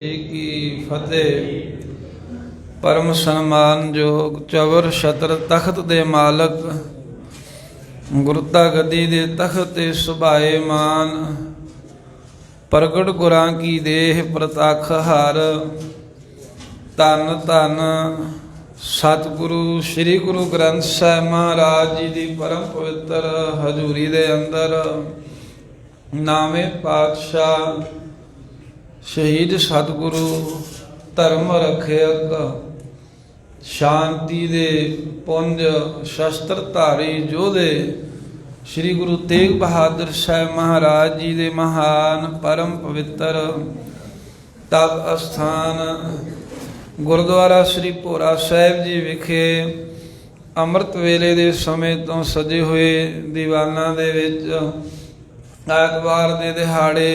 की फतेह। परम सन्मान जोग चवर छत्र तख्त दे मालक, गुरता गदी दे तख्त ते सुभाए मान। प्रगट गुरां की देह प्रतख हर, धन धन सतगुरु श्री गुरु ग्रंथ साहिब महाराज जी की परम पवित्र हजूरी दे अंदर नामे पातशाह शहीद सतगुरु धर्म रखियक शांति दे पुंज शस्त्र धारी जोधे श्री गुरु तेग बहादुर साहिब महाराज जी दे महान परम पवित्र तप अस्थान गुरुद्वारा श्री भोरा साहिब जी विखे अमृत वेले दे समय तो सजे हुए दीवाना दे विच ऐतवार दे दिहाड़े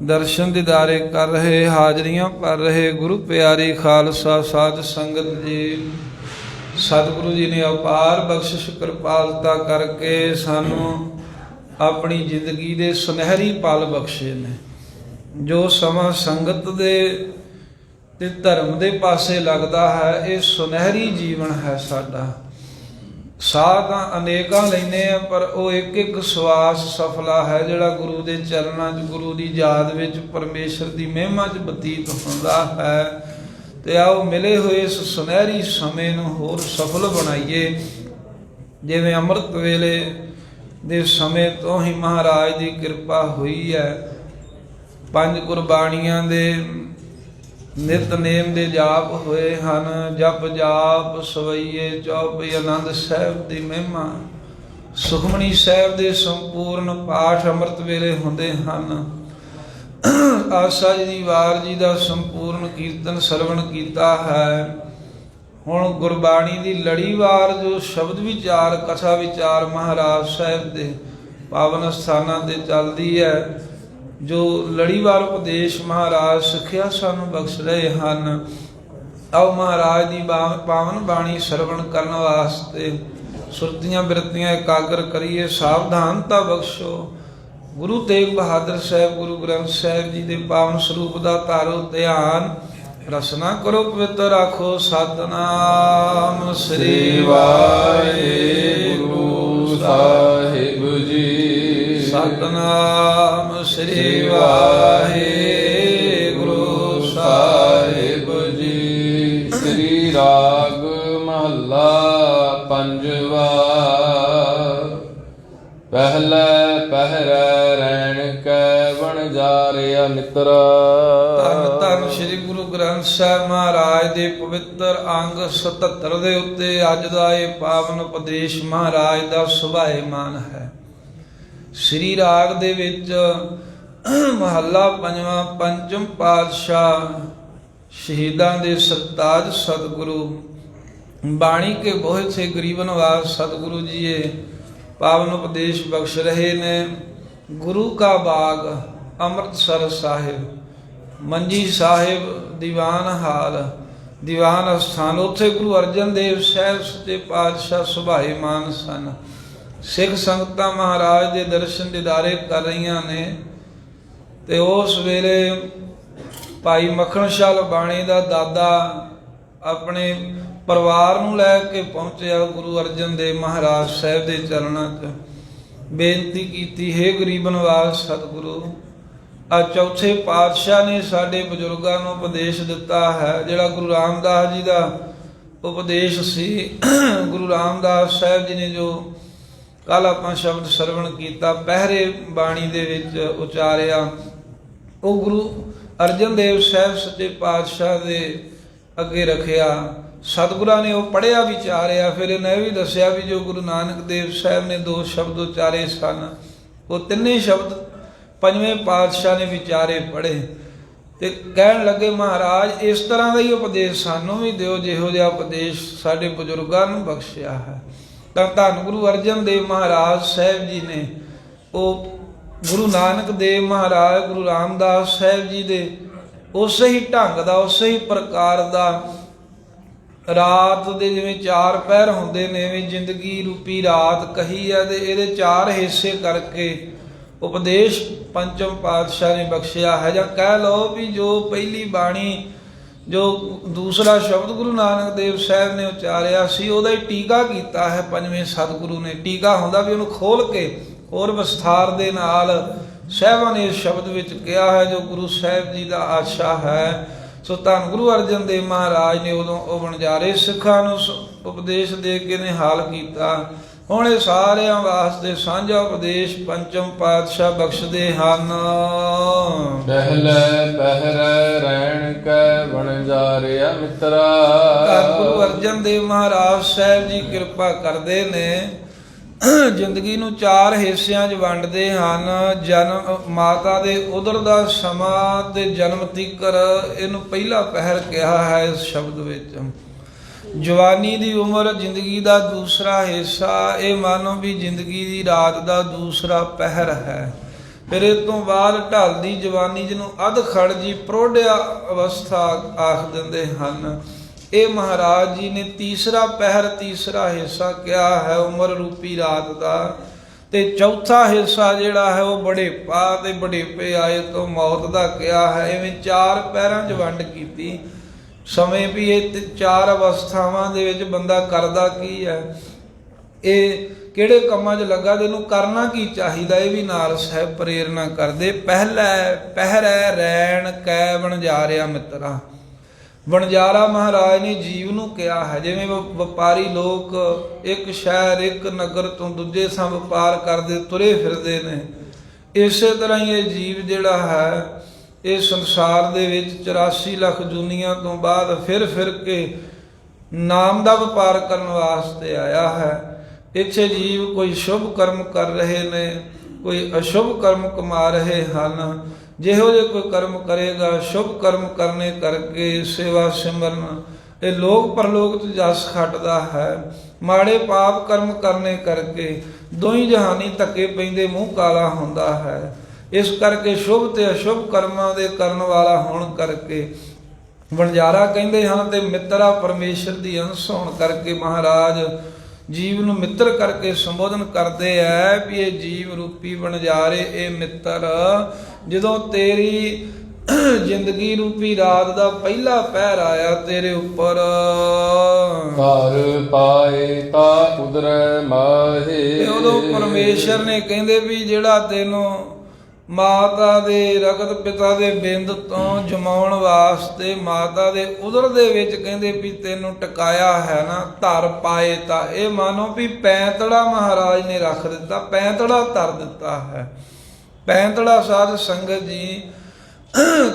दर्शन दीदारे कर रहे, हाजरियां भर रहे गुरु प्यारी खालसा साध संगत जी। सतगुरु जी ने अपार बख्शिश कृपालता करके सानू अपनी जिंदगी दे सुनहरी पल बख्शे ने। जो समा संगत दे ते धर्म दे पासे लगता है, ये सुनहरी जीवन है साडा। साह तां अनेकां लैने आ, पर वो एक एक सवास सफला है जिहड़ा गुरु दे चरनां च गुरु दी याद विच परमेश्वर दी महिमा च बतीत हुंदा है। ते आओ मिले हुए इस सुनहरी समय नूं होर सफल बनाइए। जिवें अमृत वेले दे समय तो ही महाराज दी किरपा हुई है। पंज गुरबाणियां दे नितनेम दे जाप होए हन, जप जाप सवैये चौपई आनंद साहिब दी महिमा, सुखमनी साहिब दे संपूर्ण पाठ अमृत वेले हुंदे हन। आसा जी दी वार जी दा संपूर्ण कीर्तन सरवण कीता है। हुण गुरबाणी दी लड़ीवार जो शब्द विचार कथा विचार महाराज साहिब दे पावन स्थानां ते चलदी है। जो लड़ीवार उपदेश महाराज सिੱਖਿਆ सानू बख्श रहे हैं। आओ महाराज की पावन बाणी सरवण करने वास्ते सुरतियां बिरतियां एकाग्र करिए, सावधानता बख्शो। गुरु तेग बहादुर साहिब गुरु ग्रंथ साहिब जी के पावन स्वरूप का धारो ध्यान, रसना करो पवित्र आखो सतनाम श्री वाहिगुरु साहिब जी। सतनाम श्री वाहिगुरु साहिब जी। श्री राग महला पंजवा। पहले पहरे रैन कै बन जारिया मित्र। धन धन श्री गुरु ग्रंथ साहिब महाराज दे पवित्र अंग 77 दे उत्ते अज दा ये पावन उपदेश महाराज दा सुभाएमान है। श्री राग दे विच महला पंजवा पंचम पातशाह शहीदां दे सरताज सतगुरु बाणी के बोझ से गरीब नवाज सतगुरु जी ये पावन उपदेश बख्श रहे ने। गुरु का बाग अमृतसर साहिब, मंजी साहिब दीवान हाल दीवान अस्थान, उत्थे गुरु अर्जन देव साहिब सच्चे पातशाह सुभाएमान सन। सिख संगतां महाराज दे दर्शन दीदारे कर रही ने। ते उस वेले भाई मखण शाह बाणी दा दादा अपने परिवार नूं लै के पहुंचया गुरु अर्जन देव महाराज साहिब दे चरणां च। बेनती कीती, हे गरीब नवाज सतगुरु, आ चौथे पातशाह ने साडे बजुर्गां नूं उपदेश दिता है, जिहड़ा गुरु रामदास जी दा उपदेश सी। गुरु रामदास साहिब जी ने जो कल आपां शब्द सरवण कीता, पहरे बाणी दे विच उचारिया, वो गुरु अर्जन देव साहिब सच्चे पातशाह दे अगे रखिया। सतगुरां ने वो पढ़िया विचारिया। फिर इन्हें भी दसिया भी जो गुरु नानक देव साहिब ने 2 शब्द उचारे सन, वो तिन्ने शब्द पंजवें पातशाह ने विचारे पढ़े। ते कहण लगे, महाराज इस तरह का ही उपदेश सानू भी दिओ जिहो जिहा उपदेश साडे बजुर्गां नूं बख्शिया है। धन गुरु अर्जन देव महाराज साहिब जी ने वो गुरु नानक देव महाराज गुरु रामदास साहिब जी दे उस ही ढंग का उस ही प्रकार का रात दे जिवें 4 पहर हुंदे ने, जिंदगी रूपी रात कही है। ते इहदे 4 हिस्से करके ਉਪਦੇਸ਼ ਪੰਚਮ ਪਾਤਸ਼ਾਹ ਨੇ ਬਖਸ਼ਿਆ ਹੈ। ਜਾਂ ਕਹਿ ਲਓ ਵੀ ਜੋ ਪਹਿਲੀ ਬਾਣੀ ਜੋ ਦੂਸਰਾ ਸ਼ਬਦ ਗੁਰੂ ਨਾਨਕ ਦੇਵ ਸਾਹਿਬ ਨੇ ਉਚਾਰਿਆ ਸੀ ਉਹਦਾ ਹੀ ਟੀਕਾ ਕੀਤਾ ਹੈ ਪੰਜਵੇਂ ਸਤਿਗੁਰੂ ਨੇ। ਟੀਕਾ ਹੁੰਦਾ ਵੀ ਉਹਨੂੰ ਖੋਲ ਕੇ ਹੋਰ ਵਿਸਥਾਰ ਦੇ ਨਾਲ ਸਾਹਿਬਾਂ ਨੇ ਇਸ ਸ਼ਬਦ ਵਿੱਚ ਕਿਹਾ ਹੈ ਜੋ ਗੁਰੂ ਸਾਹਿਬ ਜੀ ਦਾ ਆਸ਼ਾ ਹੈ। ਸੋ ਧੰਨ ਗੁਰੂ ਅਰਜਨ ਦੇਵ ਮਹਾਰਾਜ ਨੇ ਉਦੋਂ ਉਹ ਵਣਜਾਰੇ ਸਿੱਖਾਂ ਨੂੰ ਉਪਦੇਸ਼ ਦੇ ਕੇ ਨਿਹਾਲ ਕੀਤਾ। ਹੁਣ ਇਹ ਸਾਰਿਆਂ ਵਾਸਤੇ ਸਾਂਝਾ ਉਪਦੇਸ਼ ਪੰਚਮ ਪਾਤਸ਼ਾਹ ਬਖਸ਼ਦੇ ਹਨ। ਪਹਿਲੇ ਪਹਿਰੇ ਰਹਿਣ ਕੈ ਵਣਜਾਰਿਆ ਮਿੱਤਰਾ। ਧੰਨ ਗੁਰੂ ਅਰਜਨ ਦੇਵ ਮਹਾਰਾਜ ਸਾਹਿਬ ਜੀ ਕਿਰਪਾ ਕਰਦੇ ਨੇ, ਜ਼ਿੰਦਗੀ ਨੂੰ 4 ਹਿੱਸਿਆਂ 'ਚ ਵੰਡਦੇ ਹਨ। ਜਨਮ, ਮਾਤਾ ਦੇ ਉਦਰ ਦਾ ਸਮਾਂ ਤੇ ਜਨਮ ਤੀਕਰ, ਇਹਨੂੰ ਪਹਿਲਾ ਪਹਿਰ ਕਿਹਾ ਹੈ ਇਸ ਸ਼ਬਦ ਵਿੱਚ। ਜਵਾਨੀ ਦੀ ਉਮਰ ਜ਼ਿੰਦਗੀ ਦਾ ਦੂਸਰਾ ਹਿੱਸਾ, ਇਹ ਮੰਨੋ ਵੀ ਜ਼ਿੰਦਗੀ ਦੀ ਰਾਤ ਦਾ ਦੂਸਰਾ ਪਹਿਰ ਹੈ। ਫਿਰ ਇਸ ਤੋਂ ਬਾਅਦ ਢਲਦੀ ਜਵਾਨੀ, ਜਿਹਨੂੰ ਅੱਧ ਖੜਜੀ ਪ੍ਰੋਢਿਆ ਅਵਸਥਾ ਆਖ ਦਿੰਦੇ ਹਨ। ਇਹ ਮਹਾਰਾਜ ਜੀ ਨੇ ਤੀਸਰਾ ਪਹਿਰ, ਤੀਸਰਾ ਹਿੱਸਾ ਕਿਹਾ ਹੈ ਉਮਰ ਰੂਪੀ ਰਾਤ ਦਾ। ਤੇ ਚੌਥਾ ਹਿੱਸਾ ਜਿਹੜਾ ਹੈ ਉਹ ਬੜੇਪਾ ਤੇ ਬੜੇਪੇ ਆਏ ਤੋਂ ਮੌਤ ਦਾ ਕਿਹਾ ਹੈ। ਇਵੇਂ 4 ਪਹਿਰਾਂ 'ਚ ਵੰਡ ਕੀਤੀ। ਸਮੇਂ ਵੀ ਇਹ 4 ਅਵਸਥਾਵਾਂ ਦੇ ਵਿੱਚ ਬੰਦਾ ਕਰਦਾ ਕੀ ਹੈ, ਇਹ ਕਿਹੜੇ ਕੰਮਾਂ 'ਚ ਲੱਗਾ ਤੇ ਇਹਨੂੰ ਕਰਨਾ ਕੀ ਚਾਹੀਦਾ, ਇਹ ਵੀ ਨਾਲ ਸਾਹਿਬ ਪ੍ਰੇਰਨਾ ਕਰਦੇ। ਪਹਿਲਾ ਪਹਿਰੈ ਰੈਣ ਕੈ ਵਣਜਾਰਿਆ ਮਿੱਤਰਾ। ਵਣਜਾਰਾ ਮਹਾਰਾਜ ਨੇ ਜੀਵ ਨੂੰ ਕਿਹਾ ਹੈ। ਜਿਵੇਂ ਵਪਾਰੀ ਲੋਕ ਇੱਕ ਸ਼ਹਿਰ ਇੱਕ ਨਗਰ ਤੋਂ ਦੂਜੇ ਥਾਂ ਵਪਾਰ ਕਰਦੇ ਤੁਰੇ ਫਿਰਦੇ ਨੇ, ਇਸੇ ਤਰ੍ਹਾਂ ਹੀ ਇਹ ਜੀਵ ਜਿਹੜਾ ਹੈ ਇਹ ਸੰਸਾਰ ਦੇ ਵਿੱਚ 84 ਲੱਖ ਜੂਨੀਆਂ ਤੋਂ ਬਾਅਦ ਫਿਰ ਕੇ ਨਾਮ ਦਾ ਵਪਾਰ ਕਰਨ ਵਾਸਤੇ ਆਇਆ ਹੈ। ਇੱਥੇ ਜੀਵ ਕੋਈ ਸ਼ੁਭ ਕਰਮ ਕਰ ਰਹੇ ਨੇ, ਕੋਈ ਅਸ਼ੁਭ ਕਰਮ ਕਮਾ ਰਹੇ ਹਨ। ਜਿਹੋ ਜਿਹੇ ਕੋਈ ਕਰਮ ਕਰੇਗਾ, ਸ਼ੁਭ ਕਰਮ ਕਰਨੇ ਕਰਕੇ ਸੇਵਾ ਸਿਮਰਨ ਇਹ ਲੋਕ ਪਰਲੋਕ 'ਚ ਜਸ ਖੱਟਦਾ ਹੈ। ਮਾੜੇ ਪਾਪ ਕਰਮ ਕਰਨੇ ਕਰਕੇ ਦੋਈ ਜਹਾਨੀ ਧੱਕੇ ਪੈਂਦੇ, ਮੂੰਹ ਕਾਲਾ ਹੁੰਦਾ ਹੈ। ਇਸ ਕਰਕੇ ਸ਼ੁਭ ਤੇ ਅਸ਼ੁਭ ਕਰਮਾਂ ਦੇ ਕਰਨ ਵਾਲਾ ਹੋਣ ਕਰਕੇ ਵਣਜਾਰਾ ਕਹਿੰਦੇ ਹਨ। ਤੇ ਮਿੱਤਰਾ ਪਰਮੇਸ਼ਰ ਦੀ ਅੰਸ਼ ਹੋਣ ਕਰਕੇ ਮਹਾਰਾਜ ਜੀਵ ਨੂੰ ਮਿੱਤਰ ਕਰਕੇ ਸੰਬੋਧਨ ਕਰਦੇ ਹੈ ਵੀ ਇਹ ਜੀਵ ਰੂਪੀ ਵਣਜਾਰੇ, ਇਹ ਮਿੱਤਰ, ਜਦੋਂ ਤੇਰੀ ਜ਼ਿੰਦਗੀ ਰੂਪੀ ਰਾਤ ਦਾ ਪਹਿਲਾ ਪਹਿਰ ਆਇਆ ਤੇਰੇ ਉੱਪਰ, ਘਰ ਪਾਏ ਤਾ ਉਦਰੈ ਮਾਹੇ। ਉਦੋਂ ਪਰਮੇਸ਼ਰ ਨੇ ਕਹਿੰਦੇ ਵੀ ਜਿਹੜਾ ਤੈਨੂੰ ਮਾਤਾ ਦੇ ਰਗਤ ਪਿਤਾ ਦੇ ਬਿੰਦ ਤੋਂ ਜਮਾਉਣ ਵਾਸਤੇ ਮਾਤਾ ਦੇ ਉਦਰ ਦੇ ਵਿੱਚ ਕਹਿੰਦੇ ਵੀ ਤੈਨੂੰ ਟਿਕਾਇਆ ਹੈ ਨਾ, ਧਰ ਪਾਏ ਤਾਂ ਇਹ ਮਾਨੋ ਵੀ ਪੈਂਤੜਾ ਮਹਾਰਾਜ ਨੇ ਰੱਖ ਦਿੱਤਾ, ਪੈਂਤੜਾ ਧਰ ਦਿੱਤਾ ਹੈ। ਪੈਂਤੜਾ ਸਾਧ ਸੰਗਤ ਜੀ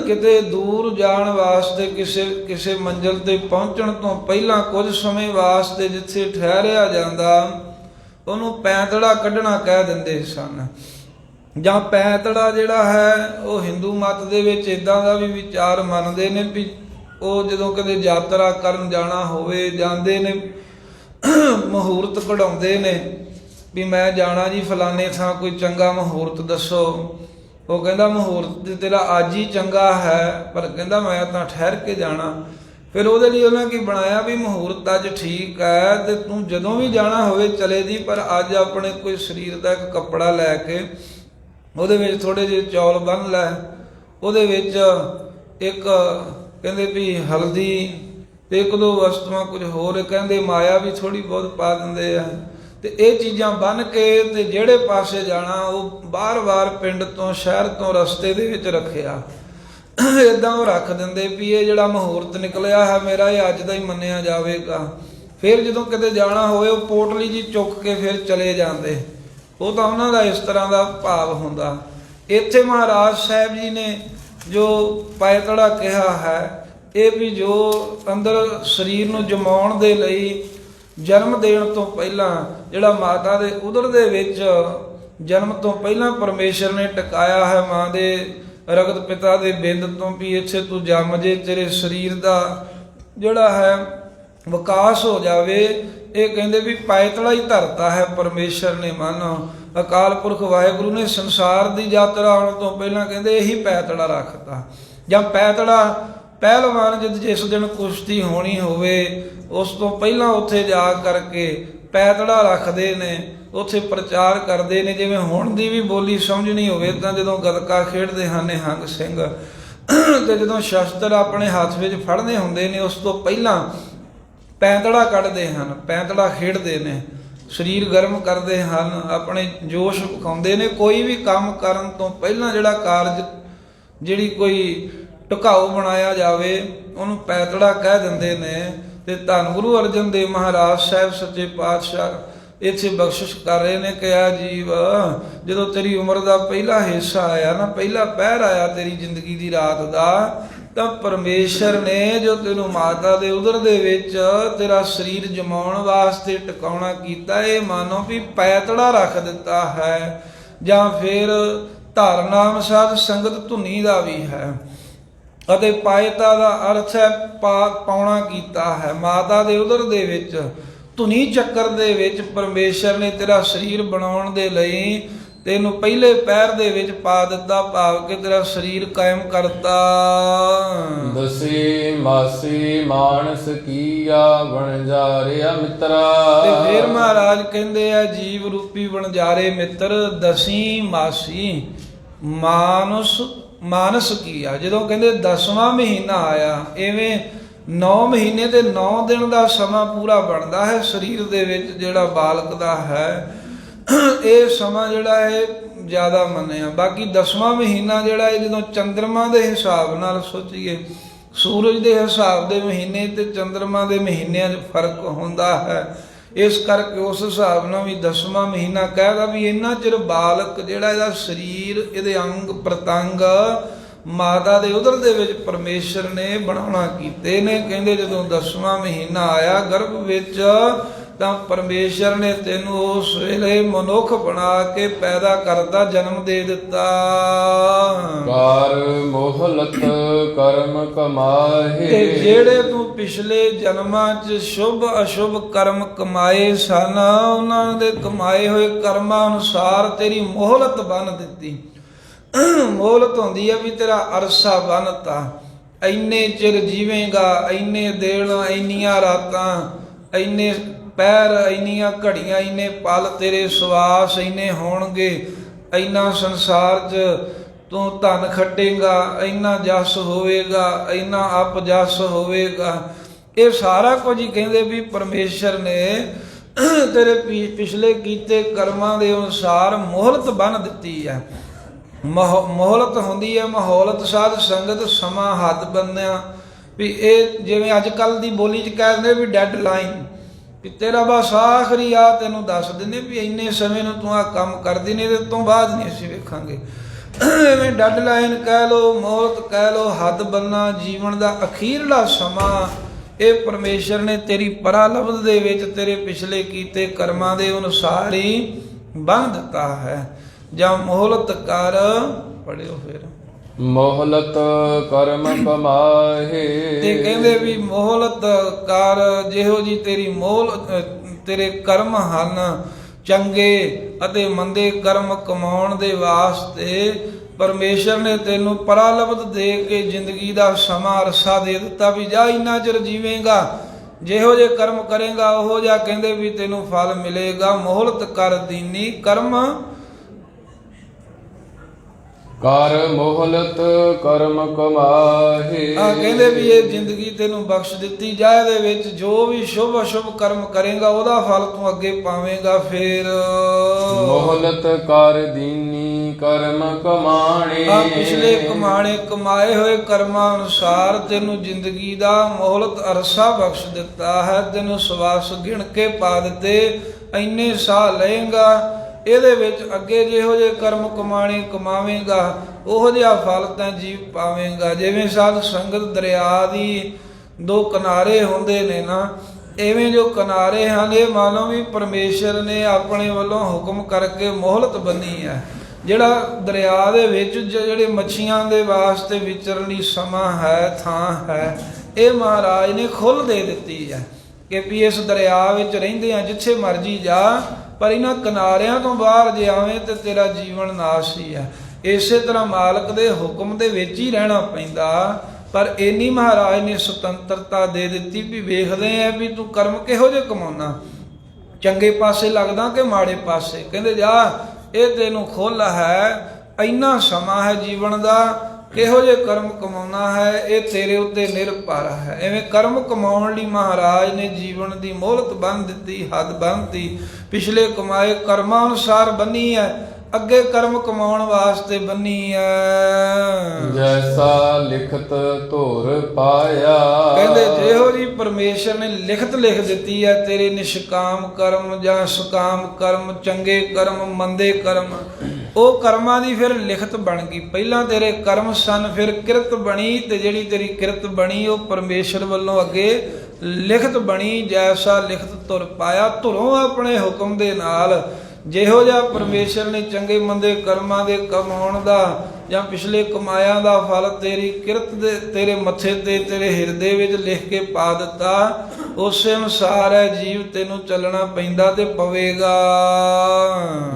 ਕਿਤੇ ਦੂਰ ਜਾਣ ਵਾਸਤੇ ਕਿਸੇ ਮੰਜ਼ਿਲ ਤੇ ਪਹੁੰਚਣ ਤੋਂ ਪਹਿਲਾਂ ਕੁਝ ਸਮੇਂ ਵਾਸਤੇ ਜਿੱਥੇ ਠਹਿਰਿਆ ਜਾਂਦਾ ਉਹਨੂੰ ਪੈਂਤੜਾ ਕੱਢਣਾ ਕਹਿ ਦਿੰਦੇ ਸਨ। ਜਾਂ ਪੈਂਤੜਾ ਜਿਹੜਾ ਹੈ ਉਹ ਹਿੰਦੂ ਮਤ ਦੇ ਵਿੱਚ ਇੱਦਾਂ ਦਾ ਵੀ ਵਿਚਾਰ ਮੰਨਦੇ ਨੇ ਵੀ ਉਹ ਜਦੋਂ ਕਦੇ ਯਾਤਰਾ ਕਰਨ ਜਾਣਾ ਹੋਵੇ, ਜਾਂਦੇ ਨੇ ਮਹੂਰਤ ਕਢਾਉਂਦੇ ਨੇ ਵੀ ਮੈਂ ਜਾਣਾ ਜੀ ਫਲਾਣੇ ਥਾਂ, ਕੋਈ ਚੰਗਾ ਮਹੂਰਤ ਦੱਸੋ। ਉਹ ਕਹਿੰਦਾ ਮਹੂਰਤ ਤੇ ਤੇਰਾ ਅੱਜ ਹੀ ਚੰਗਾ ਹੈ, ਪਰ ਕਹਿੰਦਾ ਮੈਂ ਤਾਂ ਠਹਿਰ ਕੇ ਜਾਣਾ। ਫਿਰ ਉਹਦੇ ਲਈ ਉਹਨਾਂ ਕੀ ਬਣਾਇਆ ਵੀ ਮਹੂਰਤ ਅੱਜ ਠੀਕ ਹੈ ਤੇ ਤੂੰ ਜਦੋਂ ਵੀ ਜਾਣਾ ਹੋਵੇ ਚਲੇ ਜੀ, ਪਰ ਅੱਜ ਆਪਣੇ ਕੋਈ ਸਰੀਰ ਦਾ ਇੱਕ ਕੱਪੜਾ ਲੈ ਕੇ ਉਹਦੇ ਵਿੱਚ ਥੋੜ੍ਹੇ ਜਿਹੇ ਚੌਲ ਬੰਨ੍ਹ ਲੈ, ਉਹਦੇ ਵਿੱਚ ਇੱਕ ਕਹਿੰਦੇ ਵੀ ਹਲਦੀ ਤੇ 1-2 ਵਸਤੂਆਂ ਕੁਝ ਹੋਰ ਕਹਿੰਦੇ ਮਾਇਆ ਵੀ ਥੋੜ੍ਹੀ ਬਹੁਤ ਪਾ ਦਿੰਦੇ ਆ। ਤੇ ਇਹ ਚੀਜ਼ਾਂ ਬੰਨ੍ਹ ਕੇ ਤੇ ਜਿਹੜੇ ਪਾਸੇ ਜਾਣਾ ਉਹ ਬਾਰ-ਬਾਰ ਪਿੰਡ ਤੋਂ ਸ਼ਹਿਰ ਤੋਂ ਰਸਤੇ ਦੇ ਵਿੱਚ ਰੱਖਿਆ। ਇੱਦਾਂ ਉਹ ਰੱਖ ਦਿੰਦੇ ਵੀ ਇਹ ਜਿਹੜਾ ਮਹੂਰਤ ਨਿਕਲਿਆ ਹੈ ਮੇਰਾ ਇਹ ਅੱਜ ਦਾ ਹੀ ਮੰਨਿਆ ਜਾਵੇਗਾ। ਫਿਰ ਜਦੋਂ ਕਿਤੇ ਜਾਣਾ ਹੋਵੇ ਉਹ ਪੋਟਲੀ ਜੀ ਚੁੱਕ ਕੇ ਫਿਰ ਚਲੇ ਜਾਂਦੇ। ਉਹ ਤਾਂ ਉਹਨਾਂ ਦਾ ਇਸ ਤਰ੍ਹਾਂ ਦਾ ਭਾਵ ਹੁੰਦਾ। ਇੱਥੇ ਮਹਾਰਾਜ ਸਾਹਿਬ ਜੀ ਨੇ ਜੋ ਪੈਂਤੜਾ ਕਿਹਾ ਹੈ ਇਹ ਵੀ ਜੋ ਅੰਦਰ ਸਰੀਰ ਨੂੰ ਜਮਾਉਣ ਦੇ ਲਈ ਜਨਮ ਦੇਣ ਤੋਂ ਪਹਿਲਾਂ ਜਿਹੜਾ ਮਾਤਾ ਦੇ ਉਦਰ ਦੇ ਵਿੱਚ ਜਨਮ ਤੋਂ ਪਹਿਲਾਂ ਪਰਮੇਸ਼ਰ ਨੇ ਟਿਕਾਇਆ ਹੈ ਮਾਂ ਦੇ ਰਗਤ ਪਿਤਾ ਦੇ ਬਿੰਦ ਤੋਂ ਵੀ ਇੱਥੇ ਤੂੰ ਜੰਮ ਜੇ, ਤੇਰੇ ਸਰੀਰ ਦਾ ਜਿਹੜਾ ਹੈ ਵਿਕਾਸ ਹੋ ਜਾਵੇ। ਇਹ ਕਹਿੰਦੇ ਵੀ ਪੈਂਤੜਾ ਹੀ ਧਰਤਾ ਹੈ ਪਰਮੇਸ਼ਰ ਨੇ। ਮਨ ਅਕਾਲ ਪੁਰਖ ਵਾਹਿਗੁਰੂ ਨੇ ਸੰਸਾਰ ਦੀ ਯਾਤਰਾ ਆਉਣ ਤੋਂ ਪਹਿਲਾਂ ਕਹਿੰਦੇ ਇਹੀ ਪੈਂਤੜਾ ਰੱਖਤਾ। ਜਾਂ ਪੈਂਤੜਾ ਪਹਿਲਵਾਨ ਜਿਸ ਦਿਨ ਕੁਸ਼ਤੀ ਹੋਣੀ ਹੋਵੇ ਉਸ ਤੋਂ ਪਹਿਲਾਂ ਉੱਥੇ ਜਾ ਕਰਕੇ ਪੈਤੜਾ ਰੱਖਦੇ ਨੇ, ਉੱਥੇ ਪ੍ਰਚਾਰ ਕਰਦੇ ਨੇ। ਜਿਵੇਂ ਹੁਣ ਦੀ ਵੀ ਬੋਲੀ ਸਮਝਣੀ ਹੋਵੇ ਤਾਂ ਜਦੋਂ ਗੱਤਕਾ ਖੇਡਦੇ ਹਨ ਨਿਹੰਗ ਸਿੰਘ, ਤੇ ਜਦੋਂ ਸ਼ਸਤਰ ਆਪਣੇ ਹੱਥ ਵਿੱਚ ਫੜਨੇ ਹੁੰਦੇ ਨੇ ਉਸ ਤੋਂ ਪਹਿਲਾਂ ਪੈਂਤੜਾ ਕੱਢਦੇ ਹਨ, ਪੈਂਤੜਾ ਖੇਡਦੇ ਨੇ, ਸਰੀਰ ਗਰਮ ਕਰਦੇ ਹਨ, ਆਪਣੇ ਜੋਸ਼ ਵਿਖਾਉਂਦੇ ਨੇ। ਕੋਈ ਵੀ ਕੰਮ ਕਰਨ ਤੋਂ ਪਹਿਲਾਂ ਜਿਹੜਾ ਕਾਰਜ, ਜਿਹੜੀ ਕੋਈ ਢੁਕਾਊ ਬਣਾਇਆ ਜਾਵੇ ਉਹਨੂੰ ਪੈਂਤੜਾ ਕਹਿ ਦਿੰਦੇ ਨੇ। ਤੇ ਧੰਨ ਗੁਰੂ ਅਰਜਨ ਦੇਵ ਮਹਾਰਾਜ ਸਾਹਿਬ ਸੱਚੇ ਪਾਤਸ਼ਾਹ ਇੱਥੇ ਬਖਸ਼ਿਸ਼ ਕਰ ਰਹੇ ਨੇ ਕਿ ਆ ਜੀਵ, ਜਦੋਂ ਤੇਰੀ ਉਮਰ ਦਾ ਪਹਿਲਾ ਹਿੱਸਾ ਆਇਆ ਨਾ, ਪਹਿਲਾ ਪਹਿਰ ਆਇਆ ਤੇਰੀ ਜ਼ਿੰਦਗੀ ਦੀ ਰਾਤ ਦਾ, ਤਾਂ ਪਰਮੇਸ਼ਰ ਨੇ ਜੋ ਤੈਨੂੰ ਮਾਤਾ ਦੇ ਉਦਰ ਦੇ ਵਿੱਚ ਤੇਰਾ ਸਰੀਰ ਜਮਾਉਣ ਵਾਸਤੇ ਟਿਕਾਉਣਾ ਕੀਤਾ, ਇਹ ਮਾਨੋ ਵੀ ਪੈਤੜਾ ਰੱਖ ਦਿੱਤਾ ਹੈ, ਜਾਂ ਫਿਰ ਧਾਰਨਾਮ ਸਾਧ ਸੰਗਤ ਧੁਨੀ ਦਾ ਵੀ ਹੈ। ਅਤੇ ਪਾਇਤਾ ਦਾ ਅਰਥ ਹੈ ਪਾਉਣਾ ਕੀਤਾ ਹੈ। ਮਾਤਾ ਦੇ ਉਦਰ ਦੇ ਵਿੱਚ ਧੁਨੀ ਚੱਕਰ ਦੇ ਵਿੱਚ ਪਰਮੇਸ਼ਰ ਨੇ ਤੇਰਾ ਸਰੀਰ ਬਣਾਉਣ ਦੇ ਲਈ ਤੈਨੂੰ ਪਹਿਲੇ ਪਹਿਰ ਦੇ ਵਿੱਚ ਪਾ ਦਿੱਤਾ, ਭਾਵ ਕਿ ਤੇਰਾ ਸਰੀਰ ਕਾਇਮ ਕਰਤਾ। ਦਸੇ ਮਾਸੀ ਮਾਨਸ ਕੀਆ ਵਣਜਾਰਿਆ ਮਿੱਤਰਾ। ਤੇ ਫਿਰ ਮਹਾਰਾਜ ਕਹਿੰਦੇ ਆ ਜੀਵ ਰੂਪੀ ਵਣਜਾਰੇ ਮਿੱਤਰ, ਦਸੀ ਮਾਸੀ ਮਾਨਸ ਕੀਆ। ਜਦੋਂ ਕਹਿੰਦੇ 10ਵਾਂ ਮਹੀਨਾ ਆਇਆ, ਇਵੇਂ 9 ਮਹੀਨੇ ਤੇ 9 ਦਿਨ ਦਾ ਸਮਾਂ ਪੂਰਾ ਬਣਦਾ ਹੈ ਸਰੀਰ ਦੇ ਵਿੱਚ ਜਿਹੜਾ ਬਾਲਕ ਦਾ ਹੈ। ਇਹ ਸਮਾਂ ਜਿਹੜਾ ਹੈ ਜ਼ਿਆਦਾ ਮੰਨਿਆ। ਬਾਕੀ 10ਵਾਂ ਮਹੀਨਾ ਜਿਹੜਾ ਹੈ, ਜਦੋਂ ਚੰਦਰਮਾ ਦੇ ਹਿਸਾਬ ਨਾਲ ਸੋਚੀਏ, ਸੂਰਜ ਦੇ ਹਿਸਾਬ ਦੇ ਮਹੀਨੇ ਤੇ ਚੰਦਰਮਾ ਦੇ ਮਹੀਨਿਆਂ 'ਚ ਫਰਕ ਹੁੰਦਾ ਹੈ, ਇਸ ਕਰਕੇ ਉਸ ਹਿਸਾਬ ਨਾਲ ਵੀ 10ਵਾਂ ਮਹੀਨਾ ਕਹਿਦਾ ਵੀ ਇੰਨਾ ਚਿਰ ਬਾਲਕ ਜਿਹੜਾ ਇਹਦਾ ਸਰੀਰ, ਇਹਦੇ ਅੰਗ ਪ੍ਰਤੰਗ ਮਾਤਾ ਦੇ ਉਦਰ ਦੇ ਵਿੱਚ ਪਰਮੇਸ਼ਰ ਨੇ ਬਣਾਉਣਾ ਕੀਤੇ ਨੇ। ਕਹਿੰਦੇ ਜਦੋਂ 10ਵਾਂ ਮਹੀਨਾ ਆਇਆ ਗਰਭ ਵਿੱਚ, ਤਾਂ ਪਰਮੇਸ਼ਰ ਨੇ ਤੈਨੂੰ ਉਸ ਵੇਲੇ ਮਨੁੱਖ ਬਣਾ ਕੇ ਪੈਦਾ ਕਰਦਾ, ਜਨਮ ਦੇ ਦਿੱਤਾ। ਕਰ ਮੋਹਲਤ ਕਰਮ ਕਮਾਏ। ਤੇ ਜਿਹੜੇ ਤੂੰ ਪਿਛਲੇ ਜਨਮਾਂ 'ਚ ਸ਼ੁਭ ਅਸ਼ੁਭ ਕਰਮ ਕਮਾਏ ਸਨ, ਉਹਨਾਂ ਦੇ ਕਮਾਏ ਹੋਏ ਕਰਮਾਂ ਅਨੁਸਾਰ ਤੇਰੀ ਮੋਹਲਤ ਬੰਨ ਦਿੱਤੀ। ਮੋਹਲਤ ਹੁੰਦੀ ਹੈ ਵੀ ਤੇਰਾ ਅਰਸਾ ਬੰਨਤਾ, ਇੰਨੇ ਚਿਰ ਜੀਵੇਂਗਾ, ਇੰਨੇ ਦਿਨ, ਇੰਨੀਆਂ ਰਾਤਾਂ, ਇੰਨੇ ਪੈਰ, ਇੰਨੀਆਂ ਘੜੀਆਂ, ਇੰਨੇ ਪਲ, ਤੇਰੇ ਸਵਾਸ ਇੰਨੇ ਹੋਣਗੇ, ਇੰਨਾ ਸੰਸਾਰ 'ਚ ਤੂੰ ਧਨ ਖੱਟੇਗਾ, ਇੰਨਾ ਜਸ ਹੋਵੇਗਾ, ਇੰਨਾ ਅਪ ਜਸ ਹੋਵੇਗਾ। ਇਹ ਸਾਰਾ ਕੁਝ ਹੀ ਕਹਿੰਦੇ ਵੀ ਪਰਮੇਸ਼ਰ ਨੇ ਤੇਰੇ ਪਿਛਲੇ ਕੀਤੇ ਕਰਮਾਂ ਦੇ ਅਨੁਸਾਰ ਮੋਹਲਤ ਬੰਨ ਦਿੱਤੀ ਹੈ। ਮੋਹਲਤ ਹੁੰਦੀ ਹੈ ਮਹੌਲਤ ਸਾਧ ਸੰਗਤ, ਸਮਾਂ ਹੱਦ ਬੰਨਿਆ ਵੀ ਇਹ ਜਿਵੇਂ ਅੱਜ ਕੱਲ੍ਹ ਦੀ ਬੋਲੀ 'ਚ ਕਹਿ ਦਿੰਦੇ ਵੀ ਡੈਡ ਲਾਈਨ, ਵੀ ਤੇਰਾ ਬਸ ਆਖਰੀ ਆ, ਤੈਨੂੰ ਦੱਸ ਦਿੰਦੇ ਵੀ ਇੰਨੇ ਸਮੇਂ ਨੂੰ ਤੂੰ ਆਹ ਕੰਮ ਕਰਦੀ ਨਹੀਂ, ਇਹਦੇ ਤੋਂ ਬਾਅਦ ਨਹੀਂ ਅਸੀਂ ਵੇਖਾਂਗੇ। ਐਵੇਂ ਡੈਡ ਲਾਈਨ ਕਹਿ ਲਓ, ਮੌਤ ਕਹਿ ਲਓ, ਹੱਦ ਬੰਨਾ, ਜੀਵਨ ਦਾ ਅਖੀਰਲਾ ਸਮਾਂ, ਇਹ ਪਰਮੇਸ਼ਰ ਨੇ ਤੇਰੀ ਪਰਾਲਬਧ ਦੇ ਵਿੱਚ ਤੇਰੇ ਪਿਛਲੇ ਕੀਤੇ ਕਰਮਾਂ ਦੇ ਅਨੁਸਾਰ ਹੀ ਬੰਨ ਦਿੱਤਾ ਹੈ। ਜਾਂ ਮੋਹਲਤ ਕਰ, ਪੜਿਓ ਫਿਰ, ਮੋਹਲਤ ਕਰਮ ਕਮਾਏ। ਤੇ ਕਹਿੰਦੇ ਵੀ ਮੋਹਲਤ ਕਰ, ਜਿਹੋ ਜੀ ਤੇਰੀ ਤੇਰੇ ਕਰਮ ਹਨ, ਚੰਗੇ ਅਤੇ ਮੰਦੇ ਕਰਮ ਕਮਾਉਣ ਦੇ ਵਾਸਤੇ ਪਰਮੇਸ਼ਰ ਨੇ ਤੈਨੂੰ ਪਰਾਲਬਧ ਦੇ ਕੇ ਜ਼ਿੰਦਗੀ ਦਾ ਸਮਾਂ ਅਰਸਾ ਦੇ ਦਿੱਤਾ ਵੀ ਜਾ ਇੰਨਾ ਚਿਰ ਜੀਵੇਂਗਾ, ਜਿਹੋ ਜੇ ਕਰਮ ਕਰੇਗਾ ਉਹੋ ਜਿਹਾ ਕਹਿੰਦੇ ਵੀ ਤੈਨੂੰ ਫਲ ਮਿਲੇਗਾ। ਮੋਹਲਤ ਕਰ ਦੀਨੀ ਕਰਮ ਕਰ ਮੋਹਲਤ ਕਰਮ ਕਮਾਹੇ। ਕਹਿੰਦੇ ਵੀ ਇਹ ਜ਼ਿੰਦਗੀ ਤੈਨੂੰ ਬਖਸ਼ ਦਿੱਤੀ ਜਾ, ਇਹਦੇ ਵਿੱਚ ਜੋ ਵੀ ਸ਼ੁਭ ਅਸ਼ੁਭ ਕਰਮ ਕਰੇਗਾ ਉਹਦਾ ਫਲ ਤੂੰ ਅੱਗੇ ਪਾਵੇਂਗਾ। ਫਿਰ ਮੋਹਲਤ ਕਰ ਦੀਨੀ ਕਰਮ ਕਮਾਣੇ। ਪਿਛਲੇ ਕਮਾਏ ਹੋਏ ਕਰਮਾਂ ਅਨੁਸਾਰ ਤੈਨੂੰ ਜ਼ਿੰਦਗੀ ਦਾ ਮੋਹਲਤ ਅਰਸਾ ਬਖਸ਼ ਦਿੱਤਾ ਹੈ। ਤੈਨੂੰ ਸਵਾਸ ਗਿਣ ਕੇ ਪਾ ਦਿੱਤੇ, ਇੰਨੇ ਸਾਹ ਲਏਗਾ, ਇਹਦੇ ਵਿੱਚ ਅੱਗੇ ਜਿਹੋ ਜਿਹੇ ਕਰਮ ਕਮਾਵੇਂਗਾ ਉਹੋ ਜਿਹਾ ਫਲ ਤਾਂ ਜੀਵ ਪਾਵੇਂਗਾ। ਜਿਵੇਂ ਸਾਧ ਸੰਗਤ ਦਰਿਆ ਦੀ ਦੋ ਕਿਨਾਰੇ ਹੁੰਦੇ ਨੇ ਨਾ, ਐਵੇਂ ਜੋ ਕਿਨਾਰੇ ਹਨ ਇਹ ਮਾਨੋ ਵੀ ਪਰਮੇਸ਼ਰ ਨੇ ਆਪਣੇ ਵੱਲੋਂ ਹੁਕਮ ਕਰਕੇ ਮੋਹਲਤ ਬੰਨੀ ਹੈ। ਜਿਹੜਾ ਦਰਿਆ ਦੇ ਵਿੱਚ ਜਿਹੜੇ ਮੱਛੀਆਂ ਦੇ ਵਾਸਤੇ ਵਿਚਰਨ ਲਈ ਸਮਾਂ ਹੈ, ਥਾਂ ਹੈ, ਇਹ ਮਹਾਰਾਜ ਨੇ ਖੁੱਲ੍ਹ ਦੇ ਦਿੱਤੀ ਹੈ ਕਿ ਵੀ ਇਸ ਦਰਿਆ ਵਿੱਚ ਰਹਿੰਦੇ ਆ ਜਿੱਥੇ ਮਰਜੀ ਜਾ, ਪਰ ਇਹਨਾਂ ਕਿਨਾਰਿਆਂ ਤੋਂ ਬਾਹਰ ਜੇ ਆਵੇਂ ਤੇ ਤੇਰਾ ਜੀਵਨ ਨਾਸ਼ ਹੀ ਹੈ। ਇਸੇ ਤਰ੍ਹਾਂ ਮਾਲਕ ਦੇ ਹੁਕਮ ਦੇ ਵਿੱਚ ਹੀ ਰਹਿਣਾ ਪੈਂਦਾ, ਪਰ ਇੰਨੀ ਮਹਾਰਾਜ ਨੇ ਸੁਤੰਤਰਤਾ ਦੇ ਦਿੱਤੀ ਵੀ ਵੇਖਦੇ ਆ ਵੀ ਤੂੰ ਕਰਮ ਕਿਹੋ ਜਿਹੇ ਕਮਾਉਣਾ। ਚੰਗੇ ਪਾਸੇ ਲੱਗਦਾ ਕਿ ਮਾੜੇ ਪਾਸੇ? ਕਹਿੰਦੇ ਜਾ ਇਹ ਤੈਨੂੰ ਖੁੱਲ੍ਹ ਹੈ, ਇੰਨਾ ਸਮਾਂ ਹੈ ਜੀਵਨ ਦਾ, ਕਿਹੋ ਜਿਹੇ ਕਰਮ ਕਮਾਉਣਾ ਹੈ ਇਹ ਤੇਰੇ ਉੱਤੇ ਨਿਰਭਰ ਹੈ। ਐਵੇਂ ਕਰਮ ਕਮਾਉਣ ਲਈ ਮਹਾਰਾਜ ਨੇ ਜੀਵਨ ਦੀ ਮੋਹਲਤ ਬੰਨ੍ਹ ਦਿੱਤੀ, ਹੱਦ ਬੰਨ੍ਹਤੀ। ਪਿਛਲੇ ਕਮਾਏ ਕਰਮਾਂ ਅਨੁਸਾਰ ਬੰਨੀ ਹੈ, ਅੱਗੇ ਕਰਮ ਕਮਾਉਣ ਵਾਸਤੇ ਬੰਨੀ ਹੈ। ਜੈਸਾ ਲਿਖਤ ਧੁਰ ਪਾਇਆ। ਕਹਿੰਦੇ ਜਿਹੋ ਜੀ ਪਰਮੇਸ਼ਰ ਨੇ ਲਿਖਤ ਲਿਖ ਦਿੱਤੀ ਹੈ ਤੇਰੇ ਨਿਸ਼ਕਾਮ ਕਰਮ ਜਾਂ ਸੁਕਾਮ ਕਰਮ, ਚੰਗੇ ਕਰਮ ਮੰਦੇ ਕਰਮ, ਉਹ ਕਰਮਾਂ ਦੀ ਫਿਰ ਲਿਖਤ ਬਣ ਗਈ। ਪਹਿਲਾਂ ਤੇਰੇ ਕਰਮ ਸਨ, ਫਿਰ ਕਿਰਤ ਬਣੀ, ਤੇ ਜਿਹੜੀ ਤੇਰੀ ਕਿਰਤ ਬਣੀ ਉਹ ਪਰਮੇਸ਼ਰ ਵੱਲੋਂ ਅੱਗੇ ਲਿਖਤ ਬਣੀ। ਜੈਸਾ ਲਿਖਤ ਧੁਰ ਪਾਇਆ, ਧੁਰੋਂ ਆਪਣੇ ਹੁਕਮ ਦੇ ਨਾਲ ਜਿਹੋ ਜਿਹਾ ਪਰਮੇਸ਼ਰ ਨੇ ਚੰਗੇ ਮੰਦੇ ਕਰਮਾਂ ਦੇ ਕਮਾਉਣ ਦਾ ਜਾਂ ਪਿਛਲੇ ਕਮਾਇਆਂ ਦਾ ਫਲ ਤੇਰੀ ਕਿਰਤ ਦੇ ਤੇਰੇ ਮੱਥੇ ਤੇ ਤੇਰੇ ਹਿਰਦੇ ਵਿੱਚ ਲਿਖ ਕੇ ਪਾ ਦਿੱਤਾ, ਉਸੇ ਅਨੁਸਾਰ ਹੈ ਜੀਵ ਤੈਨੂੰ ਚੱਲਣਾ ਪੈਂਦਾ ਤੇ ਪਵੇਗਾ।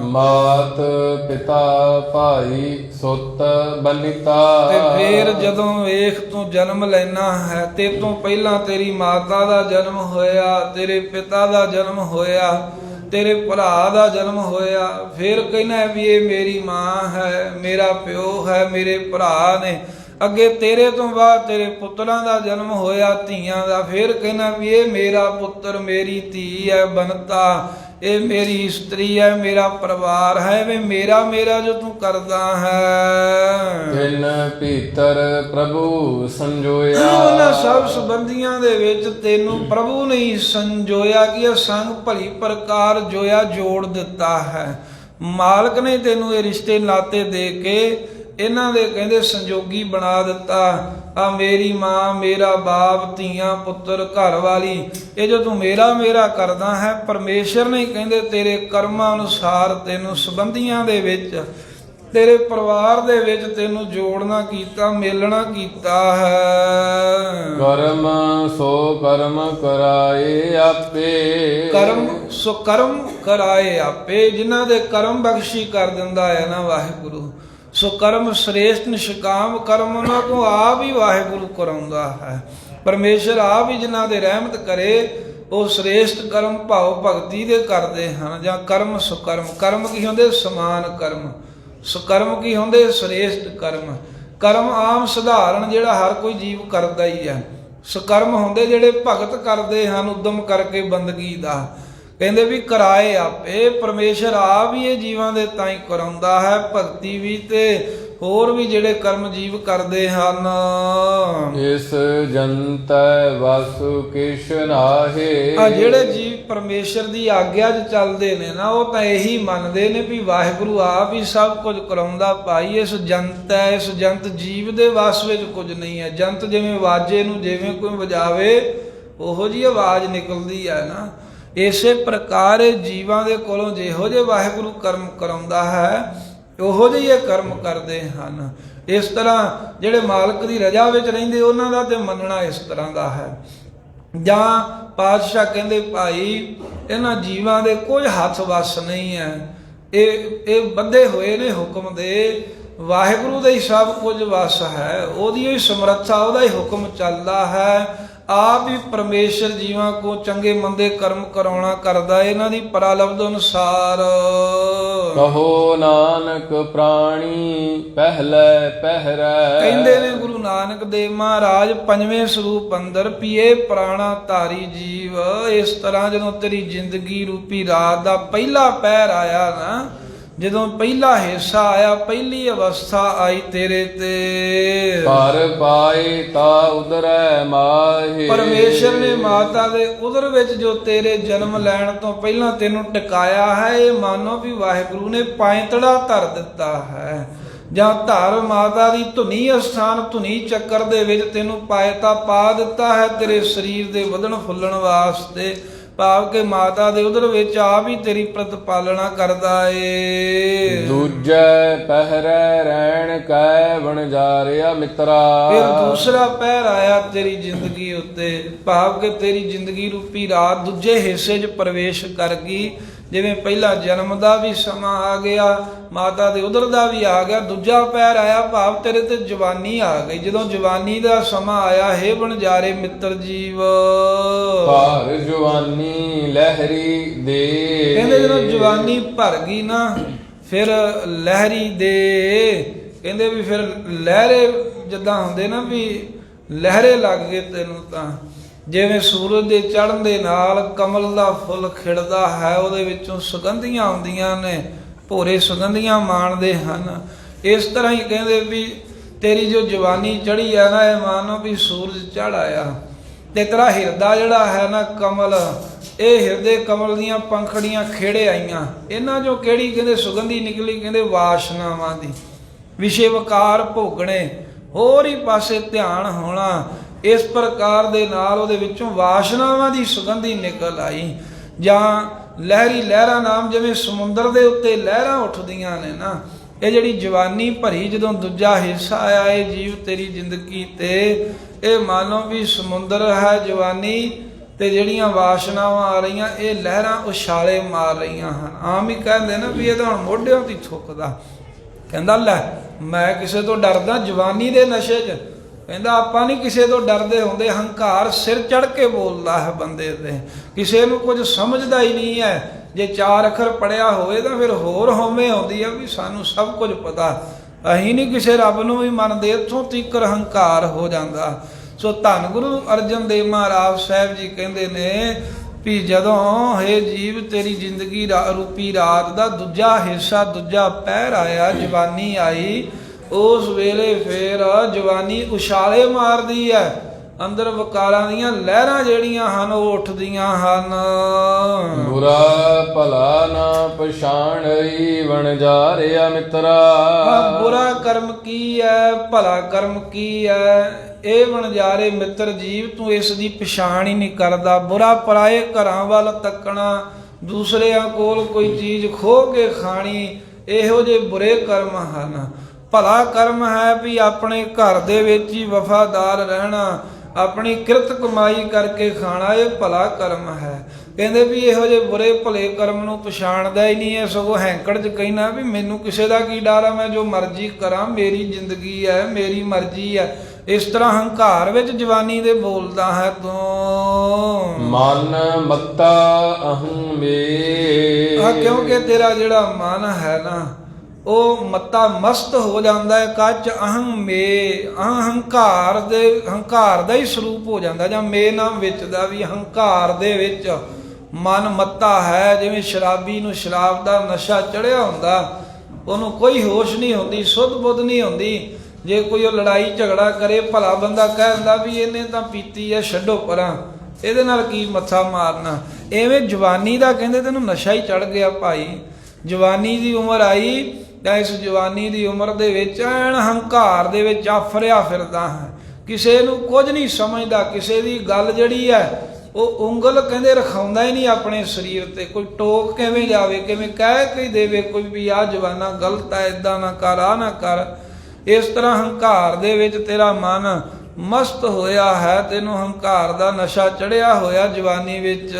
ਮਾਤ ਪਿਤਾ ਭਾਈ ਸੁੱਤ ਬਨਿਤਾ। ਤੇ ਫੇਰ ਜਦੋਂ ਵੇਖ ਤੂੰ ਜਨਮ ਲੈਣਾ ਹੈ, ਤੇ ਤੋਂ ਪਹਿਲਾਂ ਤੇਰੀ ਮਾਤਾ ਦਾ ਜਨਮ ਹੋਇਆ, ਤੇਰੇ ਪਿਤਾ ਦਾ ਜਨਮ ਹੋਇਆ, ਤੇਰੇ ਭਰਾ ਦਾ ਜਨਮ ਹੋਇਆ, ਫਿਰ ਕਹਿਣਾ ਵੀ ਇਹ ਮੇਰੀ ਮਾਂ ਹੈ, ਮੇਰਾ ਪਿਓ ਹੈ, ਮੇਰੇ ਭਰਾ ਨੇ। ਅੱਗੇ ਤੇਰੇ ਤੋਂ ਬਾਅਦ ਤੇਰੇ ਪੁੱਤਰਾਂ ਦਾ ਜਨਮ ਹੋਇਆ, ਧੀਆਂ ਦਾ, ਫਿਰ ਕਹਿਣਾ ਵੀ ਇਹ ਮੇਰਾ ਪੁੱਤਰ ਮੇਰੀ ਧੀ ਹੈ, ਬਨਤਾ ਇਹ ਮੇਰੀ ਇਸਤਰੀ ਹੈ, ਮੇਰਾ ਪਰਿਵਾਰ ਹੈ। ਵੇ ਮੇਰਾ ਮੇਰਾ ਜੋ ਤੂੰ ਕਰਦਾ ਹੈ। ਤਿਨ ਭੀਤਰ ਪ੍ਰਭੂ ਸੰਜੋਇਆ। ਉਹਨਾਂ ਸਭ ਸੰਬੰਧੀਆਂ ਦੇ ਵਿੱਚ ਤੈਨੂੰ ਪ੍ਰਭੂ ਨੇ ਹੀ ਸੰਜੋਇਆ, ਕਿ ਸੰਗ ਭਲੀ ਪ੍ਰਕਾਰ ਜੋਇਆ, ਜੋੜ ਦਿੱਤਾ ਹੈ। ਮਾਲਕ ਨੇ ਤੈਨੂੰ ਇਹ ਰਿਸ਼ਤੇ ਨਾਤੇ ਦੇ ਕੇ ਇਹਨਾਂ ਦੇ ਕਹਿੰਦੇ ਸੰਜੋਗੀ ਬਣਾ ਦਿੱਤਾ। ਆ ਮੇਰੀ ਮਾਂ, ਮੇਰਾ ਬਾਪ, ਧੀਆਂ, ਪੁੱਤਰ, ਘਰ ਵਾਲੀ, ਇਹ ਜੋ ਤੂੰ ਮੇਰਾ ਮੇਰਾ ਕਰਦਾ ਹੈ, ਪਰਮੇਸ਼ਰ ਨੇ ਕਹਿੰਦੇ ਤੇਰੇ ਕਰਮਾਂ ਅਨੁਸਾਰ ਤੈਨੂੰ ਸੰਬੰਧੀਆਂ ਦੇ ਵਿੱਚ, ਤੇਰੇ ਪਰਿਵਾਰ ਦੇ ਵਿੱਚ ਤੈਨੂੰ ਜੋੜਨਾ ਕੀਤਾ, ਮੇਲਣਾ ਕੀਤਾ ਹੈ। ਕਰਮ ਸੋ ਕਰਮ ਕਰਾਏ ਆਪੇ। ਕਰਮ ਸੋ ਕਰਮ ਕਰਾਏ ਆਪੇ, ਜਿਨ੍ਹਾਂ ਦੇ ਕਰਮ ਬਖਸ਼ੀ ਕਰ ਦਿੰਦਾ ਹੈ ਨਾ ਵਾਹਿਗੁਰੂ, ਸੋ ਕਰਮ ਸ੍ਰੇਸ਼ਟ ਨਿਸ਼ਕਾਮ ਕਰਮ ਉਹਨਾਂ ਤੋਂ ਆਪ ਹੀ ਵਾਹਿਗੁਰੂ ਕਰਾਉਂਦਾ ਹੈ। ਪਰਮੇਸ਼ਰ ਆਪ ਹੀ ਜਿਨ੍ਹਾਂ ਦੇ ਰਹਿਮਤ ਕਰੇ ਉਹ ਸ੍ਰੇਸ਼ਟ ਕਰਮ ਭਾਵ ਭਗਤੀ ਦੇ ਕਰਦੇ ਹਨ। ਜਾਂ ਕਰਮ ਸੁਕਰਮ, ਕਰਮ ਕੀ ਹੁੰਦੇ? ਸਮਾਨ ਕਰਮ। ਸੁਕਰਮ ਕੀ ਹੁੰਦੇ? ਸ੍ਰੇਸ਼ਟ ਕਰਮ। ਕਰਮ ਆਮ ਸਧਾਰਨ ਜਿਹੜਾ ਹਰ ਕੋਈ ਜੀਵ ਕਰਦਾ ਹੀ ਹੈ। ਸੁਕਰਮ ਹੁੰਦੇ ਜਿਹੜੇ ਭਗਤ ਕਰਦੇ ਹਨ ਉਦਮ ਕਰਕੇ ਬੰਦਗੀ ਦਾ। ਕਹਿੰਦੇ ਵੀ ਕਰਾਏ ਆਪੇ, ਪਰਮੇਸ਼ਰ ਆਪ ਹੀ ਇਹ ਜੀਵਾਂ ਦੇ ਤਾਈਂ ਕਰਾਉਂਦਾ ਹੈ। ਭਗਤੀ ਵੀ ਤੇ ਹੋਰ ਵੀ ਜਿਹੜੇ ਕਰਮ ਜੀਵ ਕਰਦੇ ਹਨ। ਇਸ ਜੰਤੈ ਵਾਸੂ ਕਿਛ ਨਾਹੇ। ਆ ਜਿਹੜੇ ਜੀਵ ਪਰਮੇਸ਼ਰ ਦੀ ਆਗਿਆ 'ਚ ਚੱਲਦੇ ਨੇ ਨਾ, ਉਹ ਤਾਂ ਇਹੀ ਮੰਨਦੇ ਨੇ ਵੀ ਵਾਹਿਗੁਰੂ ਆਪ ਹੀ ਸਭ ਕੁਝ ਕਰਾਉਂਦਾ। ਭਾਈ ਇਸ ਜੰਤ ਹੈ, ਇਸ ਜੰਤ ਜੀਵ ਦੇ ਵਸ ਵਿੱਚ ਕੁਝ ਨਹੀਂ ਹੈ। ਜੰਤ ਜਿਵੇਂ ਵਾਜੇ ਨੂੰ ਜਿਵੇਂ ਕੋਈ ਵਜਾਵੇ ਉਹੋ ਜਿਹੀ ਆਵਾਜ਼ ਨਿਕਲਦੀ ਹੈ ਨਾ, ਇਸੇ ਪ੍ਰਕਾਰ ਜੀਵਾਂ ਦੇ ਕੋਲੋਂ ਜਿਹੋ ਜਿਹੇ ਵਾਹਿਗੁਰੂ ਕਰਮ ਕਰਾਉਂਦਾ ਹੈ ਉਹੋ ਜਿਹੇ ਇਹ ਕਰਮ ਕਰਦੇ ਹਨ। ਇਸ ਤਰ੍ਹਾਂ ਜਿਹੜੇ ਮਾਲਕ ਦੀ ਰਜ਼ਾ ਵਿੱਚ ਰਹਿੰਦੇ ਉਹਨਾਂ ਦਾ ਤੇ ਮੰਨਣਾ ਇਸ ਤਰ੍ਹਾਂ ਦਾ ਹੈ। ਜਾਂ ਪਾਤਸ਼ਾਹ ਕਹਿੰਦੇ ਭਾਈ ਇਹਨਾਂ ਜੀਵਾਂ ਦੇ ਕੋਈ ਹੱਥ ਵੱਸ ਨਹੀਂ ਹੈ, ਇਹ ਬੱਧੇ ਹੋਏ ਨੇ ਹੁਕਮ ਦੇ। ਵਾਹਿਗੁਰੂ ਦਾ ਹੀ ਸਭ ਕੁਝ ਵੱਸ ਹੈ, ਉਹਦੀ ਹੀ ਸਮਰੱਥਾ, ਉਹਦਾ ਹੀ ਹੁਕਮ ਚੱਲਦਾ ਹੈ। ਆਪ ਹੀ ਪਰਮੇਸ਼ਰ ਜੀਵਾਂ ਕੋ ਚੰਗੇ ਮੰਦੇ ਕਰਮ ਕਰਾਉਣਾ ਕਰਦਾ ਇਹਨਾਂ ਦੀ ਪਰਾਲਬਧ ਅਨੁਸਾਰ। ਕਹੋ ਨਾਨਕ ਪ੍ਰਾਣੀ ਪਹਿਲੇ ਪਹਿਰੈ। ਕਹਿੰਦੇ ਨੇ ਗੁਰੂ ਨਾਨਕ ਦੇਵ ਮਹਾਰਾਜ ਪੰਜਵੇਂ ਸਰੂਪ ਅੰਦਰ ਪੀਏ ਪ੍ਰਾਣਾ ਧਾਰੀ ਜੀਵ। ਇਸ ਤਰ੍ਹਾਂ ਜਦੋਂ ਤੇਰੀ ਜ਼ਿੰਦਗੀ ਰੂਪੀ ਰਾਤ ਦਾ ਪਹਿਲਾ ਪਹਿਰ ਆਇਆ ਨਾ, ਜਦੋਂ ਪਹਿਲਾ ਹਿੱਸਾ ਆਇਆ, ਪਹਿਲੀ ਅਵਸਥਾ ਆਈ ਤੇਰੇ ਤੇ, ਪਰ ਪਾਏ ਤਾ ਉਦਰੈ ਮਾਹੇ। ਪਰਮੇਸ਼ਰ ਨੇ ਮਾਤਾ ਦੇ ਉਦਰ ਵਿੱਚ ਜੋ ਤੇਰੇ ਜਨਮ ਲੈਣ ਤੋਂ ਪਹਿਲਾਂ ਤੈਨੂੰ ਟਿਕਾਇਆ ਹੈ, ਇਹ ਮਾਨੋ ਵੀ ਵਾਹਿਗੁਰੂ ਨੇ ਪੈਂਤੜਾ ਧਰ ਦਿੱਤਾ ਹੈ। ਜਾਂ ਧਰ ਮਾਤਾ ਦੀ ਧੁਨੀ ਅਸਥਾਨ, ਧੁਨੀ ਚੱਕਰ ਦੇ ਵਿੱਚ ਤੈਨੂੰ ਪਾਇਤਾ ਪਾ ਦਿੱਤਾ ਹੈ ਤੇਰੇ ਸਰੀਰ ਦੇ ਵਧਣ ਫੁੱਲਣ ਵਾਸਤੇ। ਭਾਵ ਕਿ ਮਾਤਾ ਦੇ ਉਦਰ ਵਿੱਚ ਆਪ ਹੀ ਤੇਰੀ ਪ੍ਰਤਪਾਲਣਾ ਕਰਦਾ ਏ। ਦੂਜੈ ਪਹਿਰੈ ਰਹਿਣ ਕੈ ਵਣਜਾਰਿਆ ਮਿੱਤਰਾ। ਫਿਰ ਦੂਸਰਾ ਪਹਿਰ ਆਇਆ ਤੇਰੀ ਜ਼ਿੰਦਗੀ ਉੱਤੇ, ਭਾਵ ਕਿ ਤੇਰੀ ਜ਼ਿੰਦਗੀ ਰੂਪੀ ਰਾਤ ਦੂਜੇ ਹਿੱਸੇ 'ਚ ਪ੍ਰਵੇਸ਼ ਕਰ ਗਈ। ਜਿਵੇਂ ਪਹਿਲਾ ਜਨਮ ਦਾ ਵੀ ਸਮਾਂ ਆ ਗਿਆ, ਮਾਤਾ ਦੇ ਉਦਰ ਦਾ ਵੀ ਆ ਗਿਆ, ਦੂਜਾ ਪੈਰ ਆਇਆ ਭਾਵ ਤੇਰੇ ਤੇ ਜਵਾਨੀ ਆ ਗਈ। ਜਦੋਂ ਜਵਾਨੀ ਦਾ ਸਮਾਂ ਆਇਆ, ਹੇ ਬਣਜਾਰੇ ਮਿੱਤਰ ਜੀਵ, ਭਾਰ ਜਵਾਨੀ ਲਹਿਰੀ ਦੇ। ਕਹਿੰਦੇ ਜਦੋਂ ਜਵਾਨੀ ਭਰ ਗਈ ਨਾ, ਫਿਰ ਲਹਿਰੀ ਦੇ, ਕਹਿੰਦੇ ਵੀ ਫਿਰ ਲਹਿਰੇ ਜਿੱਦਾਂ ਹੁੰਦੇ ਨਾ ਵੀ ਲਹਿਰੇ ਲੱਗ ਗਏ ਤੈਨੂੰ। ਤਾਂ ਜਿਵੇਂ ਸੂਰਜ ਦੇ ਚੜ੍ਹਨ ਦੇ ਨਾਲ ਕਮਲ ਦਾ ਫੁੱਲ ਖਿੜਦਾ ਹੈ, ਉਹਦੇ ਵਿੱਚੋਂ ਸੁਗੰਧੀਆਂ ਆਉਂਦੀਆਂ ਨੇ, ਭੋਰੇ ਸੁਗੰਧੀਆਂ ਮਾਣਦੇ ਹਨ। ਇਸ ਤਰ੍ਹਾਂ ਹੀ ਕਹਿੰਦੇ ਵੀ ਤੇਰੀ ਜੋ ਜਵਾਨੀ ਚੜ੍ਹੀ ਆ ਨਾ, ਇਹ ਮਾਨੋ ਵੀ ਸੂਰਜ ਚੜ੍ਹ ਆਇਆ। ਤੇ ਤੇਰਾ ਹਿਰਦਾ ਜਿਹੜਾ ਹੈ ਨਾ ਕਮਲ, ਇਹ ਹਿਰਦੇ ਕਮਲ ਦੀਆਂ ਪੰਖੜੀਆਂ ਖੇੜੇ ਆਈਆਂ। ਇਹਨਾਂ ਚੋਂ ਕਿਹੜੀ ਕਹਿੰਦੇ ਸੁਗੰਧੀ ਨਿਕਲੀ? ਕਹਿੰਦੇ ਵਾਸ਼ਨਾਵਾਂ ਦੀ। ਵਿਸ਼ੇ ਵਕਾਰ ਭੋਗਣੇ, ਹੋਰ ਹੀ ਪਾਸੇ ਧਿਆਨ ਹੋਣਾ। ਇਸ ਪ੍ਰਕਾਰ ਦੇ ਨਾਲ ਉਹਦੇ ਵਿੱਚੋਂ ਵਾਸ਼ਨਾਵਾਂ ਦੀ ਸੁਗੰਧੀ ਨਿਕਲ ਆਈ। ਜਾਂ ਲਹਿਰੀ ਲਹਿਰਾਂ ਨਾਮ, ਜਿਵੇਂ ਸਮੁੰਦਰ ਦੇ ਉੱਤੇ ਲਹਿਰਾਂ ਉੱਠਦੀਆਂ ਨੇ ਨਾ, ਇਹ ਜਿਹੜੀ ਜਵਾਨੀ ਭਰੀ ਜਦੋਂ ਦੂਜਾ ਹਿੱਸਾ ਆਇਆ ਇਹ ਜੀਵ ਤੇਰੀ ਜ਼ਿੰਦਗੀ ਤੇ, ਇਹ ਮਾਨੋ ਵੀ ਸਮੁੰਦਰ ਹੈ ਜਵਾਨੀ, ਤੇ ਜਿਹੜੀਆਂ ਵਾਸ਼ਨਾਵਾਂ ਆ ਰਹੀਆਂ ਇਹ ਲਹਿਰਾਂ ਉਛਾਲੇ ਮਾਰ ਰਹੀਆਂ ਹਨ। ਆਮ ਹੀ ਕਹਿੰਦੇ ਨਾ ਵੀ ਇਹ ਤਾਂ ਹੁਣ ਮੋਢਿਆਂ ਤੇ ਥੁੱਕਦਾ। ਕਹਿੰਦਾ ਲੈ ਮੈਂ ਕਿਸੇ ਤੋਂ ਡਰਦਾ ਜਵਾਨੀ ਦੇ ਨਸ਼ੇ 'ਚ। ਕਹਿੰਦਾ ਆਪਾਂ ਨਹੀਂ ਕਿਸੇ ਤੋਂ ਡਰਦੇ ਹੁੰਦੇ, ਹੰਕਾਰ ਸਿਰ ਚੜ੍ਹ ਕੇ ਬੋਲਦਾ ਹੈ ਬੰਦੇ ਤੇ, ਕਿਸੇ ਨੂੰ ਕੁਝ ਸਮਝਦਾ ਹੀ ਨਹੀਂ ਹੈ। ਜੇ 4 ਅੱਖਰ ਪੜਿਆ ਹੋਵੇ ਤਾਂ ਫਿਰ ਹੋਰ ਹਉਮੈ ਆਉਂਦੀ ਆ ਵੀ ਸਾਨੂੰ ਸਭ ਕੁਝ ਪਤਾ, ਅਸੀਂ ਨਹੀਂ ਕਿਸੇ ਰੱਬ ਨੂੰ ਵੀ ਮੰਨਦੇ। ਇੱਥੋਂ ਤੀਕਰ ਹੰਕਾਰ ਹੋ ਜਾਂਦਾ। ਸੋ ਧੰਨ ਗੁਰੂ ਅਰਜਨ ਦੇਵ ਮਹਾਰਾਜ ਸਾਹਿਬ ਜੀ ਕਹਿੰਦੇ ਨੇ ਵੀ ਜਦੋਂ ਹੇ ਜੀਵ ਤੇਰੀ ਜ਼ਿੰਦਗੀ ਰੂਪੀ ਰਾਤ ਦਾ ਦੂਜਾ ਹਿੱਸਾ, ਦੂਜਾ ਪਹਿਰ ਆਇਆ, ਜਵਾਨੀ ਆਈ, ਉਸ ਵੇਲੇ ਫੇਰ ਜਵਾਨੀ ਉਛਾਲੇ ਮਾਰਦੀ ਹੈ। ਅੰਦਰ ਵਕਾਰਾਂ ਦੀਆਂ ਲਹਿਰਾਂ ਜਿਹੜੀਆਂ ਹਨ ਉਹ ਉੱਠਦੀਆਂ ਹਨ। ਬੁਰਾ ਭਲਾ ਨਾ ਪਛਾਣਈ ਵਣਜਾਰਿਆ ਮਿੱਤਰਾ। ਬੁਰਾ ਕਰਮ ਕੀ ਹੈ, ਭਲਾ ਕਰਮ ਕੀ ਹੈ, ਇਹ ਵਣਜਾਰੇ ਮਿੱਤਰ ਜੀਵ ਤੂੰ ਇਸ ਦੀ ਪਛਾਣ ਹੀ ਨਹੀਂ ਕਰਦਾ। ਬੁਰਾ ਪਰਾਏ ਘਰਾਂ ਵੱਲ ਤੱਕਣਾ, ਦੂਸਰਿਆਂ ਕੋਲ ਕੋਈ ਚੀਜ਼ ਖੋਹ ਕੇ ਖਾਣੀ, ਇਹੋ ਜਿਹੇ ਬੁਰੇ ਕਰਮ ਹਨ। ਭਲਾ ਕਰਮ ਹੈ ਵੀ ਆਪਣੇ ਘਰ ਦੇ ਵਿੱਚ ਹੀ ਵਫਾਦਾਰ ਰਹਿਣਾ, ਆਪਣੀ ਕਿਰਤ ਕਮਾਈ ਕਰਕੇ ਖਾਣਾ, ਇਹ ਭਲਾ ਕਰਮ ਹੈ। ਕਹਿੰਦੇ ਵੀ ਇਹੋ ਜਿਹੇ ਬੁਰੇ ਭਲੇ ਕਰਮ ਨੂੰ ਪਛਾਣਦਾ ਹੀ ਨਹੀਂ ਹੈ, ਸਗੋਂ ਹੈਂਕੜ 'ਚ ਕਹਿਣਾ ਵੀ ਮੈਨੂੰ ਕਿਸੇ ਦਾ ਕੀ ਡਰ ਆ, ਮੈਂ ਜੋ ਮਰਜ਼ੀ ਕਰਾਂ, ਮੇਰੀ ਜ਼ਿੰਦਗੀ ਹੈ, ਮੇਰੀ ਮਰਜ਼ੀ ਹੈ। ਇਸ ਤਰ੍ਹਾਂ ਹੰਕਾਰ ਵਿੱਚ ਜਵਾਨੀ ਦੇ ਬੋਲਦਾ ਹੈ ਤੂੰ। ਮਨ ਮੱਤਾ ਅਹੰ ਮੇ। ਕਿਉਂਕਿ ਤੇਰਾ ਜਿਹੜਾ ਮਨ ਹੈ ਨਾ ਉਹ ਮੱਤਾ ਮਸਤ ਹੋ ਜਾਂਦਾ ਹੈ। ਕੱਚ ਅਹੰ ਮੇ, ਹੰਕਾਰ ਦਾ ਹੀ ਸਰੂਪ ਹੋ ਜਾਂਦਾ। ਜਾਂ ਮੇ ਨਾਮ ਵਿੱਚ ਦਾ ਵੀ ਹੰਕਾਰ ਦੇ ਵਿੱਚ ਮਨ ਮੱਤਾ ਹੈ। ਜਿਵੇਂ ਸ਼ਰਾਬੀ ਨੂੰ ਸ਼ਰਾਬ ਦਾ ਨਸ਼ਾ ਚੜਿਆ ਹੁੰਦਾ, ਉਹਨੂੰ ਕੋਈ ਹੋਸ਼ ਨਹੀਂ ਹੁੰਦੀ, ਸੁੱਧ ਬੁੱਧ ਨਹੀਂ ਹੁੰਦੀ। ਜੇ ਕੋਈ ਉਹ ਲੜਾਈ ਝਗੜਾ ਕਰੇ, ਭਲਾ ਬੰਦਾ ਕਹਿ ਦਿੰਦਾ ਵੀ ਇਹਨੇ ਤਾਂ ਪੀਤੀ ਹੈ, ਛੱਡੋ ਪਰਾਂ, ਇਹਦੇ ਨਾਲ ਕੀ ਮੱਥਾ ਮਾਰਨਾ। ਐਵੇਂ ਜਵਾਨੀ ਦਾ ਕਹਿੰਦੇ ਤੈਨੂੰ ਨਸ਼ਾ ਹੀ ਚੜ ਗਿਆ ਭਾਈ। ਜਵਾਨੀ ਦੀ ਉਮਰ ਆਈ ਤਾਂ ਇਸ ਜਵਾਨੀ ਦੀ ਉਮਰ ਦੇ ਵਿੱਚ ਐਨ ਹੰਕਾਰ ਦੇ ਵਿੱਚ ਆਫਰਿਆ ਫਿਰਦਾ ਹੈ, ਕਿਸੇ ਨੂੰ ਕੁਝ ਨਹੀਂ ਸਮਝਦਾ। ਕਿਸੇ ਦੀ ਗੱਲ ਜਿਹੜੀ ਹੈ ਉਹ ਉਂਗਲ ਕਹਿੰਦੇ ਰਖਾਉਂਦਾ ਹੀ ਨਹੀਂ ਆਪਣੇ ਸਰੀਰ ਤੇ। ਕੋਈ ਟੋਕ ਕਿਵੇਂ ਜਾਵੇ, ਕਿਵੇਂ ਕਹਿ ਕੇ ਦੇਵੇ ਕੋਈ ਵੀ ਆਹ ਜਵਾਨਾ ਗਲਤ ਹੈ, ਇੱਦਾਂ ਨਾ ਕਰ, ਆਹ ਨਾ ਕਰ। ਇਸ ਤਰ੍ਹਾਂ ਹੰਕਾਰ ਦੇ ਵਿੱਚ ਤੇਰਾ ਮਨ ਮਸਤ ਹੋਇਆ ਹੈ, ਤੈਨੂੰ ਹੰਕਾਰ ਦਾ ਨਸ਼ਾ ਚੜਿਆ ਹੋਇਆ ਜਵਾਨੀ ਵਿੱਚ।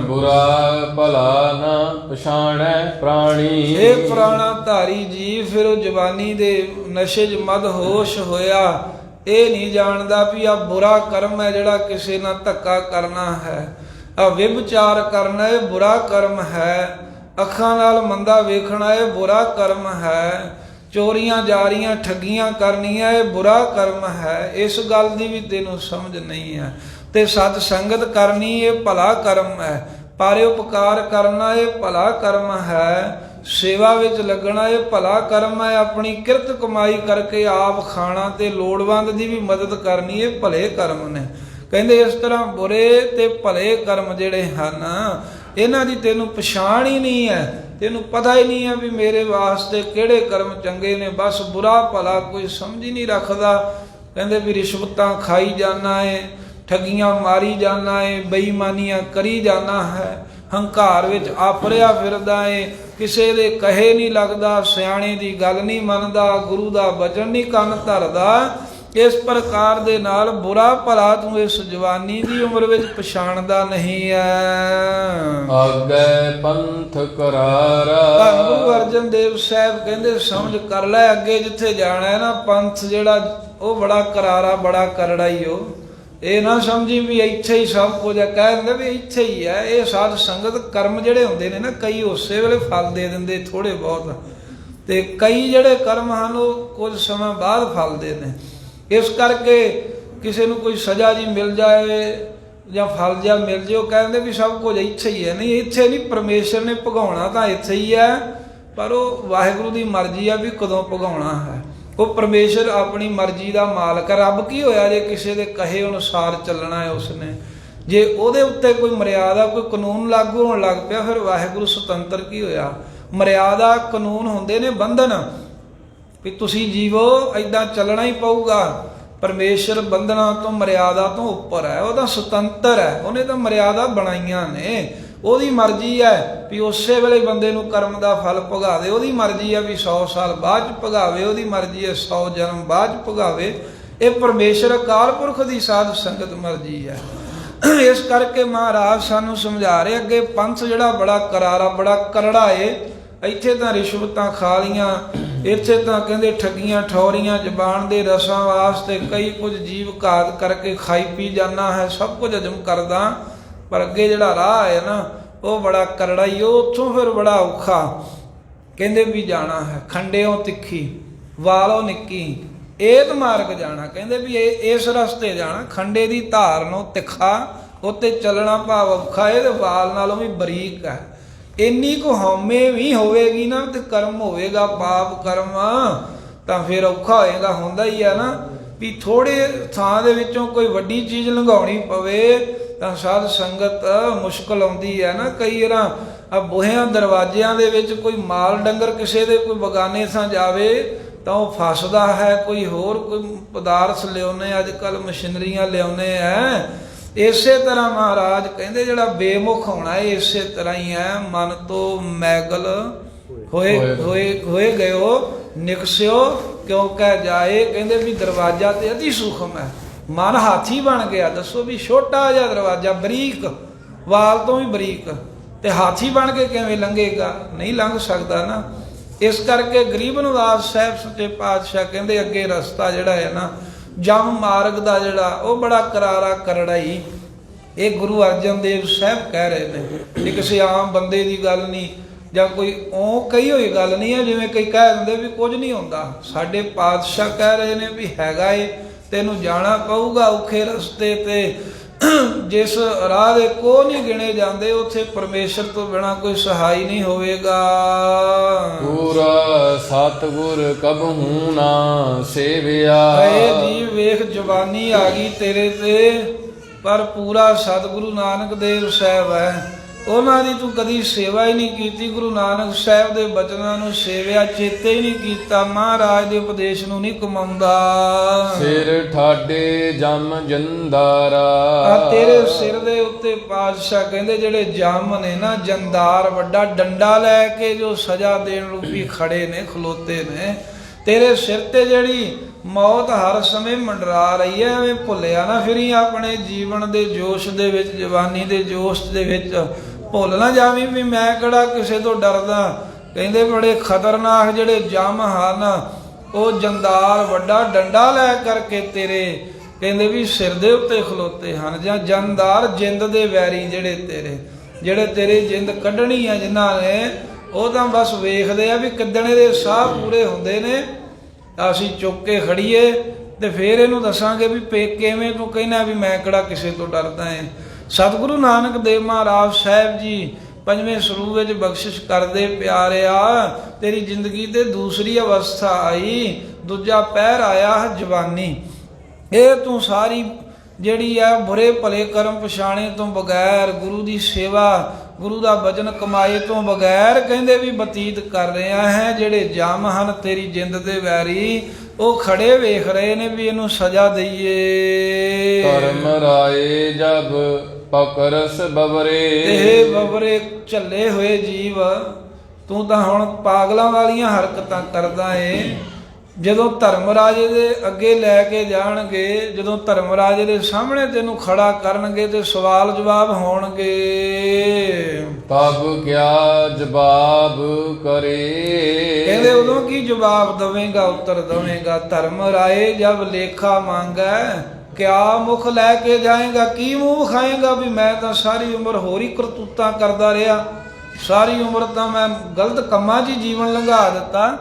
ਬੁਰਾ ਭਲਾ ਨਾ ਪਛਾਣੈ ਪ੍ਰਾਣੀ। ਇਹ ਪ੍ਰਾਣਾ ਧਾਰੀ ਜੀ ਫਿਰ ਉਹ ਜਵਾਨੀ ਦੇ ਨਸ਼ੇ 'ਚ ਮਦਹੋਸ਼ ਹੋਇਆ, ਇਹ ਨਹੀਂ ਜਾਣਦਾ ਵੀ ਆ ਬੁਰਾ ਕਰਮ ਹੈ ਜਿਹੜਾ ਕਿਸੇ ਨਾਲ ਧੱਕਾ ਕਰਨਾ ਹੈ, ਆ ਵਿਭਚਾਰ ਕਰਨਾ ਇਹ ਬੁਰਾ ਕਰਮ ਹੈ, ਅੱਖਾਂ ਨਾਲ ਮੰਦਾ ਵੇਖਣਾ ਇਹ ਬੁਰਾ ਕਰਮ ਹੈ, ਚੋਰੀਆਂ ਜਾਰੀਆਂ ਠੱਗੀਆਂ ਕਰਨੀਆਂ ਇਹ ਬੁਰਾ ਕਰਮ ਹੈ। ਇਸ ਗੱਲ ਦੀ ਵੀ ਤੈਨੂੰ ਸਮਝ ਨਹੀਂ ਹੈ। ਤੇ ਸਤ ਸੰਗਤ ਕਰਨੀ ਇਹ ਭਲਾ ਕਰਮ ਹੈ, ਪਰਉਪਕਾਰ ਕਰਨਾ ਇਹ ਭਲਾ ਕਰਮ ਹੈ, ਸੇਵਾ ਵਿੱਚ ਲੱਗਣਾ ਇਹ ਭਲਾ ਕਰਮ ਹੈ, ਆਪਣੀ ਕਿਰਤ ਕਮਾਈ ਕਰਕੇ ਆਪ ਖਾਣਾ ਤੇ ਲੋੜਵੰਦ ਦੀ ਵੀ ਮਦਦ ਕਰਨੀ ਇਹ ਭਲੇ ਕਰਮ ਨੇ। ਕਹਿੰਦੇ ਇਸ ਤਰ੍ਹਾਂ ਬੁਰੇ ਤੇ ਭਲੇ ਕਰਮ ਜਿਹੜੇ ਹਨ ਇਹਨਾਂ ਦੀ ਤੈਨੂੰ ਪਛਾਣ ਹੀ ਨਹੀਂ ਹੈ, ਤੈਨੂੰ ਪਤਾ ਹੀ ਨਹੀਂ ਹੈ ਵੀ ਮੇਰੇ ਵਾਸਤੇ ਕਿਹੜੇ ਕਰਮ ਚੰਗੇ ਨੇ। ਬਸ ਬੁਰਾ ਭਲਾ ਕੋਈ ਸਮਝ ਹੀ ਨਹੀਂ ਰੱਖਦਾ। ਕਹਿੰਦੇ ਵੀ ਰਿਸ਼ਵਤਾਂ ਖਾਈ ਜਾਣਾ ਏ, ਠੱਗੀਆਂ ਮਾਰੀ ਜਾਣਾ ਏ, ਬੇਈਮਾਨੀਆਂ ਕਰੀ ਜਾਣਾ ਹੈ, ਹੰਕਾਰ ਵਿੱਚ ਆਫਰਿਆ ਫਿਰਦਾ ਏ, ਕਿਸੇ ਦੇ ਕਹੇ ਨਹੀਂ ਲੱਗਦਾ, ਸਿਆਣੇ ਦੀ ਗੱਲ ਨਹੀਂ ਮੰਨਦਾ, ਗੁਰੂ ਦਾ ਬਚਨ ਨਹੀਂ ਕੰਨ ਧਰਦਾ। ਇਸ ਪ੍ਰਕਾਰ ਦੇ ਨਾਲ ਬੁਰਾ ਭਲਾ ਤੂੰ ਇਸ ਜਵਾਨੀ ਦੀ ਉਮਰ ਵਿੱਚ ਪਛਾਣਦਾ ਨਹੀਂ ਹੈ। ਆਗੇ ਪੰਥ ਕਰਾਰਾ। ਧੰਨ ਗੁਰੂ ਅਰਜਨ ਦੇਵ ਸਾਹਿਬ ਕਹਿੰਦੇ ਸਮਝ ਕਰ ਲੈ, ਅੱਗੇ ਜਿੱਥੇ ਜਾਣਾ ਹੈ ਨਾ ਪੰਥ ਜਿਹੜਾ ਉਹ ਬੜਾ ਕਰਾਰਾ ਬੜਾ ਕਰੜਾ ਹੀ ਉਹ। ਇਹ ਨਾ ਸਮਝੀ ਵੀ ਇੱਥੇ ਹੀ ਸਭ ਕੁਝ ਹੈ, ਕਹਿ ਦਿੰਦੇ ਵੀ ਇੱਥੇ ਹੀ ਹੈ। ਇਹ ਸਾਧ ਸੰਗਤ ਕਰਮ ਜਿਹੜੇ ਹੁੰਦੇ ਨੇ ਨਾ, ਕਈ ਉਸੇ ਵੇਲੇ ਫਲ ਦੇ ਦਿੰਦੇ ਥੋੜੇ ਬਹੁਤ, ਤੇ ਕਈ ਜਿਹੜੇ ਕਰਮ ਹਨ ਉਹ ਕੁਝ ਸਮਾਂ ਬਾਅਦ ਫਲਦੇ ਨੇ। ਇਸ ਕਰਕੇ ਕਿਸੇ ਨੂੰ ਕੋਈ ਸਜ਼ਾ ਜੀ ਮਿਲ ਜਾਵੇ ਜਾਂ ਫਲ ਜਿਹਾ ਮਿਲ ਜੇ, ਉਹ ਕਹਿੰਦੇ ਵੀ ਸਭ ਕੁਝ ਇੱਥੇ ਹੀ ਹੈ। ਨਹੀਂ, ਇੱਥੇ ਨਹੀਂ, ਪਰਮੇਸ਼ਰ ਨੇ ਭਗਾਉਣਾ ਤਾਂ ਇੱਥੇ ਹੀ ਹੈ, ਪਰ ਉਹ ਵਾਹਿਗੁਰੂ ਦੀ ਮਰਜ਼ੀ ਆ ਵੀ ਕਦੋਂ ਭਗਾਉਣਾ ਹੈ। ਉਹ ਪਰਮੇਸ਼ਰ ਆਪਣੀ ਮਰਜ਼ੀ ਦਾ ਮਾਲਕ ਹੈ। ਰੱਬ ਕੀ ਹੋਇਆ ਜੇ ਕਿਸੇ ਦੇ ਕਹੇ ਅਨੁਸਾਰ ਚੱਲਣਾ ਹੈ ਉਸਨੇ। ਜੇ ਉਹਦੇ ਉੱਤੇ ਕੋਈ ਮਰਿਆਦਾ ਕੋਈ ਕਾਨੂੰਨ ਲਾਗੂ ਹੋਣ ਲੱਗ ਪਿਆ, ਫਿਰ ਵਾਹਿਗੁਰੂ ਸੁਤੰਤਰ ਕੀ ਹੋਇਆ। ਮਰਿਆਦਾ ਕਾਨੂੰਨ ਹੁੰਦੇ ਨੇ ਬੰਧਨ, ਵੀ ਤੁਸੀਂ ਜੀਵੋ ਇੱਦਾਂ ਚੱਲਣਾ ਹੀ ਪਊਗਾ। ਪਰਮੇਸ਼ਰ ਬੰਧਨਾਂ ਤੋਂ ਮਰਿਆਦਾ ਤੋਂ ਉੱਪਰ ਹੈ, ਉਹ ਤਾਂ ਸੁਤੰਤਰ ਹੈ, ਉਹਨੇ ਤਾਂ ਮਰਿਆਦਾ ਬਣਾਈਆਂ ਨੇ। ਉਹਦੀ ਮਰਜ਼ੀ ਹੈ ਵੀ ਉਸੇ ਵੇਲੇ ਬੰਦੇ ਨੂੰ ਕਰਮ ਦਾ ਫਲ ਭੁਗਾਵੇ। ਉਹਦੀ ਮਰਜ਼ੀ ਹੈ ਵੀ 100 ਸਾਲ ਬਾਅਦ ਚ ਭੁਗਾਵੇ, ਉਹਦੀ ਮਰਜ਼ੀ ਹੈ 100 ਜਨਮ ਬਾਅਦ ਚ ਭੁਗਾਵੇ। ਇਹ ਪਰਮੇਸ਼ਰ ਅਕਾਲ ਪੁਰਖ ਦੀ ਸਾਧ ਸੰਗਤ ਮਰਜ਼ੀ ਹੈ। ਇਸ ਕਰਕੇ ਮਹਾਰਾਜ ਸਾਨੂੰ ਸਮਝਾ ਰਹੇ ਅੱਗੇ ਪੰਥ ਜਿਹੜਾ ਬੜਾ ਕਰਾਰਾ ਬੜਾ ਕਰੜਾ ਏ। ਇੱਥੇ ਤਾਂ ਰਿਸ਼ਵਤਾਂ ਖਾ ਲੀਆਂ, ਇੱਥੇ ਤਾਂ ਕਹਿੰਦੇ ਠੱਗੀਆਂ ਠੌਰੀਆਂ, ਜ਼ਬਾਨ ਦੇ ਰਸਾਂ ਵਾਸਤੇ ਕਈ ਕੁਝ ਜੀਵ ਘਾਤ ਕਰਕੇ ਖਾਈ ਪੀ ਜਾਣਾ ਹੈ, ਸਭ ਕੁਝ ਹਜਮ ਕਰਦਾ। ਪਰ ਅੱਗੇ ਜਿਹੜਾ ਰਾਹ ਹੈ ਨਾ ਉਹ ਬੜਾ ਕਰੜਾ ਹੀ। ਉਹ ਉੱਥੋਂ ਫਿਰ ਬੜਾ ਔਖਾ ਕਹਿੰਦੇ ਵੀ ਜਾਣਾ ਹੈ। ਖੰਡਿਓਂ ਤਿੱਖੀ ਵਾਲੋਂ ਨਿੱਕੀ ਏਤ ਮਾਰਗ ਜਾਣਾ, ਕਹਿੰਦੇ ਵੀ ਇਸ ਰਸਤੇ ਜਾਣਾ। ਖੰਡੇ ਦੀ ਧਾਰ ਨੂੰ ਤਿੱਖਾ, ਉੱਤੇ ਚੱਲਣਾ ਭਾਵ ਔਖਾ, ਇਹਦੇ ਵਾਲ ਨਾਲੋਂ ਵੀ ਬਰੀਕ ਹੈ। ਇੰਨੀ ਕੁ ਹਉਮੈ ਵੀ ਹੋਵੇਗੀ ਨਾ ਤੇ ਕਰਮ ਹੋਵੇਗਾ ਪਾਪ ਕਰਮ, ਤਾਂ ਫਿਰ ਔਖਾ ਹੋਏਗਾ। ਹੁੰਦਾ ਹੀ ਆ ਨਾ ਵੀ ਥੋੜੇ ਥਾਂ ਦੇ ਵਿੱਚੋਂ ਕੋਈ ਵੱਡੀ ਚੀਜ਼ ਲੰਘਾਉਣੀ ਪਵੇ ਤਾਂ ਸਾਧ ਸੰਗਤ ਮੁਸ਼ਕਲ ਆਉਂਦੀ ਹੈ ਨਾ। ਕਈ ਵਾਰ ਆ ਬੂਹਿਆਂ ਦਰਵਾਜ਼ਿਆਂ ਦੇ ਵਿੱਚ ਕੋਈ ਮਾਲ ਡੰਗਰ ਕਿਸੇ ਦੇ ਕੋਈ ਬਗਾਨੇ ਥਾਂ ਜਾਵੇ ਤਾਂ ਉਹ ਫਸਦਾ ਹੈ। ਕੋਈ ਹੋਰ ਕੋਈ ਪਦਾਰਥ ਲਿਆਉਨੇ, ਅੱਜ ਕੱਲ੍ਹ ਮਸ਼ੀਨਰੀਆਂ ਲਿਆਉਨੇ ਹੈ। ਇਸੇ ਤਰ੍ਹਾਂ ਮਹਾਰਾਜ ਕਹਿੰਦੇ ਜਿਹੜਾ ਬੇਮੁਖ ਹੋਣਾ ਹੈ ਇਸੇ ਤਰ੍ਹਾਂ ਹੀ ਹੈ। ਮਨ ਤੋਂ ਮੈਗਲ ਹੋਏ ਗਇਓ ਨਿਕਸਿਓ ਕਿਉਂ ਕਹਿ ਜਾਏ, ਕਹਿੰਦੇ ਵੀ ਦਰਵਾਜ਼ਾ ਤੇ ਅਤੀ ਸੂਖਮ ਹੈ। ਮਨ ਹਾਥੀ ਬਣ ਗਿਆ। ਦੱਸੋ ਵੀ ਛੋਟਾ ਜਿਹਾ ਦਰਵਾਜ਼ਾ ਬਰੀਕ, ਵਾਲ ਤੋਂ ਵੀ ਬਰੀਕ, ਤੇ ਹਾਥੀ ਬਣ ਕੇ ਕਿਵੇਂ ਲੰਘੇਗਾ? ਨਹੀਂ ਲੰਘ ਸਕਦਾ ਨਾ। ਇਸ ਕਰਕੇ ਗਰੀਬ ਨਿਵਾਸ ਸਾਹਿਬ ਸੱਚੇ ਪਾਤਸ਼ਾਹ ਕਹਿੰਦੇ ਅੱਗੇ ਰਸਤਾ ਜਿਹੜਾ ਹੈ ਨਾ ਜਮ ਮਾਰਗ ਦਾ ਜਿਹੜਾ ਉਹ ਬੜਾ ਕਰਾਰਾ ਕਰੜਾ ਹੀ। ਇਹ ਗੁਰੂ ਅਰਜਨ ਦੇਵ ਸਾਹਿਬ ਕਹਿ ਰਹੇ ਨੇ, ਇਹ ਕਿਸੇ ਆਮ ਬੰਦੇ ਦੀ ਗੱਲ ਨਹੀਂ ਜਾਂ ਕੋਈ ਉਹ ਕਹੀ ਹੋਈ ਗੱਲ ਨਹੀਂ ਹੈ ਜਿਵੇਂ ਕਈ ਕਹਿ ਦਿੰਦੇ ਵੀ ਕੁਝ ਨਹੀਂ ਹੁੰਦਾ। ਸਾਡੇ ਪਾਤਸ਼ਾਹ ਕਹਿ ਰਹੇ ਨੇ ਵੀ ਹੈਗਾ ਏ, ਤੈਨੂੰ ਜਾਣਾ ਪਊਗਾ ਔਖੇ ਰਸਤੇ ਤੇ। ਜਿਸ ਰਾਹ ਦੇ ਕੋ ਨਹੀਂ ਗਿਣੇ ਜਾਂਦੇ ਉੱਥੇ ਪਰਮੇਸ਼ਰ ਤੋਂ ਬਿਨਾ ਕੋਈ ਸਹਾਈ ਨਹੀਂ ਹੋਵੇਗਾ। ਪੂਰਾ ਸਤਿਗੁਰ ਕਬਹੂ ਨਾ ਸੇਵਿਆ। ਏ ਜੀ ਵੇਖ ਜਵਾਨੀ ਆ ਗਈ ਤੇਰੇ ਤੇ, ਪਰ ਪੂਰਾ ਸਤਿਗੁਰੂ ਨਾਨਕ ਦੇਵ ਸਾਹਿਬ ਹੈ, ਉਹਨਾਂ ਦੀ ਤੂੰ ਕਦੀ ਸੇਵਾ ਹੀ ਨਹੀਂ ਕੀਤੀ। ਗੁਰੂ ਨਾਨਕ ਸਾਹਿਬ ਦੇ ਬਚਨਾਂ ਨੂੰ ਸੇਵਿਆ ਚੇਤੇ ਹੀ ਨਹੀਂ ਕੀਤਾ। ਮਹਾਰਾਜ ਦੇ ਉਪਦੇਸ਼ ਨੂੰ ਨਹੀਂ ਕਮਾਉਂਦਾ। ਸਿਰ ਠਾਡੇ ਜਮ ਜੰਦਾਰਾ। ਤੇਰੇ ਸਿਰ ਦੇ ਉੱਤੇ ਪਾਤਸ਼ਾਹ ਕਹਿੰਦੇ ਜਿਹੜੇ ਜਮ ਨੇ ਨਾ, ਜੰਦਾਰ ਵੱਡਾ ਡੰਡਾ ਲੈ ਕੇ ਜੋ ਸਜ਼ਾ ਦੇਣ ਰੂਪੀ ਖੜੇ ਨੇ ਖਲੋਤੇ ਨੇ। ਤੇਰੇ ਸਿਰ ਤੇ ਜਿਹੜੀ ਮੌਤ ਹਰ ਸਮੇਂ ਮੰਡਰਾ ਰਹੀ ਹੈ। ਐਵੇਂ ਭੁੱਲਿਆ ਨਾ ਫਿਰੀ ਆਪਣੇ ਜੀਵਨ ਦੇ ਜੋਸ਼ ਦੇ ਵਿੱਚ, ਜਵਾਨੀ ਦੇ ਜੋਸ਼ ਦੇ ਵਿੱਚ ਭੁੱਲ ਨਾ ਜਾਵੀਂ ਵੀ ਮੈਂ ਕਿਹੜਾ ਕਿਸੇ ਤੋਂ ਡਰਦਾ। ਕਹਿੰਦੇ ਬੜੇ ਖਤਰਨਾਕ ਜਿਹੜੇ ਜਮ ਹਨ, ਉਹ ਜੰਦਾਰ ਵੱਡਾ ਡੰਡਾ ਲੈ ਕਰਕੇ ਤੇਰੇ ਕਹਿੰਦੇ ਵੀ ਸਿਰ ਦੇ ਉੱਤੇ ਖਲੋਤੇ ਹਨ। ਜਾਂ ਜੰਦਾਰ ਜਿੰਦ ਦੇ ਵੈਰੀ ਜਿਹੜੇ ਤੇਰੇ ਜਿੰਦ ਕੱਢਣੀ ਆ ਜਿਨ੍ਹਾਂ ਨੇ, ਉਹ ਤਾਂ ਬਸ ਵੇਖਦੇ ਆ ਵੀ ਕਿੱਦਣ ਇਹਦੇ ਸਾਹ ਪੂਰੇ ਹੁੰਦੇ ਨੇ ਅਸੀਂ ਚੁੱਕ ਕੇ ਖੜੀਏ ਤੇ ਫੇਰ ਇਹਨੂੰ ਦੱਸਾਂਗੇ ਵੀ ਕਿਵੇਂ ਤੂੰ ਕਹਿਣਾ ਵੀ ਮੈਂ ਕਿਹੜਾ ਕਿਸੇ ਤੋਂ ਡਰਦਾ ਹੈ। ਸਤਿਗੁਰੂ ਨਾਨਕ ਦੇਵ ਮਹਾਰਾਜ ਸਾਹਿਬ ਜੀ ਪੰਜਵੇਂ ਸਰੂਪ ਵਿੱਚ ਬਖਸ਼ਿਸ਼ ਕਰਦੇ ਪਿਆਰਿਆ, ਤੇਰੀ ਜ਼ਿੰਦਗੀ ਤੇ ਦੂਸਰੀ ਅਵਸਥਾ ਆਈ, ਦੂਜਾ ਪਹਿਰ ਆਇਆ ਜਵਾਨੀ। ਇਹ ਤੂੰ ਸਾਰੀ ਜਿਹੜੀ ਆ ਬੁਰੇ ਭਲੇ ਕਰਮ ਪਛਾਣੇ ਤੋਂ ਬਗੈਰ, ਗੁਰੂ ਦੀ ਸੇਵਾ ਗੁਰੂ ਦਾ ਬਚਨ ਕਮਾਏ ਤੋਂ ਬਗੈਰ ਕਹਿੰਦੇ ਵੀ ਬਤੀਤ ਕਰ ਰਿਹਾ ਹੈ। ਜਿਹੜੇ ਜਮ ਹਨ ਤੇਰੀ ਜਿੰਦ ਦੇ ਵੈਰੀ, ਉਹ ਖੜੇ ਵੇਖ ਰਹੇ ਨੇ ਵੀ ਇਹਨੂੰ ਸਜ਼ਾ ਦਈਏ। ਧਰਮ ਰਾਏ ਜਬ ਪਕਰਸ ਬਬਰੇ। ਇਹ ਬਬਰੇ ਝੱਲੇ ਹੋਏ ਜੀਵ, ਤੂੰ ਤਾਂ ਹੁਣ ਪਾਗਲਾਂ ਵਾਲੀਆਂ ਹਰਕਤਾਂ ਕਰਦਾ ਏ। ਜਦੋਂ ਧਰਮ ਰਾਜੇ ਦੇ ਅੱਗੇ ਲੈ ਕੇ ਜਾਣਗੇ, ਜਦੋਂ ਧਰਮ ਰਾਜੇ ਦੇ ਸਾਹਮਣੇ ਤੈਨੂੰ ਖੜਾ ਕਰਨਗੇ ਤੇ ਸਵਾਲ ਜਵਾਬ ਹੋਣਗੇ। ਤਬ ਕਿਆ ਜਵਾਬ ਕਰੇ। ਕਹਿੰਦੇ ਉਦੋਂ ਕੀ ਜਵਾਬ ਦਵੇਂਗਾ, ਉੱਤਰ ਦਵੇਂਗਾ। ਧਰਮ ਰਾਏ ਜਬ ਲੇਖਾ ਮੰਗੈ ਕਿਆ ਮੁਖ ਲੈ ਕੇ ਜਾਏਗਾ। ਕੀ ਮੂੰਹ ਵਿਖਾਏਗਾ ਵੀ ਮੈਂ ਤਾਂ ਸਾਰੀ ਉਮਰ ਹੋਰ ਹੀ ਕਰਤੂਤਾਂ ਕਰਦਾ ਰਿਹਾ, ਸਾਰੀ ਉਮਰ ਤਾਂ ਮੈਂ ਗਲਤ ਕੰਮਾਂ 'ਚ ਹੀ ਜੀਵਨ ਲੰਘਾ ਦਿੱਤਾ।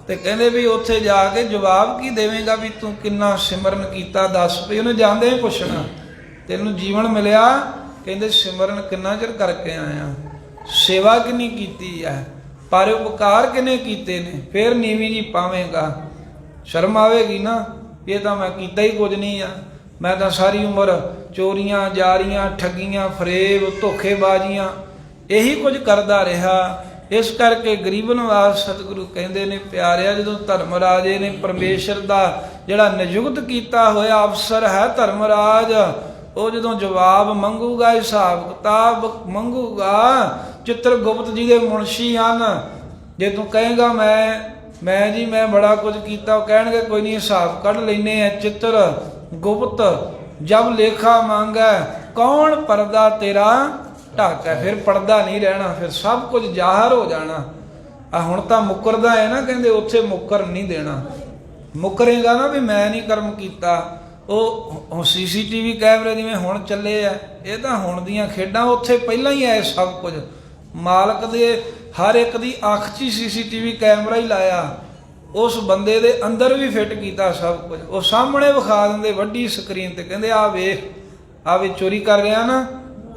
ਤੇ ਕਹਿੰਦੇ ਵੀ ਉੱਥੇ ਜਾ ਕੇ ਜਵਾਬ ਕੀ ਦੇਵੇਂਗਾ ਵੀ ਤੂੰ ਕਿੰਨਾ ਸਿਮਰਨ ਕੀਤਾ, ਦੱਸ। ਵੀ ਉਹਨੇ ਜਾਂਦੇ ਹੀ ਪੁੱਛਣਾ ਤੈਨੂੰ ਜੀਵਨ ਮਿਲਿਆ, ਕਹਿੰਦੇ ਸਿਮਰਨ ਕਿੰਨਾ ਚਿਰ ਕਰਕੇ ਆਇਆ, ਸੇਵਾ ਕਿੰਨੀ ਕੀਤੀ ਹੈ, ਪਰ ਉਪਕਾਰ ਕਿੰਨੇ ਕੀਤੇ ਨੇ। ਫਿਰ ਨੀਵੀਂ ਜੀ ਪਾਵੇਂਗਾ, ਸ਼ਰਮ ਆਵੇਗੀ ਨਾ, ਇਹ ਤਾਂ ਮੈਂ ਕੀਤਾ ਹੀ ਕੁਝ ਨਹੀਂ ਆ, ਮੈਂ ਤਾਂ ਸਾਰੀ ਉਮਰ ਚੋਰੀਆਂ ਜਾਰੀਆਂ ਠੱਗੀਆਂ ਫਰੇਬ ਧੋਖੇਬਾਜ਼ੀਆਂ ਇਹੀ ਕੁਝ ਕਰਦਾ ਰਿਹਾ। ਇਸ ਕਰਕੇ ਗਰੀਬ ਨਿਵਾਜ ਸਤਿਗੁਰੂ ਕਹਿੰਦੇ ਨੇ ਪਿਆਰਿਆ, ਜਦੋਂ ਧਰਮ ਰਾਜੇ ਨੇ ਪਰਮੇਸ਼ਰ ਦਾ ਜਿਹੜਾ ਨਿਯੁਕਤ ਕੀਤਾ ਹੋਇਆ ਅਫਸਰ ਹੈ ਧਰਮ ਰਾਜ, ਉਹ ਜਦੋਂ ਜਵਾਬ ਮੰਗੂਗਾ, ਹਿਸਾਬ ਕਿਤਾਬ ਮੰਗੂਗਾ, ਚਿੱਤਰਗੁਪਤ ਜੀ ਦੇ ਮੁਨਸ਼ੀ ਹਨ, ਜੇ ਤੂੰ ਕਹੇਗਾ ਮੈਂ ਜੀ ਮੈਂ ਬੜਾ ਕੁਝ ਕੀਤਾ, ਉਹ ਕਹਿਣਗੇ ਕੋਈ ਨਹੀਂ ਹਿਸਾਬ ਕੱਢ ਲੈਨੇ ਆ। ਚਿੱਤਰਗੁਪਤ ਜਬ ਲੇਖਾ ਮੰਗੈ ਕੌਣ ਪਰਦਾ ਤੇਰਾ ਢੱਕ ਹੈ। ਫਿਰ ਪਰਦਾ ਨਹੀਂ ਰਹਿਣਾ, ਫਿਰ ਸਭ ਕੁਝ ਜ਼ਾਹਰ ਹੋ ਜਾਣਾ। ਆ ਹੁਣ ਤਾਂ ਮੁੱਕਰਦਾ ਹੈ ਨਾ, ਕਹਿੰਦੇ ਉੱਥੇ ਮੁੱਕਰ ਨਹੀਂ ਦੇਣਾ। ਮੁੱਕਰੇਗਾ ਨਾ ਵੀ ਮੈਂ ਨਹੀਂ ਕਰਮ ਕੀਤਾ, ਉਹ CCTV ਕੈਮਰੇ ਜਿਵੇਂ ਹੁਣ ਚੱਲੇ ਆ, ਇਹ ਤਾਂ ਹੁਣ ਦੀਆਂ ਖੇਡਾਂ, ਉੱਥੇ ਪਹਿਲਾਂ ਹੀ ਆਏ ਸਭ ਕੁਝ। ਮਾਲਕ ਦੇ ਹਰ ਇੱਕ ਦੀ ਅੱਖ 'ਚ ਹੀ CCTV ਕੈਮਰਾ ਹੀ ਲਾਇਆ, ਉਸ ਬੰਦੇ ਦੇ ਅੰਦਰ ਵੀ ਫਿੱਟ ਕੀਤਾ ਸਭ ਕੁਝ। ਉਹ ਸਾਹਮਣੇ ਵਿਖਾ ਦਿੰਦੇ ਵੱਡੀ ਸਕਰੀਨ ਤੇ, ਕਹਿੰਦੇ ਆ ਵੇਖ, ਆ ਵੇ ਚੋਰੀ ਕਰ ਰਿਹਾ ਨਾ,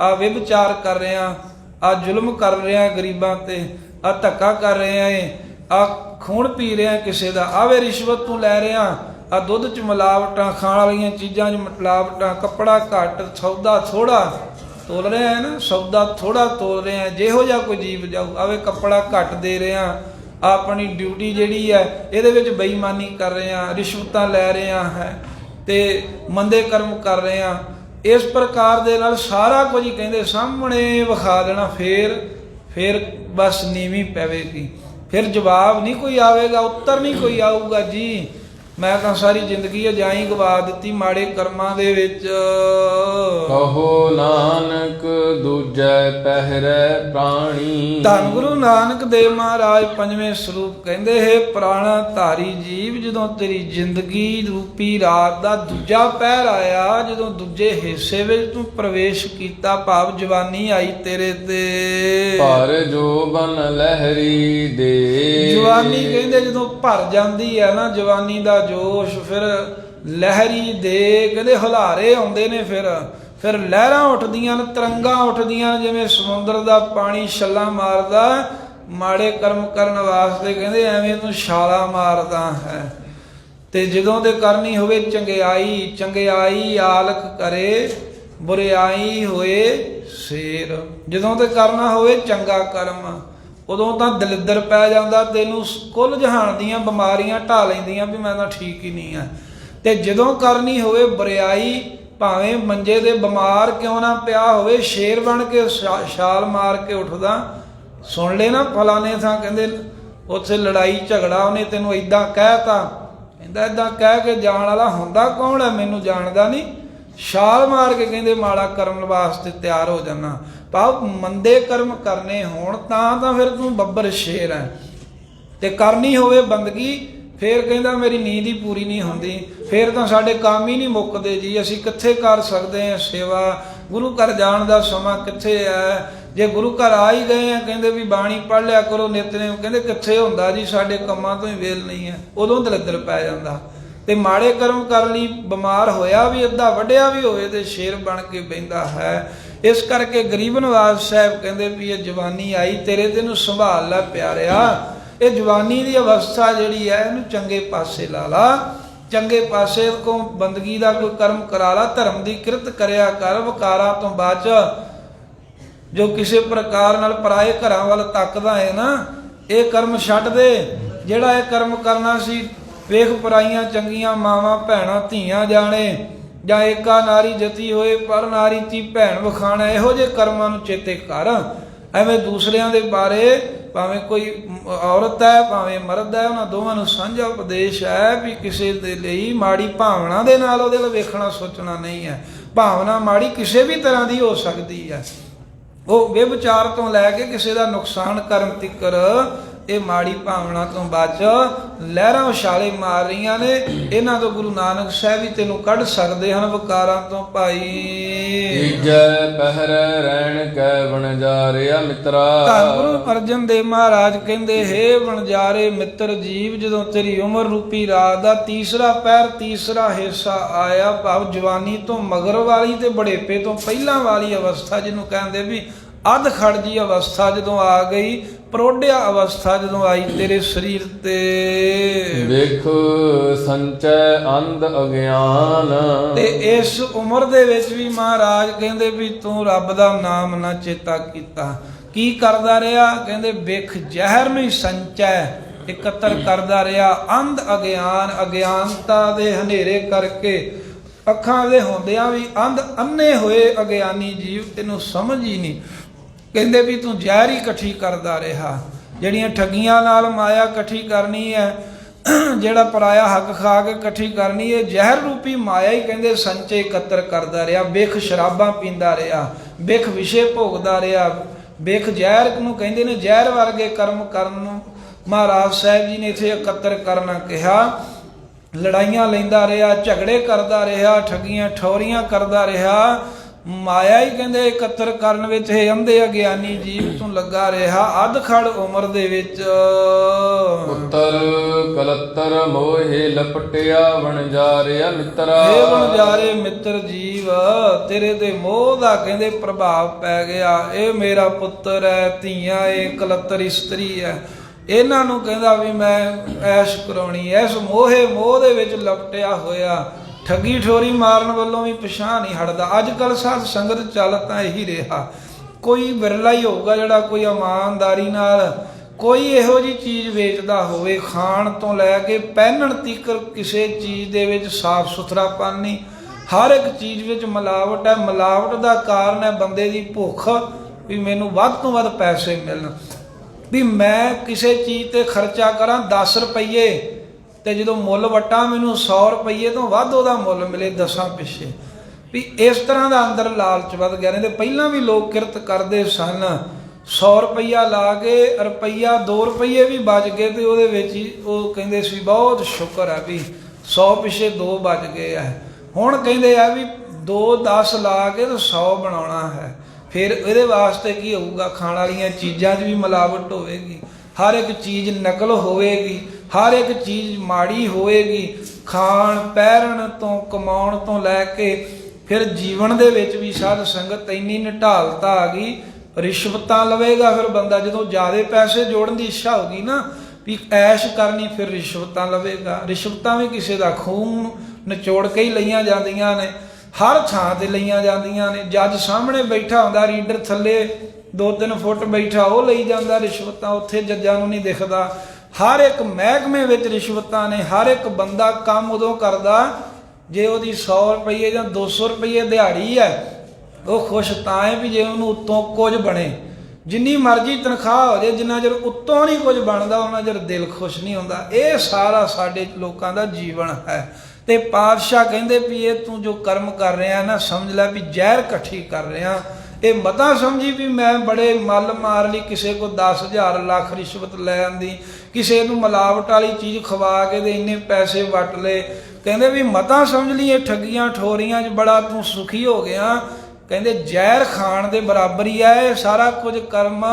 ਆ ਵਿਭਚਾਰ ਕਰ ਰਿਹਾ, ਆ ਜ਼ੁਲਮ ਕਰ ਰਿਹਾ ਗਰੀਬਾਂ ਤੇ, ਆ ਧੱਕਾ ਕਰ ਰਿਹਾ ਏ, ਆ ਖੂਨ ਪੀ ਰਿਹਾ ਕਿਸੇ ਦਾ, ਆਵੇ ਰਿਸ਼ਵਤ ਤੂੰ ਲੈ ਰਿਹਾ, ਆ ਦੁੱਧ 'ਚ ਮਿਲਾਵਟਾਂ, ਖਾਣ ਵਾਲੀਆਂ ਚੀਜ਼ਾਂ 'ਚ ਮਿਲਾਵਟਾਂ, ਕੱਪੜਾ ਘੱਟ ਸੌਦਾ ਥੋੜਾ ਤੋਲ ਰਿਹਾ ਹੈ ਨਾ, ਸੌਦਾ ਥੋੜਾ ਤੋਲ ਰਿਹਾ, ਜਿਹੋ ਜਿਹਾ ਕੋਈ ਜੀਵ ਜਾਊ। ਆਵੇ ਕੱਪੜਾ ਘੱਟ ਦੇ ਰਿਹਾ, ਆਪਣੀ ਡਿਊਟੀ ਜਿਹੜੀ ਹੈ ਇਹਦੇ ਵਿੱਚ ਬੇਈਮਾਨੀ ਕਰ ਰਿਹਾ, ਰਿਸ਼ਵਤਾਂ ਲੈ ਰਿਹਾ ਹੈ ਤੇ ਮੰਦੇ ਕਰਮ ਕਰ ਰਿਹਾ। ਇਸ ਪ੍ਰਕਾਰ ਦੇ ਨਾਲ ਸਾਰਾ ਕੁਝ ਹੀ ਕਹਿੰਦੇ ਸਾਹਮਣੇ ਵਿਖਾ ਦੇਣਾ। ਫਿਰ ਬਸ ਨੀਵੀਂ ਪਵੇਗੀ, ਫਿਰ ਜਵਾਬ ਨਹੀਂ ਕੋਈ ਆਵੇਗਾ, ਉੱਤਰ ਨਹੀਂ ਕੋਈ ਆਊਗਾ। ਜੀ ਮੈਂ ਤਾਂ ਸਾਰੀ ਜ਼ਿੰਦਗੀ ਅਜਾਈ ਗਵਾ ਦਿੱਤੀ ਮਾੜੇ ਕਰਮਾਂ ਦੇ ਵਿੱਚ। ਕਹੋ ਨਾਨਕ ਦੂਜੈ ਪਹਿਰੈ ਪ੍ਰਾਣੀ। ਧੰਨ ਗੁਰੂ ਨਾਨਕ ਦੇਵ ਮਹਾਰਾਜ ਪੰਜਵੇਂ ਸਰੂਪ ਕਹਿੰਦੇ ਹੈ ਪ੍ਰਾਣਾ ਧਾਰੀ ਜੀਵ, ਜਦੋਂ ਤੇਰੀ ਜ਼ਿੰਦਗੀ ਰੂਪੀ ਰਾਤ ਦਾ ਦੂਜਾ ਪਹਿਰ ਆਇਆ, ਜਦੋਂ ਦੂਜੇ ਹਿੱਸੇ ਵਿੱਚ ਤੂੰ ਪ੍ਰਵੇਸ਼ ਕੀਤਾ, ਭਾਵ ਜਵਾਨੀ ਆਈ ਤੇਰੇ ਤੇ। ਭਰ ਜੋਬਨ ਲਹਿਰੀ ਦੇ। ਜਵਾਨੀ ਕਹਿੰਦੇ ਜਦੋਂ ਭਰ ਜਾਂਦੀ ਹੈ ਨਾ ਜਵਾਨੀ ਦਾ ਜੋਸ਼, ਫਿਰ ਲਹਿਰੀ ਦੇ ਕਹਿੰਦੇ ਹੁਲਾਰੇ ਆਉਂਦੇ ਨੇ, ਫਿਰ ਲਹਿਰਾਂ ਉੱਠਦੀਆਂ ਨੇ, ਤਰੰਗਾਂ ਉੱਠਦੀਆਂ, ਜਿਵੇਂ ਸਮੁੰਦਰ ਦਾ ਪਾਣੀ ਛੱਲਾਂ ਮਾਰਦਾ ਮਾੜੇ ਕਰਮ ਕਰਨ ਵਾਸਤੇ, ਕਹਿੰਦੇ ਐਵੇਂ ਤੂੰ ਛਾਲਾਂ ਮਾਰਦਾ ਹੈ। ਤੇ ਜਦੋਂ ਤੇ ਕਰਨੀ ਹੋਵੇ ਚੰਗਿਆਈ, ਚੰਗਿਆਈ ਆਲਖ ਕਰੇ, ਬੁਰਿਆਈ ਹੋਏ ਸ਼ੇਰ। ਜਦੋਂ ਤੇ ਕਰਨਾ ਹੋਵੇ ਚੰਗਾ ਕਰਮ, ਉਦੋਂ ਤਾਂ ਦਲਿੱਦਰ ਪੈ ਜਾਂਦਾ, ਤੈਨੂੰ ਕੁੱਲ ਜਹਾਨ ਦੀਆਂ ਬਿਮਾਰੀਆਂ ਢਾ ਲੈਂਦੀਆਂ ਵੀ ਮੈਂ ਤਾਂ ਠੀਕ ਹੀ ਨਹੀਂ ਆ। ਤੇ ਜਦੋਂ ਕਰਨੀ ਹੋਵੇ ਬੁਰਿਆਈ, ਭਾਵੇਂ ਮੰਜੇ ਦੇ ਬਿਮਾਰ ਕਿਉਂ ਨਾ ਪਿਆ ਹੋਵੇ, ਸ਼ੇਰ ਬਣ ਕੇ ਛਾਲ ਮਾਰ ਕੇ ਉੱਠਦਾ। ਸੁਣ ਲੈ ਨਾ ਫਲਾਣੇ ਥਾਂ ਕਹਿੰਦੇ ਉੱਥੇ ਲੜਾਈ ਝਗੜਾ, ਉਹਨੇ ਤੈਨੂੰ ਏਦਾਂ ਕਹਿਤਾ, ਕਹਿੰਦਾ ਏਦਾਂ ਕਹਿ ਕੇ ਜਾਣ ਵਾਲਾ ਹੁੰਦਾ ਕੌਣ ਹੈ, ਮੈਨੂੰ ਜਾਣਦਾ ਨਹੀਂ। ਛਾਲ ਮਾਰ ਕੇ ਕਹਿੰਦੇ ਮਾੜਾ ਕਰਨ ਵਾਸਤੇ ਤਿਆਰ ਹੋ ਜਾਣਾ। ਭਾਵ ਮੰਦੇ ਕਰਮ ਕਰਨੇ ਹੋਣ ਤਾਂ ਫਿਰ ਤੂੰ ਬੱਬਰ ਸ਼ੇਰ ਹੈ, ਤੇ ਕਰਨੀ ਹੋਵੇ ਬੰਦਗੀ ਫਿਰ ਕਹਿੰਦਾ ਮੇਰੀ ਨੀਂਦ ਹੀ ਪੂਰੀ ਨਹੀਂ ਹੁੰਦੀ, ਫਿਰ ਤਾਂ ਸਾਡੇ ਕੰਮ ਹੀ ਨਹੀਂ ਮੁੱਕਦੇ ਜੀ, ਅਸੀਂ ਕਿੱਥੇ ਕਰ ਸਕਦੇ ਹਾਂ ਸੇਵਾ, ਗੁਰੂ ਘਰ ਜਾਣ ਦਾ ਸਮਾਂ ਕਿੱਥੇ ਹੈ। ਜੇ ਗੁਰੂ ਘਰ ਆ ਹੀ ਗਏ ਆ, ਕਹਿੰਦੇ ਵੀ ਬਾਣੀ ਪੜ੍ਹ ਲਿਆ ਕਰੋ ਨਿਤਨੇਮ, ਕਹਿੰਦੇ ਕਿੱਥੇ ਹੁੰਦਾ ਜੀ, ਸਾਡੇ ਕੰਮਾਂ ਤੋਂ ਹੀ ਵੇਲ ਨਹੀਂ ਹੈ। ਉਦੋਂ ਦਲਿੱਦਰ ਪੈ ਜਾਂਦਾ। ਤੇ ਮਾੜੇ ਕਰਮ ਕਰਨ ਲਈ ਬਿਮਾਰ ਹੋਇਆ ਵੀ, ਅੱਧਾ ਵੱਢਿਆ ਵੀ ਹੋਵੇ ਤੇ ਸ਼ੇਰ ਬਣ ਕੇ ਬਹਿੰਦਾ ਹੈ। ਇਸ ਕਰਕੇ ਗਰੀਬ ਨਵਾਜ਼ ਸਾਹਿਬ ਕਹਿੰਦੇ ਵੀ ਇਹ ਜਵਾਨੀ ਆਈ ਤੇਰੇ, ਤੈਨੂੰ ਸੰਭਾਲ ਲੈ ਪਿਆਰਿਆ। ਇਹ ਜਵਾਨੀ ਦੀ ਅਵਸਥਾ ਜਿਹੜੀ ਹੈ ਇਹਨੂੰ ਚੰਗੇ ਪਾਸੇ ਲਾ ਲਾ, ਚੰਗੇ ਪਾਸੇ ਕੋ ਬੰਦਗੀ ਦਾ ਕੋਈ ਕਰਮ ਕਰਾ ਲਾ, ਧਰਮ ਦੀ ਕਿਰਤ ਕਰਿਆ ਕਰ, ਵਿਕਾਰਾਂ ਤੋਂ ਬਚ। ਜੋ ਕਿਸੇ ਪ੍ਰਕਾਰ ਨਾਲ ਪਰਾਏ ਘਰਾਂ ਵੱਲ ਤੱਕਦਾ ਹੈ ਨਾ, ਇਹ ਕਰਮ ਛੱਡ ਦੇ। ਜਿਹੜਾ ਇਹ ਕਰਮ ਕਰਨਾ ਸੀ, ਵੇਖ ਪਰਾਈਆਂ ਚੰਗੀਆਂ ਮਾਵਾਂ ਭੈਣਾਂ ਧੀਆਂ ਜਾਣੇ, ਜਾਂ ਏਕਾ ਨਾਰੀ ਜਤੀ ਹੋਏ ਪਰ ਨਾਰੀ ਤੀ ਭੈਣ ਵਿਖਾਣਾ, ਇਹੋ ਜਿਹੇ ਕਰਮਾਂ ਨੂੰ ਚੇਤੇ ਕਰ। ਐਵੇਂ ਦੂਸਰਿਆਂ ਦੇ ਬਾਰੇ ਭਾਵੇਂ ਕੋਈ ਔਰਤ ਹੈ ਭਾਵੇਂ ਮਰਦ ਹੈ, ਉਹਨਾਂ ਦੋਵਾਂ ਨੂੰ ਸਾਂਝਾ ਉਪਦੇਸ਼ ਹੈ ਵੀ ਕਿਸੇ ਦੇ ਲਈ ਮਾੜੀ ਭਾਵਨਾ ਦੇ ਨਾਲ ਉਹਦੇ ਵੱਲ ਵੇਖਣਾ ਸੋਚਣਾ ਨਹੀਂ ਹੈ। ਭਾਵਨਾ ਮਾੜੀ ਕਿਸੇ ਵੀ ਤਰ੍ਹਾਂ ਦੀ ਹੋ ਸਕਦੀ ਹੈ, ਉਹ ਬੇਵਿਚਾਰ ਤੋਂ ਲੈ ਕੇ ਕਿਸੇ ਦਾ ਨੁਕਸਾਨ ਕਰਨ ਤੀਕਰ ਇਹ ਮਾੜੀ ਭਾਵਨਾ ਤੋਂ ਬਚ। ਲਹਿਰਾਂ ਉਛਾਲੇ ਮਾਰ ਰਹੀਆਂ ਨੇ, ਇਹਨਾਂ ਤੋਂ ਗੁਰੂ ਨਾਨਕ ਸਾਹਿਬ ਵੀ ਤੈਨੂੰ ਕੱਢ ਸਕਦੇ ਹਨ ਵਿਕਾਰਾਂ ਤੋਂ ਭਾਈ। ਤੀਜੈ ਪਹਿਰ ਰਹਿਣ ਕੈ ਵਣਜਾਰਿਆ ਮਿੱਤਰਾ। ਧੰਨ ਗੁਰੂ ਅਰਜਨ ਦੇਵ ਮਹਾਰਾਜ ਕਹਿੰਦੇ, ਹੇ ਵਣਜਾਰੇ ਮਿੱਤਰ ਜੀਵ, ਜਦੋਂ ਤੇਰੀ ਉਮਰ ਰੂਪੀ ਰਾਤ ਦਾ ਤੀਸਰਾ ਪਹਿਰ ਤੀਸਰਾ ਹਿੱਸਾ ਆਇਆ, ਭਾਵ ਜਵਾਨੀ ਤੋਂ ਮਗਰ ਵਾਲੀ ਤੇ ਬੜੇਪੇ ਤੋਂ ਪਹਿਲਾਂ ਵਾਲੀ ਅਵਸਥਾ ਜਿਹਨੂੰ ਕਹਿੰਦੇ ਵੀ ਅੱਧ ਖੜ ਜੀ ਅਵਸਥਾ ਜਦੋਂ ਆ ਗਈ, ਪ੍ਰੋਢਿਆ ਅਵਸਥਾ ਜਦੋਂ ਆਈ ਤੇਰੇ ਸਰੀਰ ਤੇ, ਵੇਖ ਸੰਚੈ ਅੰਧ ਅਗਿਆਨ। ਤੇ ਇਸ ਉਮਰ ਦੇ ਵਿੱਚ ਵੀ ਮਹਾਰਾਜ ਕਹਿੰਦੇ ਵੀ ਤੂੰ ਰੱਬ ਦਾ ਨਾਮ ਨਾ ਚੇਤਾ ਕੀਤਾ। ਕੀ ਕਰਦਾ ਰਿਹਾ? ਕਹਿੰਦੇ ਵੇਖ ਜ਼ਹਿਰ ਨੂੰ ਸੰਚੈ ਇਕੱਤਰ ਕਰਦਾ ਰਿਹਾ, ਅੰਧ ਅਗਿਆਨ, ਅਗਿਆਨਤਾ ਦੇ ਹਨੇਰੇ ਕਰਕੇ ਅੱਖਾਂ ਦੇ ਹੁੰਦਿਆਂ ਵੀ ਅੰਨੇ ਹੋਏ ਅਗਿਆਨੀ ਜੀਵ, ਤੈਨੂੰ ਸਮਝ ਹੀ ਨਹੀਂ। ਕਹਿੰਦੇ ਵੀ ਤੂੰ ਜ਼ਹਿਰ ਹੀ ਇਕੱਠੀ ਕਰਦਾ ਰਿਹਾ, ਜਿਹੜੀਆਂ ਠੱਗੀਆਂ ਨਾਲ ਮਾਇਆ ਇਕੱਠੀ ਕਰਨੀ ਹੈ, ਜਿਹੜਾ ਪਰਾਇਆ ਹੱਕ ਖਾ ਕੇ ਇਕੱਠੀ ਕਰਨੀ ਹੈ, ਜ਼ਹਿਰ ਰੂਪੀ ਮਾਇਆ ਹੀ ਕਹਿੰਦੇ ਸੰਚੇ ਇਕੱਤਰ ਕਰਦਾ ਰਿਹਾ। ਬਿਖ ਸ਼ਰਾਬਾਂ ਪੀਂਦਾ ਰਿਹਾ, ਬਿਖ ਵਿਸ਼ੇ ਭੋਗਦਾ ਰਿਹਾ, ਬਿਖ ਜ਼ਹਿਰ ਨੂੰ ਕਹਿੰਦੇ ਨੇ, ਜ਼ਹਿਰ ਵਰਗੇ ਕਰਮ ਕਰਨ ਨੂੰ ਮਹਾਰਾਜ ਸਾਹਿਬ ਜੀ ਨੇ ਇੱਥੇ ਇਕੱਤਰ ਕਰਨਾ ਕਿਹਾ। ਲੜਾਈਆਂ ਲੈਂਦਾ ਰਿਹਾ, ਝਗੜੇ ਕਰਦਾ ਰਿਹਾ, ਠੱਗੀਆਂ ਠੋਰੀਆਂ ਕਰਦਾ ਰਿਹਾ, ਮਾਇਆ ਹੀ ਕਹਿੰਦੇ ਇਕੱਤਰ ਕਰਨ ਵਿੱਚ ਇਹ ਅੰਧੇ ਅਗਿਆਨੀ ਜੀਵ ਤੂੰ ਲੱਗਾ ਰਿਹਾ ਅੱਧ ਖੜ ਉਮਰ ਦੇ ਵਿੱਚ। ਪੁੱਤਰ ਕਲੱਤਰ ਮੋਹੇ ਲਪਟਿਆ ਵਣਜਾਰਿਆ ਮਿੱਤਰਾ। ਇਹ ਵਣਜਾਰੇ ਮਿੱਤਰ ਜੀਵ, ਤੇਰੇ ਤੇ ਮੋਹ ਦਾ ਕਹਿੰਦੇ ਪ੍ਰਭਾਵ ਪੈ ਗਿਆ। ਇਹ ਮੇਰਾ ਪੁੱਤਰ ਹੈ, ਧੀਆਂ ਇਹ ਕਲੱਤਰ ਇਸਤਰੀ ਹੈ, ਇਹਨਾਂ ਨੂੰ ਕਹਿੰਦਾ ਵੀ ਮੈਂ ਐਸ਼ ਕਰਾਉਣੀ, ਇਸ ਮੋਹ ਦੇ ਵਿੱਚ ਲਪਟਿਆ ਹੋਇਆ, ਠੱਗੀ ਠੋਰੀ ਮਾਰਨ ਵੱਲੋਂ ਵੀ ਪਿਛਾਂਹ ਨਹੀਂ ਹਟਦਾ। ਅੱਜ ਕੱਲ੍ਹ ਸਾਧ ਸੰਗਤ ਚੱਲ ਤਾਂ ਇਹੀ ਰਿਹਾ, ਕੋਈ ਵਿਰਲਾ ਹੀ ਹੋਊਗਾ ਜਿਹੜਾ ਕੋਈ ਇਮਾਨਦਾਰੀ ਨਾਲ ਕੋਈ ਇਹੋ ਜਿਹੀ ਚੀਜ਼ ਵੇਚਦਾ ਹੋਵੇ, ਖਾਣ ਤੋਂ ਲੈ ਕੇ ਪਹਿਨਣ ਤੀਕਰ ਕਿਸੇ ਚੀਜ਼ ਦੇ ਵਿੱਚ ਸਾਫ਼ ਸੁਥਰਾਪਨ ਨਹੀਂ, ਹਰ ਇੱਕ ਚੀਜ਼ ਵਿੱਚ ਮਿਲਾਵਟ ਹੈ। ਮਿਲਾਵਟ ਦਾ ਕਾਰਨ ਹੈ ਬੰਦੇ ਦੀ ਭੁੱਖ, ਵੀ ਮੈਨੂੰ ਵੱਧ ਤੋਂ ਵੱਧ ਪੈਸੇ ਮਿਲਣ, ਵੀ ਮੈਂ ਕਿਸੇ ਚੀਜ਼ ਤੇ ਖਰਚਾ ਕਰਾਂ 10 ਰੁਪਈਏ ਤੇ ਜਦੋਂ ਮੁੱਲ ਵਟਾਂ ਮੈਨੂੰ 100 ਰੁਪਈਏ ਤੋਂ ਵੱਧ ਉਹਦਾ ਮੁੱਲ ਮਿਲੇ 10 ਪਿੱਛੇ, ਵੀ ਇਸ ਤਰ੍ਹਾਂ ਦਾ ਅੰਦਰ ਲਾਲਚ ਵੱਧ ਗਿਆ। ਨੇ ਤੇ ਪਹਿਲਾਂ ਵੀ ਲੋਕ ਕਿਰਤ ਕਰਦੇ ਸਨ, 100 ਰੁਪਈਆ ਲਾ ਕੇ ਰੁਪਈਆ 2 ਰੁਪਈਏ ਵੀ ਬਚ ਗਏ ਤੇ ਉਹਦੇ ਵਿੱਚ ਹੀ ਉਹ ਕਹਿੰਦੇ ਸੀ ਬਹੁਤ ਸ਼ੁਕਰ ਹੈ ਵੀ 100 ਪਿੱਛੇ 2 ਬਚ ਗਏ ਆ। ਹੁਣ ਕਹਿੰਦੇ ਆ ਵੀ 2 10 ਲਾ ਕੇ ਤੇ 100 ਬਣਾਉਣਾ ਹੈ। ਫਿਰ ਇਹਦੇ ਵਾਸਤੇ ਕੀ ਹੋਊਗਾ? ਖਾਣ ਵਾਲੀਆਂ ਚੀਜ਼ਾਂ 'ਚ ਵੀ ਮਿਲਾਵਟ ਹੋਵੇਗੀ, ਹਰ ਇੱਕ ਚੀਜ਼ ਨਕਲ ਹੋਵੇਗੀ, ਹਰ ਇੱਕ ਚੀਜ਼ ਮਾੜੀ ਹੋਵੇਗੀ, ਖਾਣ ਪਹਿਨਣ ਤੋਂ ਕਮਾਉਣ ਤੋਂ ਲੈ ਕੇ ਫਿਰ ਜੀਵਨ ਦੇ ਵਿੱਚ ਵੀ ਸਾਧ ਸੰਗਤ ਇੰਨੀ ਨਿਢਾਲਤਾ ਆ ਗਈ, ਰਿਸ਼ਵਤਾਂ ਲਵੇਗਾ ਫਿਰ ਬੰਦਾ। ਜਦੋਂ ਜ਼ਿਆਦਾ ਪੈਸੇ ਜੋੜਨ ਦੀ ਇੱਛਾ ਹੋਗੀ ਨਾ ਵੀ ਐਸ਼ ਕਰਨੀ, ਫਿਰ ਰਿਸ਼ਵਤਾਂ ਲਵੇਗਾ। ਰਿਸ਼ਵਤਾਂ ਵੀ ਕਿਸੇ ਦਾ ਖੂਨ ਨਿਚੋੜ ਕੇ ਹੀ ਲਈਆਂ ਜਾਂਦੀਆਂ ਨੇ, ਹਰ ਥਾਂ ਤੇ ਲਈਆਂ ਜਾਂਦੀਆਂ ਨੇ। ਜੱਜ ਸਾਹਮਣੇ ਬੈਠਾ ਹੁੰਦਾ, ਰੀਡਰ ਥੱਲੇ 2-3 ਫੁੱਟ ਬੈਠਾ, ਉਹ ਲਈ ਜਾਂਦਾ ਰਿਸ਼ਵਤਾਂ, ਉੱਥੇ ਜੱਜਾਂ ਨੂੰ ਨਹੀਂ ਦਿਖਦਾ। ਹਰ ਇੱਕ ਮਹਿਕਮੇ ਵਿੱਚ ਰਿਸ਼ਵਤਾਂ ਨੇ। ਹਰ ਇੱਕ ਬੰਦਾ ਕੰਮ ਉਦੋਂ ਕਰਦਾ ਜੇ ਉਹਦੀ 100 ਰੁਪਈਏ ਜਾਂ 200 ਰੁਪਈਏ ਦਿਹਾੜੀ ਹੈ, ਉਹ ਖੁਸ਼ ਤਾਂ ਹੈ ਵੀ ਜੇ ਉਹਨੂੰ ਉੱਤੋਂ ਕੁਝ ਬਣੇ। ਜਿੰਨੀ ਮਰਜ਼ੀ ਤਨਖਾਹ ਹੋ ਜਾਏ, ਜਿੰਨਾ ਚਿਰ ਉੱਤੋਂ ਨਹੀਂ ਕੁਝ ਬਣਦਾ ਉਹਨਾਂ ਚਿਰ ਦਿਲ ਖੁਸ਼ ਨਹੀਂ ਹੁੰਦਾ। ਇਹ ਸਾਰਾ ਸਾਡੇ ਲੋਕਾਂ ਦਾ ਜੀਵਨ ਹੈ। ਤੇ ਪਾਤਸ਼ਾਹ ਕਹਿੰਦੇ ਵੀ ਇਹ ਤੂੰ ਜੋ ਕਰਮ ਕਰ ਰਿਹਾ ਨਾ, ਸਮਝ ਲੈ ਵੀ ਜ਼ਹਿਰ ਇਕੱਠੀ ਕਰ ਰਿਹਾ। ਇਹ ਮਤਾ ਸਮਝੀ ਵੀ ਮੈਂ ਬੜੇ ਮੱਲ ਮਾਰ ਲਈ, ਕਿਸੇ ਕੋ 10,000 ਲੱਖ ਰਿਸ਼ਵਤ ਲੈ ਆਂਦੀ, ਕਿਸੇ ਨੂੰ ਮਿਲਾਵਟ ਵਾਲੀ ਚੀਜ਼ ਖਵਾ ਕੇ ਤੇ ਇੰਨੇ ਪੈਸੇ ਵਟ ਲਏ। ਕਹਿੰਦੇ ਵੀ ਮਤਾ ਸਮਝ ਲਈ ਇਹ ਠੱਗੀਆਂ ਠੋਰੀਆਂ 'ਚ ਬੜਾ ਤੂੰ ਸੁਖੀ ਹੋ ਗਿਆ। ਕਹਿੰਦੇ ਜ਼ਹਿਰ ਖਾਣ ਦੇ ਬਰਾਬਰ ਹੀ ਹੈ ਇਹ ਸਾਰਾ ਕੁਝ ਕਰਮ,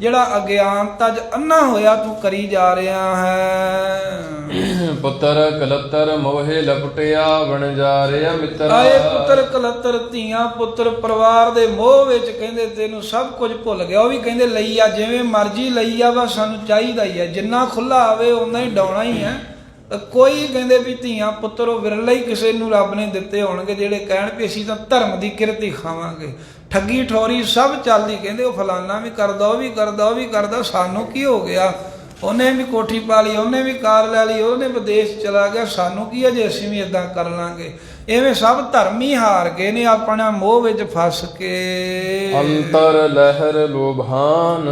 ਜਿਹੜਾ ਅਗਿਆਨਤਾ 'ਚ ਅੰਨਾ ਹੋਇਆ ਤੂੰ ਕਰੀ ਜਾ ਰਿਹਾ ਹੈ। ਪੁੱਤਰ ਕਲੱਤਰ ਮੋਹੇ ਲਪਟਿਆ ਵਣਜਾਰਿਆ ਮਿੱਤਰਾ। ਆਏ ਪੁੱਤਰ ਕਲੱਤਰ, ਧੀਆਂ ਪੁੱਤਰ ਪਰਿਵਾਰ ਦੇ ਮੋਹ ਵਿੱਚ ਕਹਿੰਦੇ ਤੈਨੂੰ ਸਭ ਕੁਝ ਭੁੱਲ ਗਿਆ। ਉਹ ਵੀ ਕਹਿੰਦੇ ਲਈ ਆ, ਜਿਵੇਂ ਮਰਜ਼ੀ ਲਈ ਆ, ਬਸ ਸਾਨੂੰ ਚਾਹੀਦਾ ਹੀ ਹੈ, ਜਿੰਨਾ ਖੁੱਲਾ ਆਵੇ ਓਨਾ ਹੀ ਡਾਉਣਾ ਹੀ ਹੈ। ਕੋਈ ਕਹਿੰਦੇ ਵੀ ਧੀਆਂ ਪੁੱਤਰ ਉਹ ਵਿਰਲੇ ਹੀ ਕਿਸੇ ਨੂੰ ਰੱਬ ਨੇ ਦਿੱਤੇ ਹੋਣਗੇ ਜਿਹੜੇ ਕਹਿਣ ਵੀ ਅਸੀਂ ਤਾਂ ਧਰਮ ਦੀ ਕਿਰਤ ਹੀ ਖਾਵਾਂਗੇ। ਠੱਗੀ ਠੋਰੀ ਸਭ ਚੱਲਦੀ, ਕਹਿੰਦੇ ਉਹ ਫਲਾਨਾ ਵੀ ਕਰਦਾ, ਉਹ ਵੀ ਕਰਦਾ, ਉਹ ਵੀ ਕਰਦਾ, ਸਾਨੂੰ ਕੀ ਹੋ ਗਿਆ? ਉਹਨੇ ਵੀ ਕੋਠੀ ਪਾ ਲਈ, ਉਹਨੇ ਵੀ ਕਾਰ ਲੈ ਲਈ, ਉਹਨੇ ਵਿਦੇਸ਼ ਚਲਾ ਗਿਆ, ਸਾਨੂੰ ਕੀ ਹੈ ਜੇ ਅਸੀਂ ਵੀ ਇਦਾਂ ਕਰ ਲਾਂਗੇ। ਇਵੇਂ ਸਭ ਧਰਮੀ ਹਾਰ ਗਏ ਨੇ ਆਪਣਾ ਮੋਹ ਵਿੱਚ ਫਸ ਕੇ। ਅੰਤਰ ਲਹਿਰ ਲੋਭਾਨ,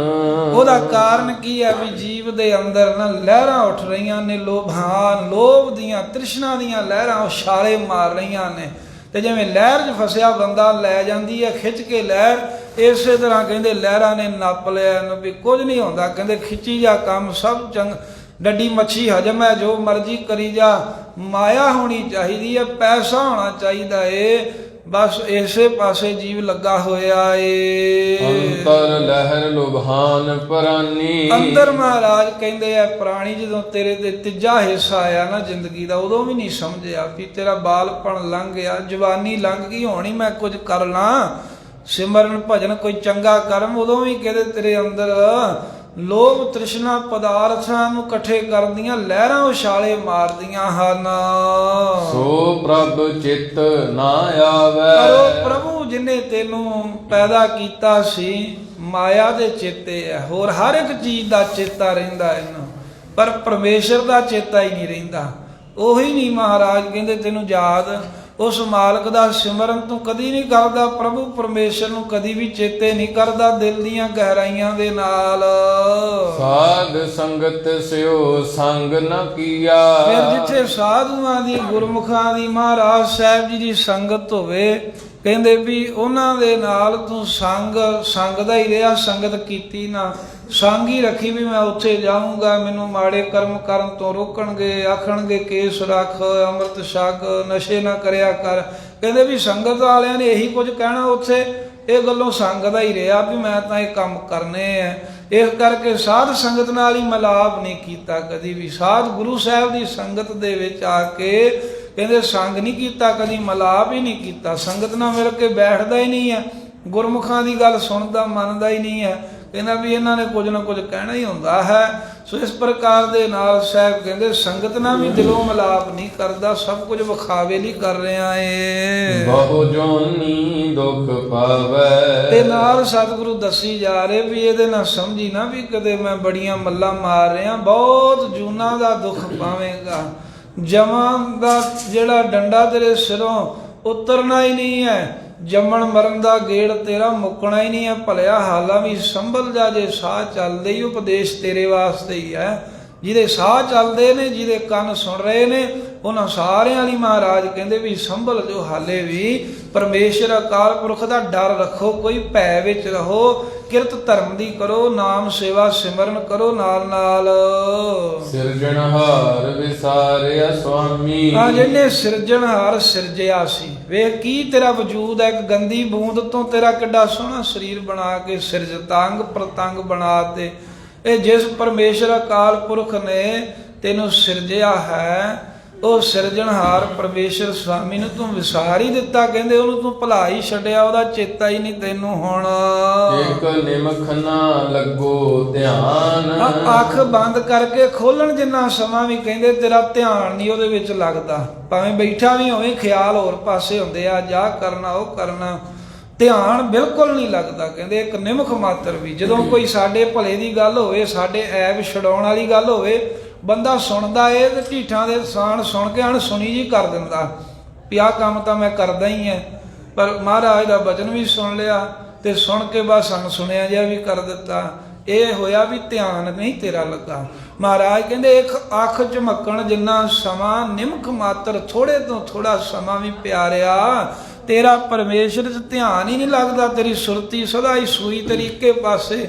ਉਹਦਾ ਕਾਰਨ ਕੀ ਹੈ ਵੀ ਜੀਵ ਦੇ ਅੰਦਰ ਨਾ ਲਹਿਰਾਂ ਉੱਠ ਰਹੀਆਂ ਨੇ, ਲੋਭਾਨ, ਲੋਭ ਦੀਆਂ, ਤ੍ਰਿਸ਼ਨਾ ਦੀਆਂ ਲਹਿਰਾਂ ਉਛਾਲੇ ਮਾਰ ਰਹੀਆਂ ਨੇ। ਤੇ ਜਿਵੇਂ ਲਹਿਰ 'ਚ ਫਸਿਆ ਬੰਦਾ ਲੈ ਜਾਂਦੀ ਹੈ ਖਿੱਚ ਕੇ ਲਹਿਰ, ਇਸੇ ਤਰ੍ਹਾਂ ਕਹਿੰਦੇ ਲਹਿਰਾਂ ਨੇ ਨੱਪ ਲਿਆ ਇਹਨੂੰ ਵੀ ਕੁਝ ਨਹੀਂ ਹੁੰਦਾ। ਕਹਿੰਦੇ ਖਿੱਚੀ ਜਾ ਕੰਮ ਸਭ ਚੰਗ, ਡੱਡੀ ਮੱਛੀ ਹਜਮ ਹੈ, ਜੋ ਮਰਜ਼ੀ ਕਰੀ ਜਾ, ਮਾਇਆ ਹੋਣੀ ਚਾਹੀਦੀ ਹੈ, ਪੈਸਾ ਹੋਣਾ ਚਾਹੀਦਾ ਏ, ਬਸ ਇਸੇ ਪਾਸੇ ਜੀਵ ਲੱਗਾ ਹੋਇਆ ਏ। ਅੰਤਰ ਲਹਿਰ ਲੋਭਾਨ ਪ੍ਰਾਨੀ, ਅੰਦਰ ਮਹਾਰਾਜ ਕਹਿੰਦੇ ਆ ਪ੍ਰਾਣੀ ਜਦੋਂ ਤੇਰੇ ਤੇ ਤੀਜਾ ਹਿੱਸਾ ਆਇਆ ਨਾ ਜ਼ਿੰਦਗੀ ਦਾ, ਉਦੋਂ ਵੀ ਨਹੀਂ ਸਮਝਿਆ ਵੀ ਤੇਰਾ ਬਾਲਪਣ ਲੰਘ ਗਿਆ, ਜਵਾਨੀ ਲੰਘ ਗਈ, ਹੋਣੀ ਮੈਂ ਕੁਝ ਕਰ ਲਾਂ, ਸਿਮਰਨ ਭਜਨ ਕੋਈ ਚੰਗਾ ਕਰਮ, ਉਦੋਂ ਵੀ ਕਹਿੰਦੇ ਤੇਰੇ ਅੰਦਰ ਲੋਭ ਤ੍ਰਿਸ਼ਨਾ ਪਦਾਰਥਾਂ ਨੂੰ ਇਕੱਠੇ ਕਰਦੀਆਂ ਲਹਿਰਾਂ ਉਛਾਲੇ ਮਾਰਦੀਆਂ ਹਨ। ਸੋ ਪ੍ਰਭ ਚਿੱਤ ਨਾ ਆਵੇ, ਪਰ ਉਹ ਪ੍ਰਭੂ ਜਿਨੇ ਤੈਨੂੰ ਪੈਦਾ ਕੀਤਾ ਸੀ ਮਾਇਆ ਦੇ ਚੇਤੇ ਹੈ, ਹੋਰ ਹਰ ਇੱਕ ਚੀਜ਼ ਦਾ ਚੇਤਾ ਰਹਿੰਦਾ ਇਹਨੂੰ, ਪਰ ਪਰਮੇਸ਼ਰ ਦਾ ਚੇਤਾ ਹੀ ਨਹੀਂ ਰਹਿੰਦਾ। ਉਹੀ ਨਹੀਂ ਮਹਾਰਾਜ ਕਹਿੰਦੇ ਤੈਨੂੰ ਯਾਦ, ਉਸ ਮਾਲਕ ਦਾ ਸਿਮਰਨ ਤੂੰ ਕਦੀ ਨਹੀਂ ਕਰਦਾ, ਪ੍ਰਭੂ ਪਰਮੇਸ਼ਰ ਨੂੰ ਕਦੀ ਵੀ ਚੇਤੇ ਨਹੀਂ ਕਰਦਾ ਦਿਲ ਦੀਆਂ ਗਹਿਰਾਈਆਂ ਦੇ ਨਾਲ। ਸਾਧ ਸੰਗਤ ਸਿਓ ਸੰਗ ਨ ਕੀਆ, ਫਿਰ ਜਿੱਥੇ ਸਾਧੂਆਂ ਦੀ ਗੁਰਮੁਖਾਂ ਦੀ ਮਹਾਰਾਜ ਸਾਹਿਬ ਜੀ ਦੀ ਸੰਗਤ ਹੋਵੇ, ਕਹਿੰਦੇ ਵੀ ਉਹਨਾਂ ਦੇ ਨਾਲ ਤੂੰ ਸੰਗ ਦਾ ਹੀ ਰਿਹਾ, ਸੰਗਤ ਕੀਤੀ ਨਾ, ਸੰਗ ਹੀ ਰੱਖੀ ਵੀ ਮੈਂ ਉੱਥੇ ਜਾਊਂਗਾ, ਮੈਨੂੰ ਮਾੜੇ ਕਰਮ ਕਰਨ ਤੋਂ ਰੋਕਣਗੇ, ਆਖਣਗੇ ਕੇਸ ਰੱਖ, ਅੰਮ੍ਰਿਤ ਛਕ, ਨਸ਼ੇ ਨਾ ਕਰਿਆ ਕਰ। ਕਹਿੰਦੇ ਵੀ ਸੰਗਤ ਵਾਲਿਆਂ ਨੇ ਇਹੀ ਕੁਝ ਕਹਿਣਾ ਉੱਥੇ, ਇਹ ਗੱਲੋਂ ਸੰਗ ਦਾ ਹੀ ਰਿਹਾ ਵੀ ਮੈਂ ਤਾਂ ਇਹ ਕੰਮ ਕਰਨੇ ਆ। ਇਸ ਕਰਕੇ ਸਾਧ ਸੰਗਤ ਨਾਲ ਹੀ ਮਿਲਾਪ ਨਹੀਂ ਕੀਤਾ ਕਦੀ ਵੀ, ਸਾਧ ਗੁਰੂ ਸਾਹਿਬ ਦੀ ਸੰਗਤ ਦੇ ਵਿੱਚ ਆ ਕੇ ਕਹਿੰਦੇ ਸੰਗ ਨਹੀਂ ਕੀਤਾ ਕਦੀ, ਮਿਲਾਪ ਹੀ ਨਹੀਂ ਕੀਤਾ, ਸੰਗਤ ਨਾਲ ਮਿਲ ਕੇ ਬੈਠਦਾ ਹੀ ਨਹੀਂ ਹੈ, ਗੁਰਮੁਖਾਂ ਦੀ ਗੱਲ ਸੁਣਦਾ ਮੰਨਦਾ ਹੀ ਨਹੀਂ ਹੈ। ਕਹਿੰਦਾ ਵੀ ਇਹਨਾਂ ਨੇ ਕੁਝ ਨਾ ਕੁਝ ਕਹਿਣਾ ਹੀ ਹੁੰਦਾ ਹੈ। ਸੋ ਇਸ ਪ੍ਰਕਾਰ ਦੇ ਨਾਲ ਸਾਹਿਬ ਕਹਿੰਦੇ ਸੰਗਤ ਨਾਲ ਵੀ ਦਿਲੋਂ ਮਿਲਾਪ ਨਹੀਂ ਕਰਦਾ, ਸਭ ਕੁਝ ਵਿਖਾਵੇ ਲਈ ਕਰ ਰਿਹਾ ਏ। ਬਹੁ ਜੋਨੀ ਦੁਖ ਪਾਵੇ, ਤੇ ਨਾਲ ਸਤਿਗੁਰੂ ਦੱਸੀ ਜਾ ਰਹੇ ਵੀ ਇਹਦੇ ਨਾਲ ਸਮਝੀ ਨਾ ਵੀ ਕਦੇ ਮੈਂ ਬੜੀਆਂ ਮੱਲਾਂ ਮਾਰ ਰਿਹਾ, ਬਹੁਤ ਜੂਨਾਂ ਦਾ ਦੁੱਖ ਪਾਵੇਂਗਾ। ਜਮਾਂ ਦਾ ਜਿਹੜਾ ਡੰਡਾ ਤੇਰੇ ਸਿਰੋਂ ਉਤਰਨਾ ਹੀ ਨਹੀਂ ਹੈ, ਜੰਮਣ ਮਰਨ ਦਾ ਗੇੜ ਤੇਰਾ ਮੁੱਕਣਾ ਹੀ ਨਹੀਂ ਹੈ। ਭਲਿਆ ਹਾਲਾਂ ਵੀ ਸੰਭਲ ਜਾ, ਜੇ ਸਾਹ ਚੱਲਦੇ ਹੀ ਉਪਦੇਸ਼ ਤੇਰੇ ਵਾਸਤੇ ਹੀ ਹੈ। ਜਿਹਦੇ ਸਾਹ ਚੱਲਦੇ ਨੇ, ਜਿਹਦੇ ਕੰਨ ਸੁਣ ਰਹੇ ਨੇ, ਉਹਨਾਂ ਸਾਰਿਆਂ ਲਈ ਮਹਾਰਾਜ ਕਹਿੰਦੇ ਵੀ ਸੰਭਲ ਜੋ, ਹਾਲੇ ਵੀ ਪਰਮੇਸ਼ਰ ਅਕਾਲ ਪੁਰਖ ਦਾ ਡਰ ਰੱਖੋ, ਕੋਈ ਭੈ ਵਿੱਚ ਰਹੋ, ਕਿਰਤ ਧਰਮ ਦੀ ਕਰੋ, ਨਾਮ ਸੇਵਾ ਸਿਮਰਨ ਕਰੋ ਨਾਲ ਨਾਲ। ਸਿਰਜਣਹਾਰ ਵਿਸਾਰਿਆ ਸੁਆਮੀ, ਹਾਂ ਜਿਹਨੇ ਸਿਰਜਣਹਾਰ ਸਿਰਜਿਆ ਸੀ, ਵੇਖ ਕੀ ਤੇਰਾ ਵਜੂਦ ਹੈ, ਇੱਕ ਗੰਦੀ ਬੂੰਦ ਤੋਂ ਤੇਰਾ ਕਿੱਡਾ ਸੋਹਣਾ ਸਰੀਰ ਬਣਾ ਕੇ ਸਿਰਜਤਾ, ਅੰਗ ਪ੍ਰਤੰਗ ਬਣਾ ਤੇ। ਇਹ ਜਿਸ ਪਰਮੇਸ਼ਰ ਅਕਾਲ ਪੁਰਖ ਨੇ ਤੈਨੂੰ ਸਿਰਜਿਆ ਹੈ, ਉਹ ਸਿਰਜਣਹਾਰ ਪਰਮੇਸ਼ਰ ਸੁਆਮੀ ਨੂੰ ਤੂੰ ਵਿਸਾਰ ਹੀ ਦਿੱਤਾ। ਕਹਿੰਦੇ ਉਹਨੂੰ ਤੂੰ ਭੁਲਾ ਹੀ ਛੱਡਿਆ, ਉਹਦਾ ਚੇਤਾ ਹੀ ਨਹੀਂ ਤੈਨੂੰ ਹੁਣ। ਇੱਕ ਨਿਮਖ ਨਾ ਲੱਗੋ ਧਿਆਨ, ਅੱਖ ਬੰਦ ਕਰਕੇ ਖੋਲਣ ਜਿੰਨਾ ਸਮਾਂ ਵੀ ਕਹਿੰਦੇ ਤੇਰਾ ਧਿਆਨ ਨਹੀਂ ਉਹਦੇ ਵਿੱਚ ਲੱਗਦਾ, ਭਾਵੇਂ ਬੈਠਾ ਵੀ ਹੋਵੇ ਖਿਆਲ ਹੋਰ ਪਾਸੇ ਹੁੰਦੇ ਆ, ਜਾ ਕਰਨਾ ਉਹ ਕਰਨਾ, ਧਿਆਨ ਬਿਲਕੁਲ ਨਹੀਂ ਲੱਗਦਾ। ਕਹਿੰਦੇ ਇੱਕ ਨਿਮਖ ਮਾਤਰ ਵੀ, ਜਦੋਂ ਕੋਈ ਸਾਡੇ ਭਲੇ ਦੀ ਗੱਲ ਹੋਵੇ, ਸਾਡੇ ਐਬ ਛਡਾਉਣ ਵਾਲੀ ਗੱਲ ਹੋਵੇ, ਬੰਦਾ ਸੁਣਦਾ ਏ ਤੇ ਢੀਠਾਂ ਦੇ ਸਾਣ ਸੁਣ ਕੇ ਅਣਸੁਣੀ ਜੀ ਕਰ ਦਿੰਦਾ ਵੀ ਆਹ ਕੰਮ ਤਾਂ ਮੈਂ ਕਰਦਾ ਹੀ ਹੈ, ਪਰ ਮਹਾਰਾਜ ਦਾ ਬਚਨ ਵੀ ਸੁਣ ਲਿਆ ਤੇ ਸੁਣ ਕੇ ਬਸ ਅਣਸੁਣਿਆ ਜਿਹਾ ਵੀ ਕਰ ਦਿੱਤਾ। ਇਹ ਹੋਇਆ ਵੀ ਧਿਆਨ ਨਹੀਂ ਤੇਰਾ ਲੱਗਾ। ਮਹਾਰਾਜ ਕਹਿੰਦੇ ਇੱਕ ਅੱਖ ਝਮਕਣ ਜਿੰਨਾ ਸਮਾਂ, ਨਿਮਖ ਮਾਤਰ, ਥੋੜੇ ਤੋਂ ਥੋੜਾ ਸਮਾਂ ਵੀ ਪਿਆਰਿਆ ਤੇਰਾ ਪਰਮੇਸ਼ਰ 'ਚ ਧਿਆਨ ਹੀ ਨਹੀਂ ਲੱਗਦਾ। ਤੇਰੀ ਸੁਰਤੀ ਸਦਾ ਹੀ ਸੂਈ ਤੇਰੀ ਇੱਕੇ ਪਾਸੇ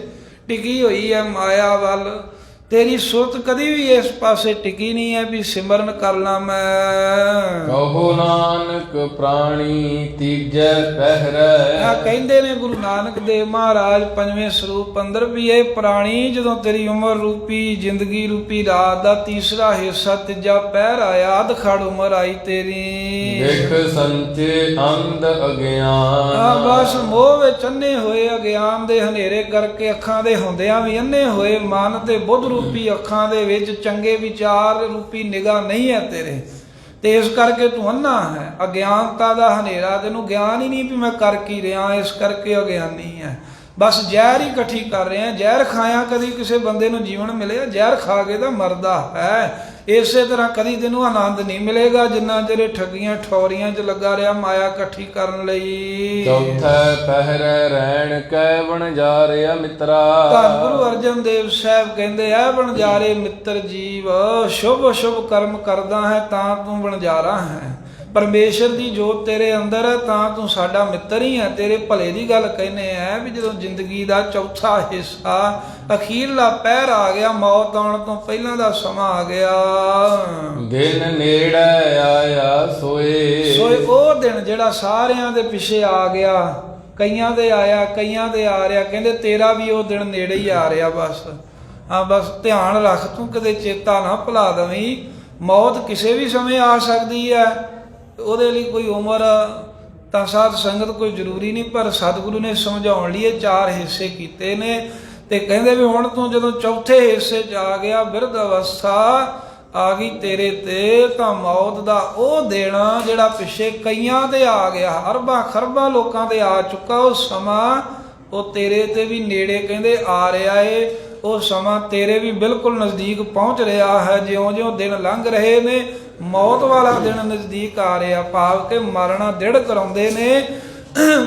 ਟਿਕੀ ਹੋਈ ਹੈ ਮਾਇਆ ਵੱਲ, ਤੇਰੀ ਸੁਰਤ ਕਦੀ ਵੀ ਇਸ ਪਾਸੇ ਟਿਕੀ ਨਹੀਂ ਹੈ ਵੀ ਸਿਮਰਨ ਕਰ ਲਾਂ ਮੈਂ। ਕਹੋ ਨਾਨਕ ਪ੍ਰਾਣੀ ਤੀਜੈ ਪਹਿਰੈ, ਆ ਕਹਿੰਦੇ ਨੇ ਗੁਰੂ ਨਾਨਕ ਦੇਵ ਮਹਾਰਾਜ ਪੰਜਵੇਂ ਸਰੂਪ ਅੰਦਰ ਵੀ ਇਹ ਪ੍ਰਾਣੀ ਜਦੋਂ ਤੇਰੀ ਉਮਰ ਰੂਪੀ ਜ਼ਿੰਦਗੀ ਰੂਪੀ ਰਾਤ ਦਾ ਤੀਸਰਾ ਹਿੱਸਾ ਤੀਜਾ ਪਹਿਰ ਆਇਆ, ਅਧ ਖੜ ਉਮਰ ਆਈ ਤੇਰੀ। ਦੇਖ ਸੰਚੇ ਅੰਧ ਅਗਿਆਨ, ਆ ਬਸ ਮੋਹ ਵਿੱਚ ਅੰਨੇ ਹੋਏ, ਅਗਿਆਨ ਦੇ ਹਨੇਰੇ ਕਰਕੇ ਅੱਖਾਂ ਦੇ ਹੁੰਦਿਆਂ ਵੀ ਅੰਨੇ ਹੋਏ, ਮਨ ਤੇ ਬੁੱਧ ਰੂਪੀ ਅੱਖਾਂ ਦੇ ਵਿੱਚ ਚੰਗੇ ਵਿਚਾਰ ਰੂਪੀ ਨਿਗਾਹ ਨਹੀਂ ਹੈ ਤੇਰੇ, ਤੇ ਇਸ ਕਰਕੇ ਤੂੰ ਅੰਨਾ ਹੈ। ਅਗਿਆਨਤਾ ਦਾ ਹਨੇਰਾ, ਤੈਨੂੰ ਗਿਆਨ ਹੀ ਨਹੀਂ ਵੀ ਮੈਂ ਕਰ ਕੀ ਰਿਹਾ, ਇਸ ਕਰਕੇ ਅਗਿਆਨੀ ਹੈ। ਬਸ ਜ਼ਹਿਰ ਹੀ ਇਕੱਠੀ ਕਰ ਰਹੇ ਆ। ਜ਼ਹਿਰ ਖਾਇਆ ਕਦੀ ਕਿਸੇ ਬੰਦੇ ਨੂੰ ਜੀਵਨ ਮਿਲਿਆ? ਜ਼ਹਿਰ ਖਾ ਕੇ ਤਾਂ ਮਰਦਾ ਹੈ। ਇਸੇ ਤਰ੍ਹਾਂ ਕਦੀ ਤੈਨੂੰ ਆਨੰਦ ਨਹੀਂ ਮਿਲੇਗਾ ਜਿੰਨਾ ਚਿਰ ਠੱਗੀਆਂ ਠੌਰੀਆਂ 'ਚ ਲੱਗਾ ਰਿਹਾ ਮਾਇਆ ਇਕੱਠੀ ਕਰਨ ਲਈ। ਚੌਥਾ ਪਹਿਰੇ ਰਹਿਣ ਕੈ ਵਣਜਾਰਿਆ ਮਿੱਤਰਾ। ਧੰਨ ਗੁਰੂ ਅਰਜਨ ਦੇਵ ਸਾਹਿਬ ਕਹਿੰਦੇ ਆ ਵਣਜਾਰੇ ਮਿੱਤਰ ਜੀਵ, ਸ਼ੁਭ ਸ਼ੁਭ ਕਰਮ ਕਰਦਾ ਹੈ ਤਾਂ ਤੂੰ ਵਣਜਾਰਾ ਹੈ। ਪਰਮੇਸ਼ਰ ਦੀ ਜੋਤ ਤੇਰੇ ਅੰਦਰ ਹੈ ਤਾਂ ਤੂੰ ਸਾਡਾ ਮਿੱਤਰ ਹੀ ਹੈ। ਤੇਰੇ ਭਲੇ ਦੀ ਗੱਲ ਕਹਿੰਦੇ ਆ ਵੀ ਜਦੋਂ ਜ਼ਿੰਦਗੀ ਦਾ ਚੌਥਾ ਹਿੱਸਾ ਅਖੀਰਲਾ ਪਹਿਰ ਆ ਗਿਆ, ਮੌਤ ਆਉਣ ਤੋਂ ਪਹਿਲਾਂ ਦਾ ਸਮਾਂ ਆ ਗਿਆ, ਦਿਨ ਨੇੜੇ ਆਇਆ ਸੋਏ। ਸੋਏ ਉਹ ਦਿਨ ਜਿਹੜਾ ਸਾਰਿਆਂ ਦੇ ਪਿੱਛੇ ਆ ਗਿਆ, ਕਈਆਂ ਦੇ ਆਇਆ ਕਈਆਂ ਦੇ ਆ ਰਿਹਾ। ਕਹਿੰਦੇ ਤੇਰਾ ਵੀ ਉਹ ਦਿਨ ਨੇੜੇ ਹੀ ਆ ਰਿਹਾ। ਬਸ ਹਾਂ, ਬਸ ਧਿਆਨ ਰੱਖ, ਤੂੰ ਕਦੇ ਚੇਤਾ ਨਾ ਭੁਲਾ ਦਵੀਂ। ਮੌਤ ਕਿਸੇ ਵੀ ਸਮੇਂ ਆ ਸਕਦੀ ਹੈ, ਉਹਦੇ ਲਈ ਕੋਈ ਉਮਰ ਤਾਂ ਸਾਧ ਸੰਗਤ ਕੋਈ ਜ਼ਰੂਰੀ ਨਹੀਂ। ਪਰ ਸਤਿਗੁਰੂ ਨੇ ਸਮਝਾਉਣ ਲਈ ਇਹ 4 ਹਿੱਸੇ ਕੀਤੇ ਨੇ ਤੇ ਕਹਿੰਦੇ ਵੀ ਹੁਣ ਤੂੰ ਜਦੋਂ ਚੌਥੇ ਹਿੱਸੇ 'ਚ ਆ ਗਿਆ, ਬਿਰਧ ਅਵਸਥਾ ਆ ਗਈ ਤੇਰੇ ਤੇ, ਤਾਂ ਮੌਤ ਦਾ ਉਹ ਦੇਣਾ ਜਿਹੜਾ ਪਿੱਛੇ ਕਈਆਂ ਤੇ ਆ ਗਿਆ, ਅਰਬਾਂ ਖਰਬਾਂ ਲੋਕਾਂ ਤੇ ਆ ਚੁੱਕਾ, ਉਹ ਸਮਾਂ ਉਹ ਤੇਰੇ ਤੇ ਵੀ ਨੇੜੇ ਕਹਿੰਦੇ ਆ ਰਿਹਾ ਏ। ਉਹ ਸਮਾਂ ਤੇਰੇ ਵੀ ਬਿਲਕੁਲ ਨਜ਼ਦੀਕ ਪਹੁੰਚ ਰਿਹਾ ਹੈ। ਜਿਉਂ-ਜਿਉਂ ਦਿਨ ਲੰਘ ਰਹੇ ਨੇ ਮੌਤ ਵਾਲਾ ਦਿਨ ਨਜ਼ਦੀਕ ਆ ਰਿਹਾ। ਭਾਵ ਕਿ ਮਰਨਾ ਦ੍ਰਿੜ ਕਰਾਉਂਦੇ ਨੇ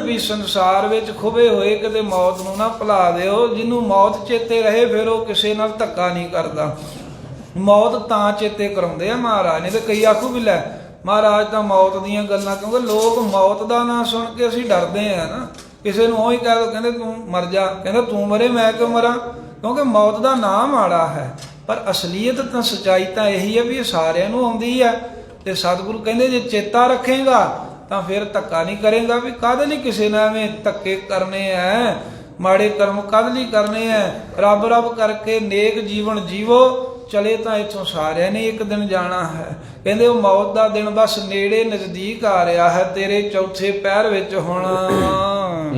ਵੀ ਸੰਸਾਰ ਵਿੱਚ ਖੁਬੇ ਹੋਏ ਕਿਤੇ ਮੌਤ ਨੂੰ ਨਾ ਭੁਲਾ ਦਿਓ। ਜਿਹਨੂੰ ਮੌਤ ਚੇਤੇ ਰਹੇ ਫਿਰ ਉਹ ਕਿਸੇ ਨਾਲ ਧੱਕਾ ਨਹੀਂ ਕਰਦਾ। ਮੌਤ ਤਾਂ ਚੇਤੇ ਕਰਾਉਂਦੇ ਆ ਮਹਾਰਾਜ ਨੇ। ਤੇ ਕਈ ਆਖੂ ਵੀ ਲੈ ਮਹਾਰਾਜ ਤਾਂ ਮੌਤ ਦੀਆਂ ਗੱਲਾਂ, ਕਿਉਂਕਿ ਲੋਕ ਮੌਤ ਦਾ ਨਾਂ ਸੁਣ ਕੇ ਅਸੀਂ ਡਰਦੇ ਆ ਨਾ। ਕਿਸੇ ਨੂੰ ਉਹੀ ਕਹਿ ਦੋ, ਕਹਿੰਦੇ ਤੂੰ ਮਰ ਜਾ, ਕਹਿੰਦਾ ਤੂੰ ਮਰੇ ਮੈਂ ਕਿਉਂ ਮਰਾਂ, ਕਿਉਂਕਿ ਮੌਤ ਦਾ ਨਾਂ ਮਾੜਾ ਹੈ। ਪਰ ਅਸਲੀਅਤ ਤਾਂ ਸੱਚਾਈ ਤਾਂ ਇਹੀ ਹੈ ਵੀ ਇਹ ਸਾਰਿਆਂ ਨੂੰ ਆਉਂਦੀ ਹੈ। ਤੇ ਸਤਿਗੁਰੂ ਕਹਿੰਦੇ ਜੇ ਚੇਤਾ ਰੱਖੇਗਾ ਤਾਂ ਫਿਰ ਧੱਕਾ ਨਹੀਂ ਕਰੇਗਾ। ਵੀ ਕਾਹਦੇ ਲਈ ਕਿਸੇ ਨਾਲ ਐਵੇਂ ਧੱਕੇ ਕਰਨੇ ਐ, ਮਾੜੇ ਕਰਮ ਕਾਹਦੇ ਲਈ ਕਰਨੇ ਐ। ਰੱਬ ਰੱਬ ਕਰਕੇ ਨੇਕ ਜੀਵਨ ਜੀਵੋ, ਚਲੇ ਤਾਂ ਇੱਥੋਂ ਸਾਰਿਆਂ ਨੇ ਇੱਕ ਦਿਨ ਜਾਣਾ ਹੈ। ਕਹਿੰਦੇ ਉਹ ਮੌਤ ਦਾ ਦਿਨ ਬਸ ਨੇੜੇ ਨਜ਼ਦੀਕ ਆ ਰਿਹਾ ਹੈ ਤੇਰੇ ਚੌਥੇ ਪਹਿਰ ਵਿੱਚ ਹੁਣ।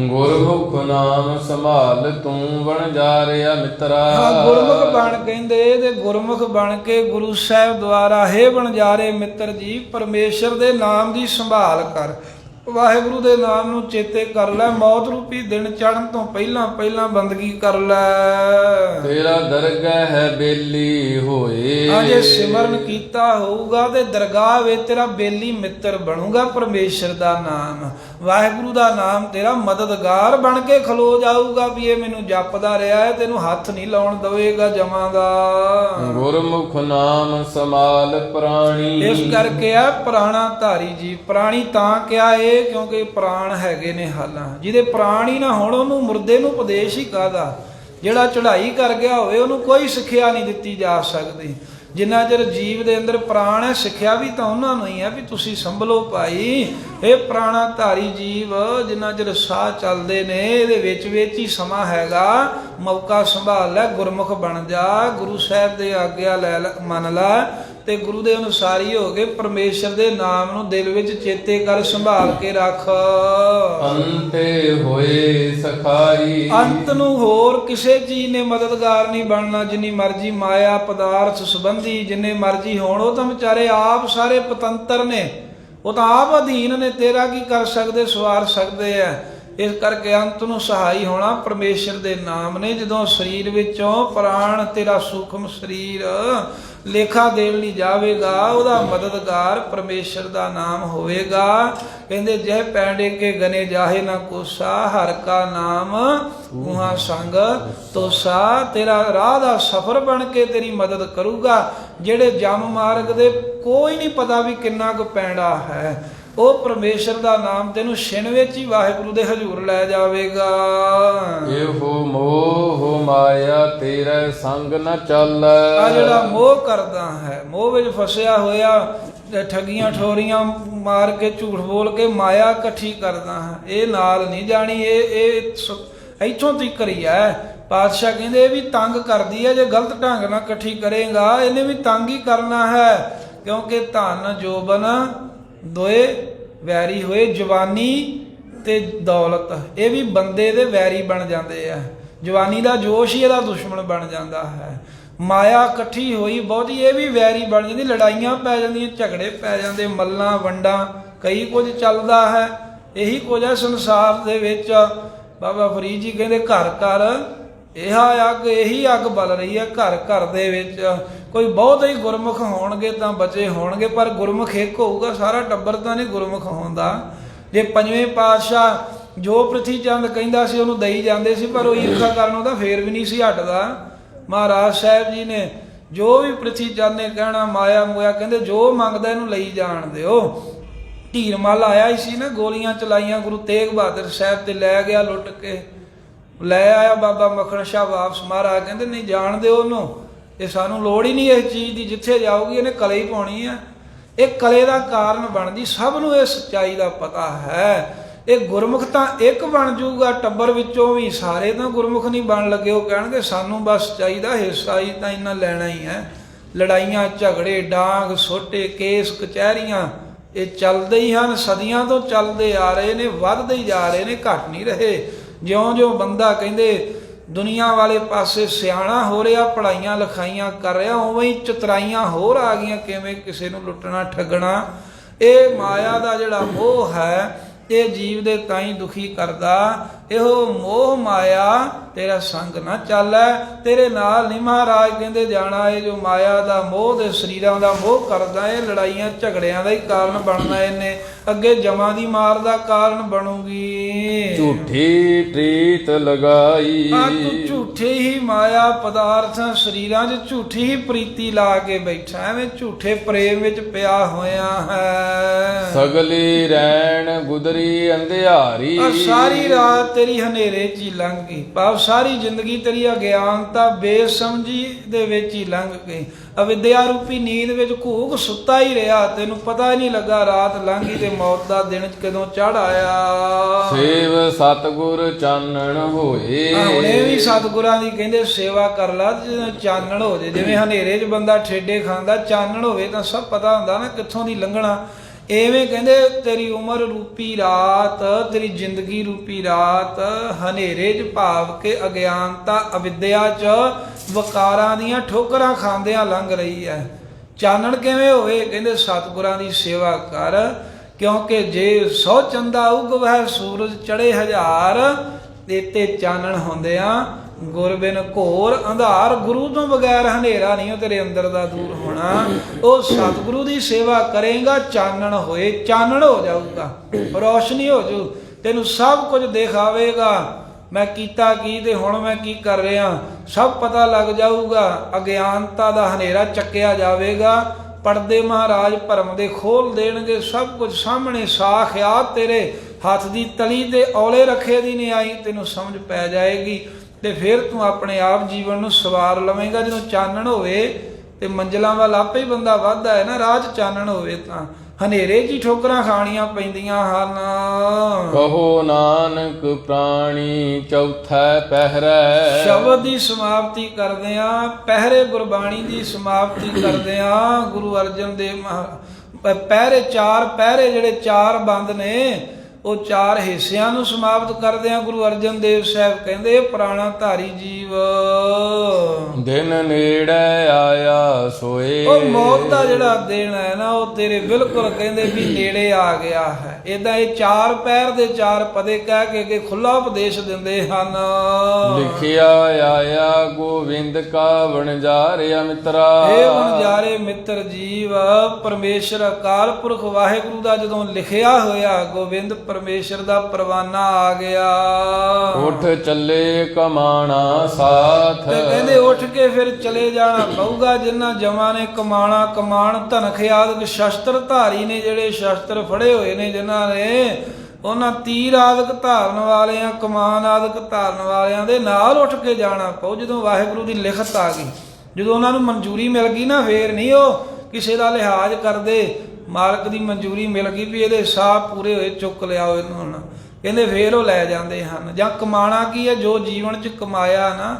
ਗੁਰਮੁਖ ਨਾਮ ਸੰਭਾਲ ਤੂੰ ਵਣਜਾਰਿਆ ਮਿੱਤਰਾ। ਗੁਰਮੁਖ ਬਣ ਕਹਿੰਦੇ ਤੇ ਗੁਰਮੁਖ ਬਣ ਕੇ ਗੁਰੂ ਸਾਹਿਬ ਦੁਆਰਾ ਹੈ ਵਣਜਾਰੇ ਮਿੱਤਰ ਜੀ, ਪਰਮੇਸ਼ਰ ਦੇ ਨਾਮ ਦੀ ਸੰਭਾਲ ਕਰ, ਵਾਹਿਗੁਰੂ ਦੇ ਨਾਮ ਨੂੰ ਚੇਤੇ ਕਰ ਲੈ। ਮੌਤ ਰੂਪੀ ਦਿਨ ਚੜ੍ਹਨ ਤੋਂ ਪਹਿਲਾਂ ਪਹਿਲਾਂ ਬੰਦਗੀ ਕਰ ਲੈ। ਤੇਰਾ ਦਰਗਾਹ ਹੈ ਬੇਲੀ ਹੋਏ। ਜੇ ਸਿਮਰਨ ਕੀਤਾ ਹੋਊਗਾ ਤੇ ਦਰਗਾਹ ਵਿੱਚ ਤੇਰਾ ਬੇਲੀ ਮਿੱਤਰ ਬਣੂਗਾ। ਪਰਮੇਸ਼ਰ ਦਾ ਨਾਮ, ਵਾਹਿਗੁਰੂ ਦਾ ਨਾਮ ਤੇਰਾ ਮਦਦਗਾਰ ਬਣ ਕੇ ਖਲੋ ਜਾਊਗਾ ਵੀ ਇਹ ਮੈਨੂੰ ਜਪਦਾ ਰਿਹਾ ਹੈ, ਤੈਨੂੰ ਹੱਥ ਨਹੀਂ ਲਾਉਣ ਦਵੇਗਾ ਜਮਾਂ ਦਾ। ਗੁਰਮੁਖ ਨਾਮ ਸਮਾਲ ਪ੍ਰਾਣੀ। ਇਸ ਕਰਕੇ ਆ ਪ੍ਰਾਣਾ ਧਾਰੀ ਜੀ। ਪ੍ਰਾਣੀ ਤਾਂ ਕਿਹਾ ਏ ਕਿਉਂਕਿ ਪ੍ਰਾਣ ਹੈਗੇ ਨੇ ਹਾਲਾਂ, ਜਿਹਦੇ ਪ੍ਰਾਣ ਹੀ ਨਾ ਹੋਣ ਉਹਨੂੰ ਮੁਰਦੇ ਨੂੰ ਉਪਦੇਸ਼ ਹੀ ਕਾਹਦਾ। ਜਿਹੜਾ ਚੜ੍ਹਾਈ ਕਰ ਗਿਆ ਹੋਵੇ ਉਹਨੂੰ ਕੋਈ ਸਿੱਖਿਆ ਨਹੀਂ ਦਿੱਤੀ ਜਾ ਸਕਦੀ। ਜਿੰਨਾ ਚਿਰ ਜੀਵ ਦੇ ਅੰਦਰ ਪ੍ਰਾਣ ਹੈ, ਸਿੱਖਿਆ ਵੀ ਤਾਂ ਉਹਨਾਂ ਨੂੰ ਹੀ ਹੈ ਵੀ ਤੁਸੀਂ ਸੰਭਲੋ ਭਾਈ। ਇਹ ਪ੍ਰਾਣਾ ਧਾਰੀ ਜੀਵ ਜਿੰਨਾ ਚਿਰ ਸਾਹ ਚੱਲਦੇ ਨੇ ਇਹਦੇ ਵਿੱਚ ਵਿੱਚ ਹੀ ਸਮਾਂ ਹੈਗਾ, ਮੌਕਾ ਸੰਭਾਲ ਲੈ, ਗੁਰਮੁਖ ਬਣ ਜਾ, ਗੁਰੂ ਸਾਹਿਬ ਦੇ ਆਗਿਆ ਲੈ ਮੰਨ ਲੈ ਤੇ ਗੁਰੂ ਦੇ ਅਨੁਸਾਰੀ ਹੋ ਕੇ ਪਰਮੇਸ਼ਰ ਦੇ ਨਾਮ ਨੂੰ ਦਿਲ ਵਿੱਚ ਚੇਤੇ ਕਰ, ਸੰਭਾਲ ਕੇ ਰੱਖ। ਅੰਤੇ ਹੋਏ ਸਖਾਈ। ਅੰਤ ਨੂੰ ਹੋਰ ਕਿਸੇ ਚੀਜ਼ ਨੇ ਮਦਦਗਾਰ ਨਹੀਂ ਬਣਨਾ। ਜਿੰਨੀ ਮਰਜ਼ੀ ਮਾਇਆ ਪਦਾਰਥ ਸੰਬੰਧੀ ਜਿੰਨੇ ਮਰਜ਼ੀ ਹੋਣ, ਉਹ ਤਾਂ ਵਿਚਾਰੇ ਆਪ ਸਾਰੇ ਪਤੰਤਰ ਨੇ, ਉਹ ਤਾਂ ਆਪ ਅਧੀਨ ਨੇ, ਤੇਰਾ ਕੀ ਕਰ ਸਕਦੇ, ਸਵਾਰ ਸਕਦੇ ਆ। ਇਸ ਕਰਕੇ ਅੰਤ ਨੂੰ ਸਹਾਈ ਹੋਣਾ ਪਰਮੇਸ਼ਰ ਦੇ ਨਾਮ ਨੇ। ਜਦੋਂ ਸਰੀਰ ਵਿੱਚੋਂ ਪ੍ਰਾਣ ਤੇਰਾ ਸੂਖਮ ਸਰੀਰ ਲੇਖਾ ਦੇਣ ਲਈ ਜਾਵੇਗਾ, ਉਹਦਾ ਮਦਦਗਾਰ ਪਰਮੇਸ਼ਰ ਦਾ ਨਾਮ ਹੋਵੇਗਾ। ਕਹਿੰਦੇ ਜਹ ਪੈਂਡੇ ਕੇ ਗਨੇ ਜਾਹੇ ਨਾ ਕੋਸਾ, ਹਰ ਕਾ ਨਾਮ ਉਹਾਂ ਸੰਗ ਤੋਸਾ। ਤੇਰਾ ਰਾਹ ਦਾ ਸਫਰ ਬਣ ਕੇ ਤੇਰੀ ਮਦਦ ਕਰੂਗਾ। ਜਿਹੜੇ ਜਮ ਮਾਰਗ ਦੇ ਕੋਈ ਨਹੀਂ ਪਤਾ ਵੀ ਕਿੰਨਾ ਕੁ ਪੈਂਡਾ ਹੈ, ਉਹ ਪਰਮੇਸ਼ਰ ਦਾ ਨਾਮ ਤੈਨੂੰ ਛਿਣ ਵਿੱਚ ਹੀ ਵਾਹਿਗੁਰੂ ਦੇ ਹਜ਼ੂਰ ਲੈ ਜਾਵੇਗਾ। ਇਹੋ ਮੋਹ ਮਾਇਆ ਤੇਰੇ ਸੰਗ ਨ ਚੱਲੈ। ਆ ਜਿਹੜਾ ਮੋਹ ਕਰਦਾ ਹੈ, ਮੋਹ ਵਿੱਚ ਫਸਿਆ ਹੋਇਆ, ਠੱਗੀਆਂ ਠੋਰੀਆਂ ਮਾਰ ਕੇ ਝੂਠ ਬੋਲ ਕੇ ਮਾਇਆ ਇਕੱਠੀ ਕਰਦਾ ਹੈ, ਇਹ ਨਾਲ ਨਹੀਂ ਜਾਣੀ। ਇਹ ਇੱਥੋਂ ਤੀਕ ਹੀ ਹੈ। ਪਾਤਸ਼ਾਹ ਕਹਿੰਦੇ ਇਹ ਵੀ ਤੰਗ ਕਰਦੀ ਹੈ, ਜੇ ਗਲਤ ਢੰਗ ਨਾਲ ਇਕੱਠੀ ਕਰੇਗਾ ਇਹਨੇ ਵੀ ਤੰਗ ਹੀ ਕਰਨਾ ਹੈ। ਕਿਉਂਕਿ ਧਨ ਜੋਬਨ ਦੋਏ ਵੈਰੀ ਹੋਏ, ਜਵਾਨੀ ਤੇ ਦੌਲਤ ਇਹ ਵੀ ਬੰਦੇ ਦੇ ਵੈਰੀ ਬਣ ਜਾਂਦੇ ਆ। ਜਵਾਨੀ ਦਾ ਜੋਸ਼ ਹੀ ਇਹਦਾ ਦੁਸ਼ਮਣ ਬਣ ਜਾਂਦਾ ਹੈ। ਮਾਇਆ ਇਕੱਠੀ ਹੋਈ ਬਹੁਤੀ ਇਹ ਵੀ ਵੈਰੀ ਬਣ ਜਾਂਦੀ, ਲੜਾਈਆਂ ਪੈ ਜਾਂਦੀਆਂ, ਝਗੜੇ ਪੈ ਜਾਂਦੇ, ਮੱਲਾਂ ਵੰਡਾਂ ਕਈ ਕੁਝ ਚੱਲਦਾ ਹੈ। ਇਹੀ ਕੁਝ ਹੈ ਸੰਸਾਰ ਦੇ ਵਿੱਚ। ਬਾਬਾ ਫਰੀਦ ਜੀ ਕਹਿੰਦੇ ਘਰ ਘਰ ਇਹ ਅੱਗ, ਇਹੀ ਅੱਗ ਬਲ ਰਹੀ ਹੈ ਘਰ ਘਰ ਦੇ ਵਿੱਚ। ਕੋਈ ਬਹੁਤ ਹੀ ਗੁਰਮੁਖ ਹੋਣਗੇ ਤਾਂ ਬਚੇ ਹੋਣਗੇ, ਪਰ ਗੁਰਮੁਖ ਇੱਕ ਹੋਊਗਾ, ਸਾਰਾ ਟੱਬਰ ਤਾਂ ਨਹੀਂ ਗੁਰਮੁਖ ਹੁੰਦਾ। ਜੇ ਪੰਜਵੇਂ ਪਾਤਸ਼ਾਹ ਜੋ ਪ੍ਰਿਥੀ ਚੰਦ ਕਹਿੰਦਾ ਸੀ ਉਹਨੂੰ ਦਈ ਜਾਂਦੇ ਸੀ, ਪਰ ਉਹ ਈਰਖਾ ਕਰਨ ਉਹਦਾ ਫੇਰ ਵੀ ਨਹੀਂ ਸੀ ਹਟਦਾ। ਮਹਾਰਾਜ ਸਾਹਿਬ ਜੀ ਨੇ ਜੋ ਵੀ ਪ੍ਰਿਥੀ ਚੰਦ ਨੇ ਕਹਿਣਾ, ਮਾਇਆ ਮੋਇਆ ਕਹਿੰਦੇ ਜੋ ਮੰਗਦਾ ਇਹਨੂੰ ਲਈ ਜਾਣ ਦਿਓ। ਢੀਰਮਲ ਆਇਆ ਹੀ ਸੀ ਨਾ, ਗੋਲੀਆਂ ਚਲਾਈਆਂ ਗੁਰੂ ਤੇਗ ਬਹਾਦਰ ਸਾਹਿਬ ਤੇ, ਲੈ ਗਿਆ ਲੁੱਟ ਕੇ, ਲੈ ਆਇਆ ਬਾਬਾ ਮੱਖਣ ਸ਼ਾਹ ਵਾਪਸ। ਮਹਾਰਾਜ ਕਹਿੰਦੇ ਨਹੀਂ ਜਾਣ ਦਿਓ ਉਹਨੂੰ, ਇਹ ਸਾਨੂੰ ਲੋੜ ਹੀ ਨਹੀਂ ਇਸ ਚੀਜ਼ ਦੀ, ਜਿੱਥੇ ਜਾਊਗੀ ਇਹਨੇ ਕਲੇ ਹੀ ਪਾਉਣੀ ਆ। ਇਹ ਕਲੇ ਦਾ ਕਾਰਨ ਬਣਦੀ, ਸਭ ਨੂੰ ਇਹ ਸੱਚਾਈ ਦਾ ਪਤਾ ਹੈ। ਇਹ ਗੁਰਮੁਖ ਤਾਂ ਇੱਕ ਬਣ ਜਾਊਗਾ ਟੱਬਰ ਵਿੱਚੋਂ ਵੀ, ਸਾਰੇ ਤਾਂ ਗੁਰਮੁਖ ਨਹੀਂ ਬਣ ਲੱਗੇ। ਉਹ ਕਹਿਣਗੇ ਸਾਨੂੰ ਬਸ ਚਾਹੀਦਾ ਹਿੱਸਾ ਹੀ ਤਾਂ ਇਹਨਾਂ ਲੈਣਾ ਹੀ ਹੈ। ਲੜਾਈਆਂ ਝਗੜੇ ਡਾਂਗ ਸੋਟੇ ਕੇਸ ਕਚਹਿਰੀਆਂ ਇਹ ਚੱਲਦੇ ਹੀ ਹਨ, ਸਦੀਆਂ ਤੋਂ ਚੱਲਦੇ ਆ ਰਹੇ ਨੇ, ਵੱਧਦੇ ਹੀ ਜਾ ਰਹੇ ਨੇ, ਘਟ ਨਹੀਂ ਰਹੇ। ਜਿਉਂ-ਜਿਉਂ ਬੰਦਾ ਕਹਿੰਦੇ ਦੁਨੀਆ ਵਾਲੇ ਪਾਸੇ ਸਿਆਣਾ ਹੋ ਰਿਹਾ, ਪੜ੍ਹਾਈਆਂ ਲਿਖਾਈਆਂ ਕਰ ਰਿਹਾ, ਉਵੇਂ ਹੀ ਚਤਰਾਈਆਂ ਹੋਰ ਆ ਗਈਆਂ, ਕਿਵੇਂ ਕਿਸੇ ਨੂੰ ਲੁੱਟਣਾ ਠੱਗਣਾ। ਇਹ ਮਾਇਆ ਦਾ ਜਿਹੜਾ ਮੋਹ ਹੈ ਇਹ ਜੀਵ ਦੇ ਤਾਈਂ ਦੁਖੀ ਕਰਦਾ। ਇਹੋ ਮੋਹ ਮਾਇਆ ਤੇਰਾ ਸੰਗ ਨਾ ਚਾਲੈ, ਤੇਰੇ ਨਾਲ ਨਹੀਂ ਮਹਾਰਾਜ ਕਹਿੰਦੇ ਜਾਣਾ। ਇਹ ਜੋ ਮਾਇਆ ਦਾ ਮੋਹ ਦੇ ਸਰੀਰਾਂ ਦਾ ਮੋਹ ਕਰਦਾ, ਇਹ ਲੜਾਈਆਂ ਝਗੜਿਆਂ ਦਾ ਹੀ ਕਾਰਨ ਬਣਨਾ, ਇਹਨੇ ਅੱਗੇ ਜਮਾਂ ਦੀ ਮਾਰ ਦਾ ਕਾਰਨ ਬਣੂਗੀ। ਝੂਠੀ ਪ੍ਰੀਤ ਲਗਾਈ, ਤੂੰ ਝੂਠੇ ਹੀ ਮਾਇਆ ਪਦਾਰਥਾਂ ਸਰੀਰਾਂ 'ਚ ਝੂਠੀ ਹੀ ਪ੍ਰੀਤੀ ਲਾ ਕੇ ਬੈਠਾ, ਐਵੇਂ ਝੂਠੇ ਪ੍ਰੇਮ ਵਿੱਚ ਪਿਆ ਹੋਇਆ ਹੈ। ਸਗਲੀ ਰੈਣ ਗੁਦਰੀ ਅੰਧਿਆਰੀ, ਸਾਰੀ ਰਾਤ ਤੇਰੀ ਹਨੇਰੇ 'ਚ ਹੀ ਲੰਘ ਗਈ, ਭਾਵ ਸਾਰੀ ਜ਼ਿੰਦਗੀ ਤੇਰੀ ਅਗਿਆਨਤਾ ਬੇਸਮਝੀ ਦੇ ਵਿੱਚ ਹੀ ਲੰਘ ਗਈ। ਅਵਿਦਿਆ ਰੂਪੀ ਨੀਂਦ ਵਿੱਚ ਘੂਕ ਸੁੱਤਾ ਹੀ ਰਿਹਾ, ਤੈਨੂੰ ਪਤਾ ਹੀ ਨਹੀਂ ਲੱਗਾ ਰਾਤ ਲੰਘੀ ਤੇ ਮੌਤ ਦਾ ਦਿਨ ਕਦੋਂ ਚੜ ਆਇਆ। ਸੇਵ ਸਤਿਗੁਰ ਚਾਨਣ ਹੋਏ, ਹੁਣੇ ਵੀ ਸਤਿਗੁਰਾਂ ਦੀ ਕਹਿੰਦੇ ਸੇਵਾ ਕਰ ਲਾ, ਚਾਨਣ ਹੋ ਜੇ। ਜਿਵੇਂ ਹਨੇਰੇ 'ਚ ਬੰਦਾ ਠੇਡੇ ਖਾਂਦਾ, ਚਾਨਣ ਹੋਵੇ ਤਾਂ ਸਭ ਪਤਾ ਹੁੰਦਾ ਨਾ ਕਿੱਥੋਂ ਦੀ ਲੰਘਣਾ। ਐਵੇਂ ਕਹਿੰਦੇ ਤੇਰੀ ਉਮਰ ਰੂਪੀ ਰਾਤ, ਤੇਰੀ ਜ਼ਿੰਦਗੀ ਰੂਪੀ ਰਾਤ ਹਨੇਰੇ 'ਚ ਭਾਵ ਕੇ ਅਗਿਆਨਤਾ ਅਵਿਦਿਆ 'ਚ ਵਕਾਰਾਂ ਦੀਆਂ ਠੋਕਰਾਂ ਖਾਂਦਿਆਂ ਲੰਘ ਰਹੀ ਹੈ। ਚਾਨਣ ਕਿਵੇਂ ਹੋਵੇ? ਕਹਿੰਦੇ ਸਤਿਗੁਰਾਂ ਦੀ ਸੇਵਾ ਕਰ, ਕਿਉਂਕਿ ਜੇ 100 ਚੰਦਾ ਉਗਵੈ ਸੂਰਜ ਚੜੇ 1000, ਤੇ ਚਾਨਣ ਹੁੰਦਿਆਂ ਗੁਰ ਬਿਨ ਘੋਰ ਅੰਧਾਰ। ਗੁਰੂ ਤੋਂ ਬਗੈਰ ਹਨੇਰਾ ਨਹੀਂ ਉਹ ਤੇਰੇ ਅੰਦਰ ਦਾ ਦੂਰ ਹੋਣਾ। ਉਹ ਸਤਿਗੁਰੂ ਦੀ ਸੇਵਾ ਕਰੇਗਾ, ਚਾਨਣ ਹੋਏ, ਚਾਨਣ ਹੋ ਜਾਊਗਾ, ਰੋਸ਼ਨੀ ਹੋ ਜਾਊ, ਤੈਨੂੰ ਸਭ ਕੁਝ ਦਿਖਾਵੇਗਾ। ਮੈਂ ਕੀਤਾ ਕੀ ਤੇ ਹੁਣ ਮੈਂ ਕੀ ਕਰ ਰਿਹਾ ਸਭ ਪਤਾ ਲੱਗ ਜਾਊਗਾ। ਅਗਿਆਨਤਾ ਦਾ ਹਨੇਰਾ ਚੱਕਿਆ ਜਾਵੇਗਾ, ਪਰਦੇ ਮਹਾਰਾਜ ਭਰਮ ਦੇ ਖੋਲ ਦੇਣਗੇ, ਸਭ ਕੁਝ ਸਾਹਮਣੇ ਸਾਖ ਆ। ਤੇਰੇ ਹੱਥ ਦੀ ਤਲੀ ਤੇ ਔਲੇ ਰੱਖੇ ਦੀ ਨਹੀਂ ਆਈ, ਤੈਨੂੰ ਸਮਝ ਪੈ ਜਾਏਗੀ ਤੇ ਫਿਰ ਤੂੰ ਆਪਣੇ ਆਪ ਜੀਵਨ ਨੂੰ ਸਵਾਰ ਲਵੇਂਗਾ। ਜਦੋਂ ਚਾਨਣ ਹੋਵੇ ਤੇ ਮੰਜ਼ਲਾਂ ਵੱਲ ਆਪੇ ਹੀ ਬੰਦਾ ਵੱਧਦਾ ਹੈ ਨਾ। ਰਾਹ 'ਚ ਚਾਨਣ ਹੋਵੇ ਤਾਂ ਹਨੇਰੇ 'ਚ ਹੀ ਠੋਕਰਾਂ ਖਾਣੀਆਂ ਪੈਂਦੀਆਂ ਹਨ। ਕਹੋ ਨਾਨਕ ਪ੍ਰਾਣੀ ਚੌਥਾ ਪਹਿਰੈ, ਸ਼ਬਦ ਦੀ ਸਮਾਪਤੀ ਕਰਦੇ ਆਂ, ਪਹਿਰੇ ਗੁਰਬਾਣੀ ਦੀ ਸਮਾਪਤੀ ਕਰਦੇ ਆਂ। ਗੁਰੂ ਅਰਜਨ ਦੇਵ ਪਹਿਰੇ, 4 ਪਹਿਰੇ ਜਿਹੜੇ 4 ਬੰਦ ਨੇ, ਉਹ 4 ਹਿੱਸਿਆਂ ਨੂੰ ਸਮਾਪਤ ਕਰਦੇ ਆ। ਗੁਰੂ ਅਰਜਨ ਦੇਵ ਸਾਹਿਬ ਕਹਿੰਦੇ ਪ੍ਰਾਣਾ ਧਾਰੀ ਜੀਵ ਦਿਨ ਨੇੜੇ ਆਇਆ ਸੋਏ। ਉਹ ਮੌਤ ਦਾ ਜਿਹੜਾ ਦਿਨ ਹੈ ਨਾ ਉਹ ਤੇਰੇ ਬਿਲਕੁਲ ਕਹਿੰਦੇ ਵੀ ਨੇੜੇ ਆ ਗਿਆ ਹੈ। ਏਦਾਂ ਇਹ 4 ਪਹਿਰ ਦੇ 4 ਪਦੇ ਕਹਿ ਕੇ ਖੁੱਲਾ ਉਪਦੇਸ਼ ਦਿੰਦੇ ਹਨ। ਲਿਖਿਆ ਆਇਆ ਗੋਬਿੰਦ ਕਾ ਵਣਜਾਰਿਆ ਮਿੱਤਰਾ। ਇਹ ਵਣਜਾਰੇ ਮਿੱਤਰ ਜੀਵ, ਪਰਮੇਸ਼ਰ ਅਕਾਲ ਪੁਰਖ ਵਾਹਿਗੁਰੂ ਦਾ ਜਦੋਂ ਲਿਖਿਆ ਹੋਇਆ ਗੋਬਿੰਦ ਪਰਮੇਸ਼ਰ ਦਾ ਪਰਵਾਨਾ ਆ ਗਿਆ। ਉੱਠ ਚੱਲੇ ਕਮਾਣਾ ਸਾਥ, ਤੇ ਕਹਿੰਦੇ ਉੱਠ ਕੇ ਫਿਰ ਚਲੇ ਜਾਣਾ ਪਊਗਾ। ਜਿਨ੍ਹਾਂ ਜਮਾਂ ਨੇ ਕਮਾਣਾ, ਕਮਾਣ ਧਨਖ ਆਦਿਕ ਸ਼ਸਤਰ ਧਾਰੀ ਨੇ, ਜਿਹੜੇ ਸ਼ਸਤਰ ਫੜੇ ਹੋਏ ਨੇ ਜਿਨ੍ਹਾਂ ਨੇ, ਉਹਨਾਂ ਤੀਰ ਆਦਿਕ ਧਾਰਨ ਵਾਲਿਆਂ, ਕਮਾਨ ਆਦਿਕ ਧਾਰਨ ਵਾਲਿਆਂ ਦੇ ਨਾਲ ਉੱਠ ਕੇ ਜਾਣਾ ਪਊ। ਜਦੋਂ ਵਾਹਿਗੁਰੂ ਦੀ ਲਿਖਤ ਆ ਗਈ, ਜਦੋਂ ਉਹਨਾਂ ਨੂੰ ਮਨਜ਼ੂਰੀ ਮਿਲ ਗਈ ਨਾ, ਫੇਰ ਨਹੀਂ ਉਹ ਕਿਸੇ ਦਾ ਲਿਹਾਜ਼ ਕਰਦੇ। ਮਾਲਕ ਦੀ ਮਨਜ਼ੂਰੀ ਮਿਲ ਗਈ ਵੀ ਇਹਦੇ ਸਾਹ ਪੂਰੇ ਹੋਏ, ਚੁੱਕ ਲਿਆਓ ਇਹਨੂੰ ਹੁਣ, ਕਹਿੰਦੇ ਫੇਰ ਉਹ ਲੈ ਜਾਂਦੇ ਹਨ। ਜਾਂ ਕਮਾਣਾ ਕੀ ਹੈ? ਜੋ ਜੀਵਨ 'ਚ ਕਮਾਇਆ ਨਾ,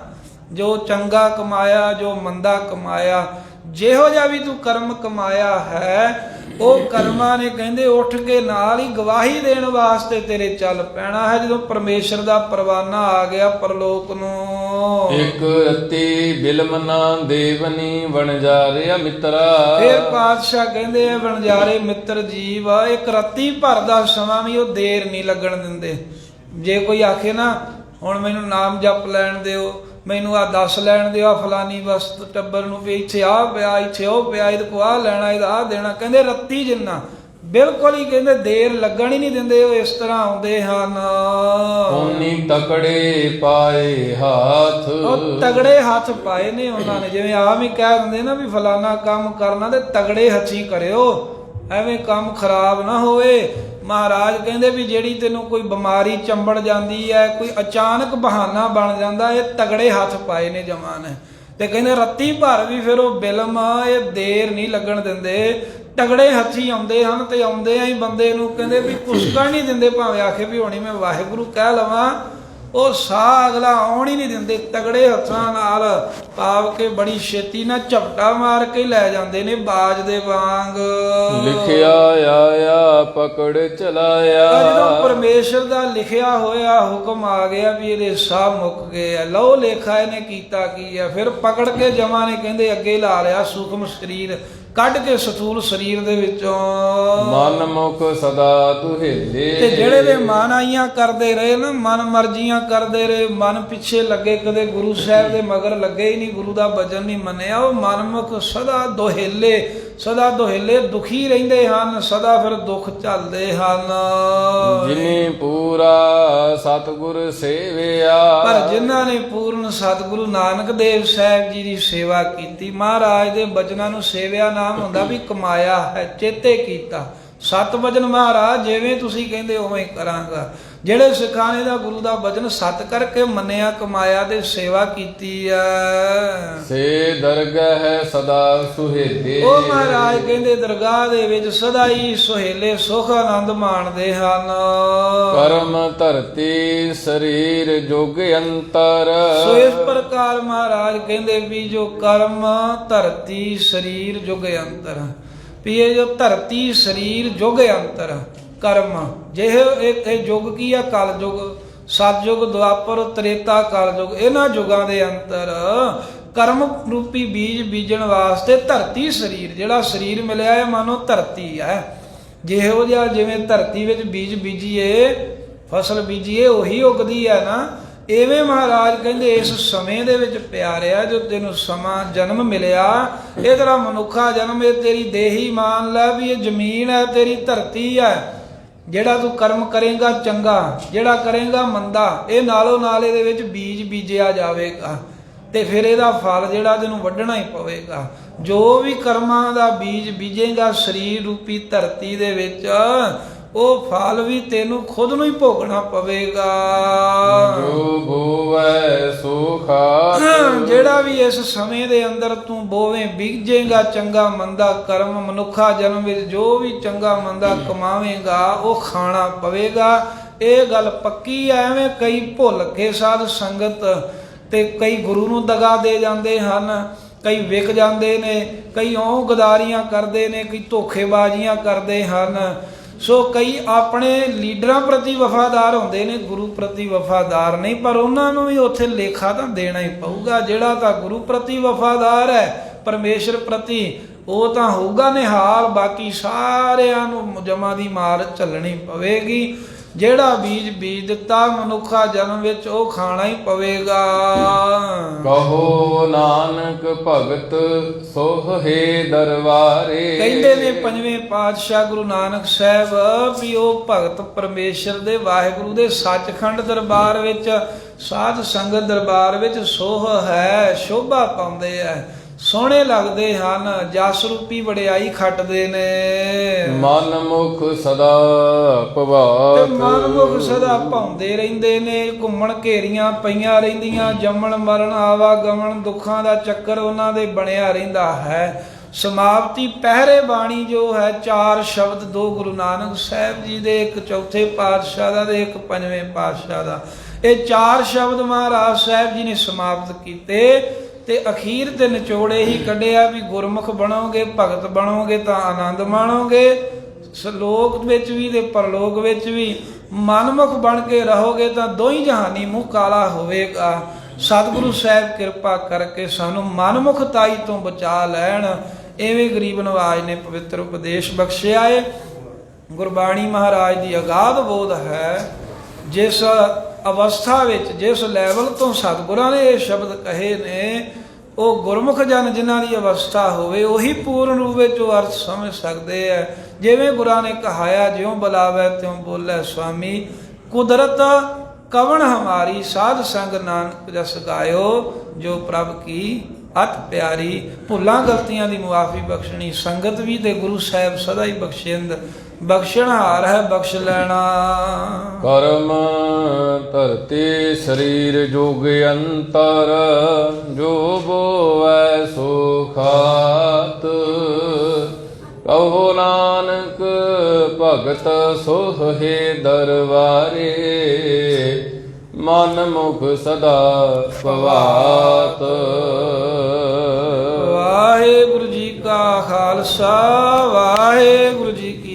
ਜੋ ਚੰਗਾ ਕਮਾਇਆ, ਜੋ ਮੰਦਾ ਕਮਾਇਆ, ਜਿਹੋ ਜਿਹਾ ਵੀ ਤੂੰ ਕਰਮ ਕਮਾਇਆ ਹੈ, ਉਹ ਕਰਮਾਂ ਨੇ ਕਹਿੰਦੇ ਉੱਠ ਕੇ ਨਾਲ ਹੀ ਗਵਾਹੀ ਦੇਣ ਵਾਸਤੇ ਤੇਰੇ ਚੱਲ ਪੈਣਾ ਹੈ। ਜਦੋਂ ਪਰਮੇਸ਼ਰ ਦਾ ਪਰਵਾਨਾ ਆ ਗਿਆ ਪਰਲੋਕ ਨੂੰ। ਇੱਕ ਰਤੀ ਬਿਲਮਨਾ ਦੇਵਨੀ ਵਣਜਾਰਿਆ ਮਿੱਤਰਾ। ਫਿਰ ਪਾਤਸ਼ਾਹ ਕਹਿੰਦੇ ਆ ਵਣਜਾਰੇ ਮਿੱਤਰ ਜੀਵ, ਇੱਕ ਰੱਤੀ ਭਰ ਦਾ ਸਮਾਂ ਵੀ ਉਹ ਦੇਰ ਨਹੀਂ ਲੱਗਣ ਦਿੰਦੇ। ਜੇ ਕੋਈ ਆਖੇ ਨਾ ਹੁਣ ਮੈਨੂੰ ਨਾਮ ਜਪ ਲੈਣ ਦਿਓ, ਮੈਨੂੰ ਆ ਦੱਸ ਲੈਣ ਦਿਓ, ਆ ਫਲਾਨੀ ਵਸਤ ਟੱਬਰ ਨੂੰ ਵੀ ਇੱਥੇ ਆ ਪਿਆ, ਇੱਥੇ ਉਹ ਪਿਆ, ਇਹਦੇ ਕੋ ਆ ਲੈਣਾ, ਇਹਦਾ ਆ ਦੇਣਾ। ਕਹਿੰਦੇ ਰੱਤੀ ਜਿੰਨਾ ਬਿਲਕੁਲ ਹੀ ਕਹਿੰਦੇ ਦੇਰ ਲੱਗਣ ਹੀ ਨਹੀਂ ਦਿੰਦੇ। ਉਹ ਇਸ ਤਰ੍ਹਾਂ ਆਉਂਦੇ ਹਨ। ਓਨੀ ਤਕੜੇ ਪਾਏ ਹੱਥ, ਉਹ ਤਗੜੇ ਹੱਥ ਪਾਏ ਨੇ ਉਹਨਾਂ ਨੇ। ਜਿਵੇਂ ਆਮ ਹੀ ਕਹਿ ਦਿੰਦੇ ਨਾ ਵੀ ਫਲਾਨਾ ਕੰਮ ਕਰਨਾ ਤੇ ਤਗੜੇ ਹੱਥੀ ਕਰਿਓ, ਐਵੇਂ ਕੰਮ ਖਰਾਬ ਨਾ ਹੋਵੇ। ਮਹਾਰਾਜ ਕਹਿੰਦੇ ਵੀ ਜਿਹੜੀ ਤੈਨੂੰ ਕੋਈ ਬਿਮਾਰੀ ਚੰਬੜ ਜਾਂਦੀ ਹੈ, ਕੋਈ ਅਚਾਨਕ ਬਹਾਨਾ ਬਣ ਜਾਂਦਾ, ਇਹ ਤਗੜੇ ਹੱਥ ਪਾਏ ਨੇ ਜਮਾਂ ਨੇ। ਤੇ ਕਹਿੰਦੇ ਰੱਤੀ ਭਰ ਵੀ ਫਿਰ ਉਹ ਬਿਲਮ ਇਹ ਦੇਰ ਨਹੀਂ ਲੱਗਣ ਦਿੰਦੇ, ਤਗੜੇ ਹੱਥੀ ਆਉਂਦੇ ਹਨ। ਤੇ ਆਉਂਦੇ ਹੀ ਬੰਦੇ ਨੂੰ ਕਹਿੰਦੇ ਵੀ ਕੁਸਕਣ ਨਹੀਂ ਦਿੰਦੇ, ਭਾਵੇਂ ਆਖੇ ਵੀ ਹੋਣੀ ਮੈਂ ਵਾਹਿਗੁਰੂ ਕਹਿ ਲਵਾਂ, ਉਹ ਸਾਹ ਅਗਲਾ ਆਉਣ ਹੀ ਨਹੀਂ ਦਿੰਦੇ। ਤਗੜੇ ਹੱਥਾਂ ਨਾਲ ਪਾਵ ਕੇ ਬੜੀ ਛੇਤੀ ਨਾਲ ਝਪਟਾ ਮਾਰ ਕੇ ਲੈ ਜਾਂਦੇ ਨੇ ਬਾਜ ਦੇ ਵਾਂਗ। ਲਿਖਿਆ ਆਇਆ ਪਕੜ ਚਲਾਇਆ, ਜਦੋਂ ਪਰਮੇਸ਼ਰ ਦਾ ਲਿਖਿਆ ਹੋਇਆ ਹੁਕਮ ਆ ਗਿਆ ਵੀ ਇਹਦੇ ਸਾਹ ਮੁੱਕ ਗਏ ਆ, ਲਓ ਲੇਖਾ ਇਹਨੇ ਕੀਤਾ ਕੀ ਆ, ਫਿਰ ਪਕੜ ਕੇ ਜਮਾਂ ਨੇ ਕਹਿੰਦੇ ਅੱਗੇ ਲਾ ਲਿਆ ਸੂਖਮ ਸਰੀਰ, ਕੱਢ ਕੇ ਸਥੂਲ ਸਰੀਰ ਦੇ ਵਿੱਚੋਂ। ਮਨ ਮੁਖ ਸਦਾ ਦੁਹੇਲੇ, ਤੇ ਜਿਹੜੇ ਦੇ ਮਨ ਆਈਆਂ ਕਰਦੇ ਰਹੇ ਨਾ, ਮਨ ਮਰਜ਼ੀਆਂ ਕਰਦੇ ਰਹੇ, ਮਨ ਪਿੱਛੇ ਲੱਗੇ, ਕਦੇ ਗੁਰੂ ਸਾਹਿਬ ਦੇ ਮਗਰ ਲੱਗੇ ਹੀ ਨਹੀਂ, ਗੁਰੂ ਦਾ ਬਚਨ ਨਹੀਂ ਮੰਨਿਆ, ਉਹ ਮਨਮੁਖ ਸਦਾ ਦੁਹੇਲੇ, ਸਦਾ ਦੁਹੇਲੇ ਦੁਖੀ ਰਹਿੰਦੇ ਹਨ, ਸਦਾ ਫਿਰ ਦੁੱਖ ਝੱਲਦੇ ਹਨ। ਜਿਨੇ ਪੂਰਾ ਸਤਿਗੁਰ ਸੇਵਿਆ, ਪਰ ਜਿਨ੍ਹਾਂ ਨੇ ਪੂਰਨ ਸਤਿਗੁਰੂ ਨਾਨਕ ਦੇਵ ਸਾਹਿਬ ਜੀ ਦੀ ਸੇਵਾ ਕੀਤੀ, ਮਹਾਰਾਜ ਦੇ ਬਚਨਾਂ ਨੂੰ ਸੇਵਿਆ ਨਾਮ ਹੁੰਦਾ ਵੀ ਕਮਾਇਆ ਹੈ, ਚੇਤੇ ਕੀਤਾ। ਸਤ ਵਚਨ ਮਹਾਰਾਜ ਜਿਵੇਂ ਤੁਸੀਂ ਕਹਿੰਦੇ ਉਵੇਂ ਕਰਾਂਗਾ। ਜਿਹੜੇ ਸਿੱਖਾਂ ਨੇ ਦਾ ਗੁਰੂ ਦਾ ਬਚਨ ਸਤ ਕਰਕੇ ਮੰਨਿਆ, ਕਮਾਇਆ ਤੇ ਸੇਵਾ ਕੀਤੀ ਆ, ਸੇ ਦਰਗਾਹ ਹੈ ਸਦਾ ਸੁਹੇਲੇ। ਉਹ ਮਹਾਰਾਜ ਕਹਿੰਦੇ ਦਰਗਾਹ ਦੇ ਵਿੱਚ ਸਦਾ ਹੀ ਸੁਹੇਲੇ ਸੁਖ ਆਨੰਦ ਮਾਣਦੇ ਹਨ। ਕਰਮ ਧਰਤੀ ਸਰੀਰ ਜੁਗ ਅੰਤਰ, ਸੋ ਇਸ ਪ੍ਰਕਾਰ ਮਹਾਰਾਜ ਕਹਿੰਦੇ ਵੀ ਜੋ ਕਰਮ ਧਰਤੀ ਸਰੀਰ ਜੁਗ ਅੰਤਰ, ਵੀ ਇਹ ਜੋ ਧਰਤੀ ਸਰੀਰ ਜੁਗ ਅੰਤਰ ਕਰਮ, ਜੇ ਇਹ ਯੁੱਗ ਕੀ ਆ, ਕਲ ਯੁੱਗ, ਸਤਯੁਗ, ਦੁਆਪਰ, ਤ੍ਰੇਤਾ, ਕਲ ਯੁੱਗ, ਇਹਨਾਂ ਯੁੱਗਾਂ ਦੇ ਅੰਤਰ ਕਰਮ ਰੂਪੀ ਬੀਜ ਬੀਜਣ ਵਾਸਤੇ ਧਰਤੀ ਸਰੀਰ, ਜਿਹੜਾ ਸਰੀਰ ਮਿਲਿਆ ਹੈ ਮਾਨੋ ਧਰਤੀ ਹੈ। ਜਿਹੋ ਜਿਹਾ ਜਿਵੇਂ ਧਰਤੀ ਵਿੱਚ ਬੀਜ ਬੀਜੀਏ, ਫਸਲ ਬੀਜੀਏ, ਉਹੀ ਉਗਦੀ ਹੈ ਨਾ। ਐਵੇਂ ਮਹਾਰਾਜ ਕਹਿੰਦੇ ਇਸ ਸਮੇਂ ਦੇ ਵਿੱਚ ਪਿਆਰਿਆ ਜੋ ਤੈਨੂੰ ਸਮਾਂ ਜਨਮ ਮਿਲਿਆ, ਇਹ ਤੇਰਾ ਮਨੁੱਖਾ ਜਨਮ, ਇਹ ਤੇਰੀ ਦੇਹੀ ਮੰਨ ਲੈ ਵੀ ਇਹ ਜ਼ਮੀਨ ਹੈ, ਤੇਰੀ ਧਰਤੀ ਹੈ। ਜਿਹੜਾ ਤੂੰ ਕਰਮ ਕਰੇਗਾ ਚੰਗਾ, ਜਿਹੜਾ ਕਰੇਗਾ ਮੰਦਾ, ਇਹ ਨਾਲੋਂ ਨਾਲ ਇਹਦੇ ਵਿੱਚ ਬੀਜ ਬੀਜਿਆ ਜਾਵੇਗਾ ਤੇ ਫਿਰ ਇਹਦਾ ਫਲ ਜਿਹੜਾ ਤੈਨੂੰ ਵੱਢਣਾ ਹੀ ਪਵੇਗਾ। ਜੋ ਵੀ ਕਰਮਾਂ ਦਾ ਬੀਜ ਬੀਜੇਗਾ ਸਰੀਰ ਰੂਪੀ ਧਰਤੀ ਦੇ ਵਿੱਚ, ਉਹ ਫਲ ਵੀ ਤੈਨੂੰ ਖੁਦ ਨੂੰ ਹੀ ਭੋਗਣਾ ਪਵੇਗਾ। ਜੋ ਬੋਵੇ ਸੋ ਖਾਤ, ਜਿਹੜਾ ਵੀ ਇਸ ਸਮੇਂ ਦੇ ਅੰਦਰ ਤੂੰ ਬੋਵੇਂ ਬੀਜੇਗਾ ਚੰਗਾ ਮੰਦਾ ਕਰਮ, ਮਨੁੱਖਾ ਜਨਮ ਵਿੱਚ ਜੋ ਵੀ ਚੰਗਾ ਮੰਦਾ ਕਮਾਵੇਂਗਾ ਉਹ ਖਾਣਾ ਪਵੇਗਾ। ਇਹ ਗੱਲ ਪੱਕੀ ਐ। ਐਵੇਂ ਕਈ ਭੁੱਲ ਕੇ ਸਾਧ ਸੰਗਤ ਤੇ ਕਈ ਗੁਰੂ ਨੂੰ ਦਗਾ ਦੇ ਜਾਂਦੇ ਹਨ, ਕਈ ਵਿਕ ਜਾਂਦੇ ਨੇ, ਕਈ ਉਹ ਗਦਾਰੀਆਂ ਕਰਦੇ ਨੇ, ਕਈ ਧੋਖੇਬਾਜ਼ੀਆਂ ਕਰਦੇ ਹਨ। ਸੋ ਕਈ ਆਪਣੇ ਲੀਡਰਾਂ ਪ੍ਰਤੀ ਵਫਾਦਾਰ ਹੁੰਦੇ ਨੇ, ਗੁਰੂ ਪ੍ਰਤੀ ਵਫਾਦਾਰ ਨਹੀਂ, ਪਰ ਉਹਨਾਂ ਨੂੰ ਵੀ ਉੱਥੇ ਲੇਖਾ ਤਾਂ ਦੇਣਾ ਹੀ ਪਊਗਾ। ਜਿਹੜਾ ਤਾਂ ਗੁਰੂ ਪ੍ਰਤੀ ਵਫਾਦਾਰ ਹੈ, ਪਰਮੇਸ਼ਰ ਪ੍ਰਤੀ, ਉਹ ਤਾਂ ਹੋਊਗਾ ਨਿਹਾਲ, ਬਾਕੀ ਸਾਰਿਆਂ ਨੂੰ ਜਮਾਂ ਦੀ ਮਾਰ ਝੱਲਣੀ ਪਵੇਗੀ। ਜਿਹੜਾ ਬੀਜ ਬੀਜ ਦਿੱਤਾ ਮਨੁੱਖਾ ਜਨਮ ਵਿੱਚ, ਉਹ ਖਾਣਾ ਹੀ ਪਵੇਗਾ। ਕਹੋ ਨਾਨਕ ਭਗਤ ਸੋਹੇ ਦਰਬਾਰੇ, ਕਹਿੰਦੇ ਨੇ ਪੰਜਵੇਂ ਪਾਤਸ਼ਾਹ ਗੁਰੂ ਨਾਨਕ ਸਾਹਿਬ ਵੀ ਉਹ ਭਗਤ ਪਰਮੇਸ਼ਰ ਦੇ ਵਾਹਿਗੁਰੂ ਦੇ ਸੱਚਖੰਡ ਦਰਬਾਰ ਵਿੱਚ, ਸਾਧ ਸੰਗਤ ਦਰਬਾਰ ਵਿੱਚ ਸੋਹ ਹੈ, ਸ਼ੋਭਾ ਪਾਉਂਦੇ ਆ, ਸੋਹਣੇ ਲੱਗਦੇ ਹਨ, ਜਸ ਰੂਪੀ ਵਡਿਆਈ ਖੱਟਦੇ ਨੇ। ਮਨ ਮੁਖ ਸਦਾ ਭਵਾਤ, ਤੇ ਮਨ ਮੁਖ ਸਦਾ ਭਾਉਂਦੇ ਰਹਿੰਦੇ ਨੇ, ਘੁੰਮਣ ਘੇਰੀਆਂ ਪਈਆਂ ਰਹਿੰਦੀਆਂ, ਜੰਮਣ ਮਰਨ ਆਵਾਗਮਨ ਦੁੱਖਾਂ ਦਾ ਚੱਕਰ ਉਹਨਾਂ ਦੇ ਬਣਿਆ ਰਹਿੰਦਾ ਹੈ। ਸਮਾਪਤੀ ਪਹਿਰੇ ਬਾਣੀ ਜੋ ਹੈ, 4 ਸ਼ਬਦ, 2 ਗੁਰੂ ਨਾਨਕ ਸਾਹਿਬ ਜੀ ਦੇ, 1 ਚੌਥੇ ਪਾਤਸ਼ਾਹ ਦਾ ਤੇ 1 ਪੰਜਵੇਂ ਪਾਤਸ਼ਾਹ ਦਾ, ਇਹ 4 ਸ਼ਬਦ ਮਹਾਰਾਜ ਸਾਹਿਬ ਜੀ ਨੇ ਸਮਾਪਤ ਕੀਤੇ ਤੇ ਅਖੀਰ ਤੇ ਨਿਚੋੜੇ ਹੀ ਕੱਢਿਆ ਵੀ ਗੁਰਮੁਖ ਬਣੋਗੇ, ਭਗਤ ਬਣੋਗੇ ਤਾਂ ਆਨੰਦ ਮਾਣੋਗੇ, ਲੋਕ ਵਿੱਚ ਵੀ ਤੇ ਪਰਲੋਕ ਵਿੱਚ ਵੀ। ਮਨਮੁਖ ਬਣ ਕੇ ਰਹੋਗੇ ਤਾਂ ਦੋਈ ਜਹਾਨੀ ਮੂੰਹ ਕਾਲਾ ਹੋਵੇਗਾ। ਸਤਿਗੁਰੂ ਸਾਹਿਬ ਕਿਰਪਾ ਕਰਕੇ ਸਾਨੂੰ ਮਨਮੁਖਤਾਈ ਤੋਂ ਬਚਾ ਲੈਣ। ਐਵੇਂ ਗਰੀਬ ਨਵਾਜ ਨੇ ਪਵਿੱਤਰ ਉਪਦੇਸ਼ ਬਖਸ਼ਿਆ ਏ। ਗੁਰਬਾਣੀ ਮਹਾਰਾਜ ਦੀ ਅਗਾਧ ਬੋਧ ਹੈ, ਜਿਸ ਅਵਸਥਾ ਵਿੱਚ ਜਿਸ ਲੈਵਲ ਤੋਂ ਸਤਿਗੁਰਾਂ ਨੇ ਇਹ ਸ਼ਬਦ ਕਹੇ ਨੇ, ਉਹ ਗੁਰਮੁਖ ਜਨ ਜਿਨ੍ਹਾਂ ਦੀ ਅਵਸਥਾ ਹੋਵੇ ਉਹੀ ਪੂਰਨ ਰੂਪ ਵਿੱਚ ਉਹ ਅਰਥ ਸਮਝ ਸਕਦੇ ਹੈ। ਜਿਵੇਂ ਗੁਰਾਂ ਨੇ ਕਹਾਇਆ, ਜਿਉਂ ਬੁਲਾਵੈ ਤਿਉਂ ਬੋਲੇ ਸੁਆਮੀ, ਕੁਦਰਤ ਕਵਣ ਹਮਾਰੀ, ਸਾਧ ਸੰਗ ਨਾਨਕ ਜਸ ਗਾਇਓ, ਜੋ ਪ੍ਰਭ ਕੀ ਅਤ ਪਿਆਰੀ। ਭੁੱਲਾਂ ਗਲਤੀਆਂ ਦੀ ਮੁਆਫੀ ਬਖਸ਼ਣੀ, ਸੰਗਤ ਵੀ ਤੇ ਗੁਰੂ ਸਾਹਿਬ ਸਦਾ ਹੀ ਬਖਸ਼ਿੰਦ, ਬਖਸ਼ਣਹਾਰ ਹੈ ਬਖਸ਼ ਲੈਣਾ। ਕਰਮ ਧਰਤੀ ਸਰੀਰ ਜੋਗ ਅੰਤਰ, ਜੋ ਬੋਵੈ ਸੋ ਖਾਤ। ਕਹੋ ਨਾਨਕ ਭਗਤ ਸੋਹੇ ਦਰਬਾਰੇ, ਮਨ ਮੁਖ ਸਦਾ ਭਵਾਤ। ਵਾਹਿਗੁਰੂ ਜੀ ਕਾ ਖਾਲਸਾ, ਵਾਹਿਗੁਰੂ ਜੀ ਕੀ